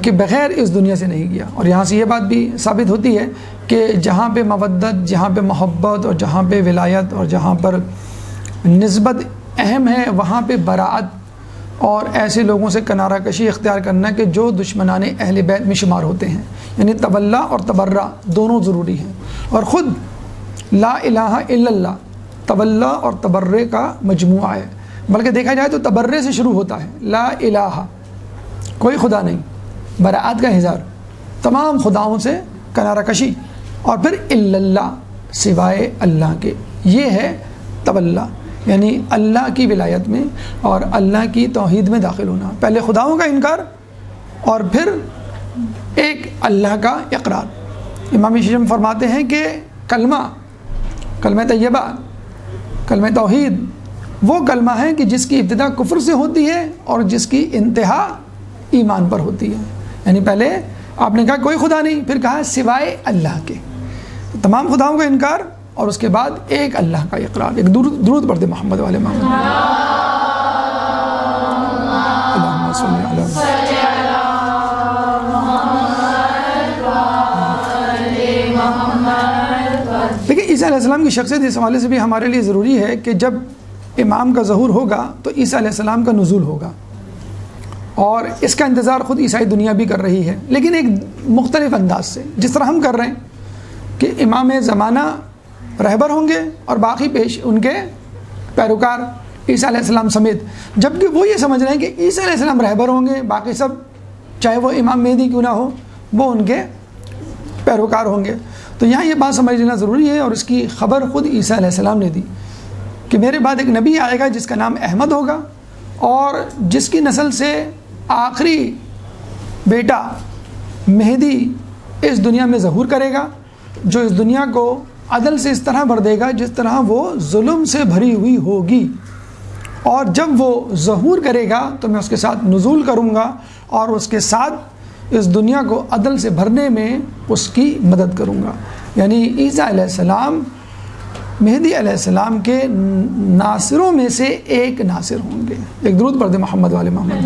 کے بغیر اس دنیا سے نہیں گیا. اور یہاں سے یہ بات بھی ثابت ہوتی ہے کہ جہاں پہ مودت، جہاں پہ محبت، اور جہاں پہ ولایت، اور جہاں پر نسبت اہم ہے، وہاں پہ براعت اور ایسے لوگوں سے کنارہ کشی اختیار کرنا کہ جو دشمنان اہل بیت میں شمار ہوتے ہیں. یعنی تولا اور تبرہ دونوں ضروری ہیں، اور خود لا الہ الا اللہ تولا اور تبرے کا مجموعہ ہے. بلکہ دیکھا جائے تو تبرے سے شروع ہوتا ہے. لا الہ کوئی خدا نہیں، براعت کا اظہار، تمام خداؤں سے کنارہ کشی، اور پھر الا اللہ سوائے اللہ کے. یہ ہے تولا، یعنی اللہ کی ولایت میں اور اللہ کی توحید میں داخل ہونا. پہلے خداؤں کا انکار اور پھر ایک اللہ کا اقرار. امام شیشم فرماتے ہیں کہ کلمہ طیبہ، کلمہ توحید وہ کلمہ ہے کہ جس کی ابتدا کفر سے ہوتی ہے اور جس کی انتہا ایمان پر ہوتی ہے. یعنی پہلے آپ نے کہا کوئی خدا نہیں، پھر کہا سوائے اللہ کے، تمام خداؤں کا انکار، اور اس کے بعد ایک اللہ کا اقرار. ایک درود پڑھ دے محمد والے محمد. اللہم صلی علی محمد. دیکھیں عیسیٰ علیہ السلام کی شخصیت اس حوالے سے بھی ہمارے لیے ضروری ہے کہ جب امام کا ظہور ہوگا تو عیسیٰ علیہ السلام کا نزول ہوگا، اور اس کا انتظار خود عیسائی دنیا بھی کر رہی ہے، لیکن ایک مختلف انداز سے. جس طرح ہم کر رہے ہیں کہ امام زمانہ رہبر ہوں گے اور باقی پیش ان کے پیروکار عیسیٰ علیہ السلام سمیت، جبکہ وہ یہ سمجھ رہے ہیں کہ عیسیٰ علیہ السلام رہبر ہوں گے، باقی سب چاہے وہ امام مہدی کیوں نہ ہو وہ ان کے پیروکار ہوں گے. تو یہاں یہ بات سمجھ لینا ضروری ہے، اور اس کی خبر خود عیسیٰ علیہ السلام نے دی کہ میرے بعد ایک نبی آئے گا جس کا نام احمد ہوگا، اور جس کی نسل سے آخری بیٹا مہدی اس دنیا میں ظہور کرے گا، جو اس دنیا کو عدل سے اس طرح بھر دے گا جس طرح وہ ظلم سے بھری ہوئی ہوگی. اور جب وہ ظہور کرے گا تو میں اس کے ساتھ نزول کروں گا، اور اس کے ساتھ اس دنیا کو عدل سے بھرنے میں اس کی مدد کروں گا. یعنی عیسیٰ علیہ السلام مہدی علیہ السلام کے ناصروں میں سے ایک ناصر ہوں گے. ایک درود پڑھ دے محمد والے محمد.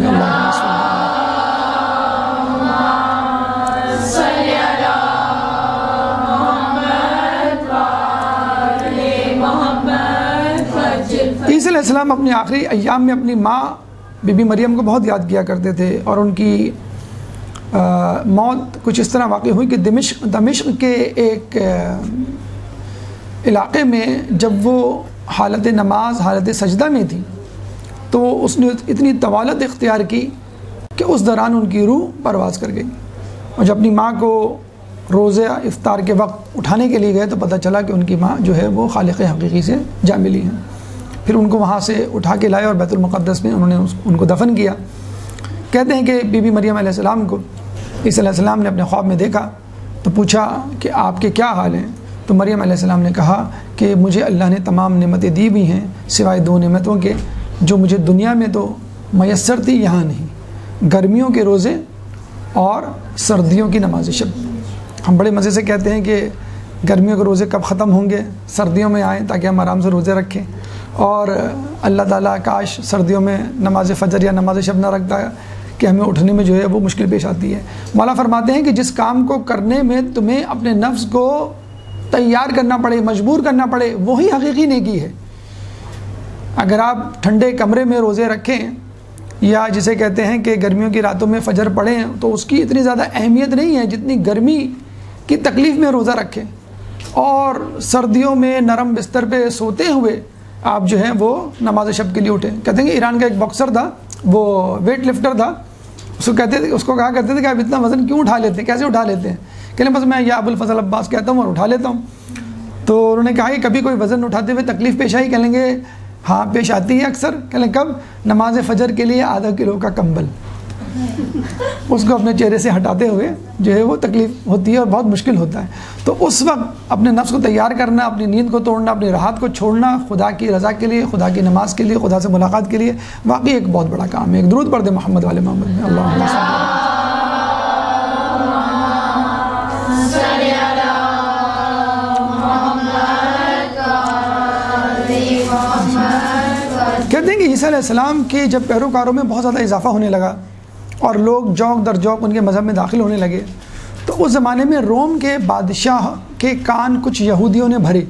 عیسیٰ علیہ السلام اپنے آخری ایام میں اپنی ماں بی بی مریم کو بہت یاد کیا کرتے تھے، اور ان کی موت کچھ اس طرح واقع ہوئی کہ دمشق کے ایک علاقے میں جب وہ حالت نماز، حالت سجدہ میں تھی، تو اس نے اتنی طوالت اختیار کی کہ اس دوران ان کی روح پرواز کر گئی. اور جب اپنی ماں کو روزے افطار کے وقت اٹھانے کے لیے گئے تو پتہ چلا کہ ان کی ماں جو ہے وہ خالق حقیقی سے جا ملی ہیں۔ پھر ان کو وہاں سے اٹھا کے لائے اور بیت المقدس میں انہوں نے ان کو دفن کیا۔ کہتے ہیں کہ بی بی مریم علیہ السلام کو عیسیٰ علیہ السلام نے اپنے خواب میں دیکھا تو پوچھا کہ آپ کے کیا حال ہیں؟ تو مریم علیہ السلام نے کہا کہ مجھے اللہ نے تمام نعمتیں دی بھی ہیں سوائے 2 نعمتوں کے جو مجھے دنیا میں تو میسر تھی، یہاں نہیں، گرمیوں کے روزے اور سردیوں کی نماز شب۔ ہم بڑے مزے سے کہتے ہیں کہ گرمیوں کے روزے کب ختم ہوں گے، سردیوں میں آئیں تاکہ ہم آرام سے روزے رکھیں، اور اللہ تعالیٰ کاش سردیوں میں نماز فجر یا نماز شب نہ رکھتا ہے کہ ہمیں اٹھنے میں جو ہے وہ مشکل پیش آتی ہے۔ مولا فرماتے ہیں کہ جس کام کو کرنے میں تمہیں اپنے نفس کو تیار کرنا پڑے، مجبور کرنا پڑے، وہی حقیقی نیکی ہے۔ اگر آپ ٹھنڈے کمرے میں روزے رکھیں یا جسے کہتے ہیں کہ گرمیوں کی راتوں میں فجر پڑھیں تو اس کی اتنی زیادہ اہمیت نہیں ہے جتنی گرمی کی تکلیف میں روزہ رکھیں، اور سردیوں میں نرم بستر پہ سوتے ہوئے آپ جو ہیں وہ نماز شب کے لیے اٹھیں۔ کہتے ہیں کہ ایران کا ایک باکسر تھا، وہ ویٹ لفٹر تھا، اس کو کہا کرتے تھے کہ آپ اتنا وزن کیوں اٹھا لیتے ہیں، کیسے اٹھا لیتے ہیں؟ کہ بس میں یا ابوالفضل عباس کہتا ہوں اور اٹھا لیتا ہوں۔ تو انہوں نے کہا کہ کبھی کوئی وزن اٹھاتے ہوئے تکلیف پیش آئی؟ کہیں گے ہاں پیش آتی ہے اکثر۔ کہیں کب؟ نماز فجر کے لیے ½ کلو کا کمبل اس کو اپنے چہرے سے ہٹاتے ہوئے جو ہے وہ تکلیف ہوتی ہے اور بہت مشکل ہوتا ہے۔ تو اس وقت اپنے نفس کو تیار کرنا، اپنی نیند کو توڑنا، اپنی راحت کو چھوڑنا خدا کی رضا کے لیے، خدا کی نماز کے لیے، خدا سے ملاقات کے لیے واقعی ایک بہت بڑا کام ہے۔ ایک درود پڑھ دیں محمد والے محمد میں، اللہم صلی کہتے ہیں کہ عیسیٰ علیہ السلام کے جب پیروکاروں میں بہت زیادہ اضافہ ہونے لگا اور لوگ جوک در جوک ان کے مذہب میں داخل ہونے لگے تو اس زمانے میں روم کے بادشاہ کے کان کچھ یہودیوں نے بھرے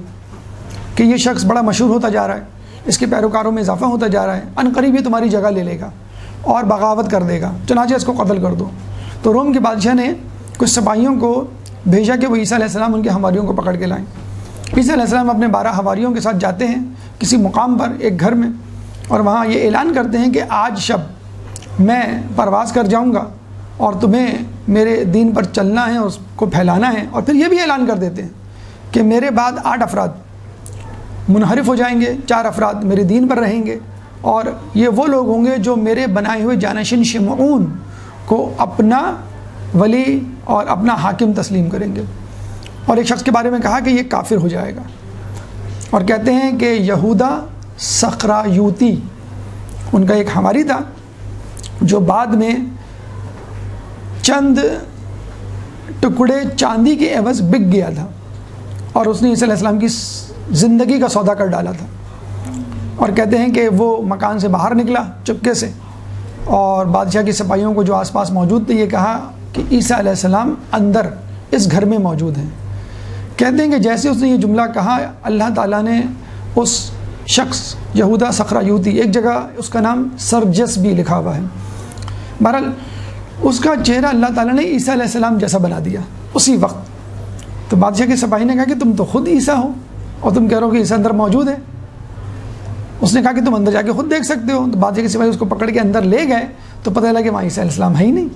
کہ یہ شخص بڑا مشہور ہوتا جا رہا ہے، اس کے پیروکاروں میں اضافہ ہوتا جا رہا ہے، ان قریب یہ تمہاری جگہ لے لے گا اور بغاوت کر دے گا، چنانچہ اس کو قتل کر دو۔ تو روم کے بادشاہ نے کچھ سپاہیوں کو بھیجا کہ وہ عیسیٰ علیہ السلام ان کے حواریوں کو پکڑ کے لائیں۔ عیسیٰ علیہ السلام اپنے 12 حواریوں کے ساتھ جاتے ہیں کسی مقام پر ایک گھر میں، اور وہاں یہ اعلان کرتے ہیں کہ آج شب میں پرواز کر جاؤں گا اور تمہیں میرے دین پر چلنا ہے اور اس کو پھیلانا ہے، اور پھر یہ بھی اعلان کر دیتے ہیں کہ میرے بعد 8 افراد منحرف ہو جائیں گے، 4 افراد میرے دین پر رہیں گے، اور یہ وہ لوگ ہوں گے جو میرے بنائے ہوئے جانشین شمعون کو اپنا ولی اور اپنا حاکم تسلیم کریں گے۔ اور ایک شخص کے بارے میں کہا کہ یہ کافر ہو جائے گا، اور کہتے ہیں کہ یہودا سخرایوتی ان کا ایک حواری تھا جو بعد میں چند ٹکڑے چاندی کے عوض بک گیا تھا، اور اس نے عیسیٰ علیہ السلام کی زندگی کا سودا کر ڈالا تھا۔ اور کہتے ہیں کہ وہ مکان سے باہر نکلا چپکے سے، اور بادشاہ کی سپاہیوں کو جو آس پاس موجود تھے یہ کہا کہ عیسیٰ علیہ السلام اندر اس گھر میں موجود ہیں۔ کہتے ہیں کہ جیسے اس نے یہ جملہ کہا اللہ تعالیٰ نے اس شخص یہودا سخرایوتی، ایک جگہ اس کا نام سرجس بھی لکھا ہوا ہے، بہرحال اس کا چہرہ اللہ تعالیٰ نے عیسیٰ علیہ السلام جیسا بنا دیا اسی وقت۔ تو بادشاہ کے سپاہی نے کہا کہ تم تو خود عیسیٰ ہو اور تم کہہ رہے ہو کہ عیسیٰ اندر موجود ہے۔ اس نے کہا کہ تم اندر جا کے خود دیکھ سکتے ہو۔ تو بادشاہ کے سپاہی اس کو پکڑ کے اندر لے گئے تو پتہ چلا کہ وہاں عیسیٰ علیہ السلام ہے ہی نہیں۔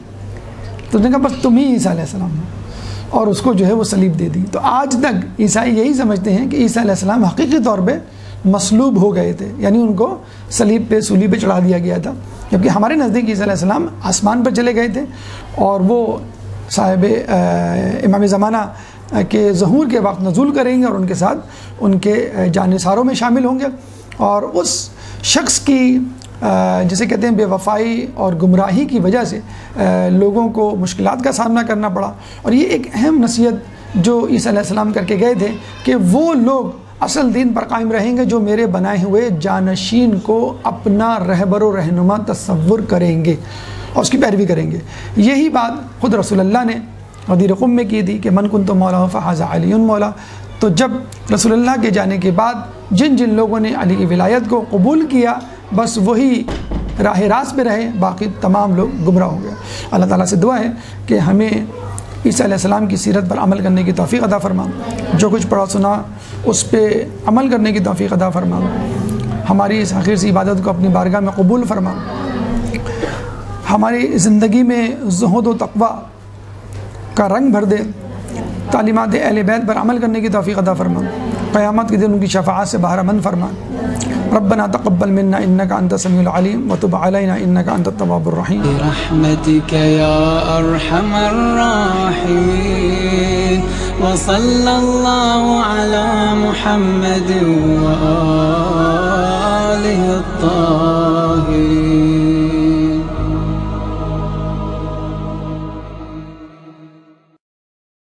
تو اس نے کہا بس تم ہی عیسیٰ علیہ السلام ہو، اور اس کو جو ہے وہ صلیب دے دی۔ تو آج تک عیسائی یہی سمجھتے ہیں کہ عیسیٰ علیہ السلام حقیقی طور پہ مصلوب ہو گئے تھے، یعنی ان کو صلیب پہ سولی پہ چڑھا دیا گیا تھا، جبکہ ہمارے نزدیک عیسیٰ علیہ السلام آسمان پر چلے گئے تھے، اور وہ صاحب امام زمانہ کے ظہور کے وقت نزول کریں گے اور ان کے ساتھ ان کے جانثاروں میں شامل ہوں گے۔ اور اس شخص کی جسے کہتے ہیں بے وفائی اور گمراہی کی وجہ سے لوگوں کو مشکلات کا سامنا کرنا پڑا، اور یہ ایک اہم نصیحت جو عیسیٰ علیہ السلام کر کے گئے تھے کہ وہ لوگ اصل دین پر قائم رہیں گے جو میرے بنائے ہوئے جانشین کو اپنا رہبر و رہنما تصور کریں گے اور اس کی پیروی کریں گے۔ یہی بات خود رسول اللہ نے غدیر قم میں کی تھی کہ من کنت مولا فہذا علی مولا۔ تو جب رسول اللہ کے جانے کے بعد جن جن لوگوں نے علی کی ولایت کو قبول کیا بس وہی راہ راست پہ رہے، باقی تمام لوگ گمراہ ہو گئے۔ اللہ تعالیٰ سے دعا ہے کہ ہمیں عیسیٰ علیہ السلام کی سیرت پر عمل کرنے کی توفیق عطا فرما، جو کچھ پڑھا سنا اس پہ عمل کرنے کی توفیق عطا فرما، ہماری اس آخر سی عبادت کو اپنی بارگاہ میں قبول فرما، ہماری زندگی میں زہد و تقوی کا رنگ بھر دے، تعلیمات اہل بیت پر عمل کرنے کی توفیق عطا فرما، قیامت کے دن ان کی شفاعت سے بہرہ مند فرما۔ ربنا تقبل منا انك انت السميع العليم وتب علينا انك انت التواب الرحيم برحمتك يا ارحم الراحمين وصلى الله على محمد وآله الطاهرين.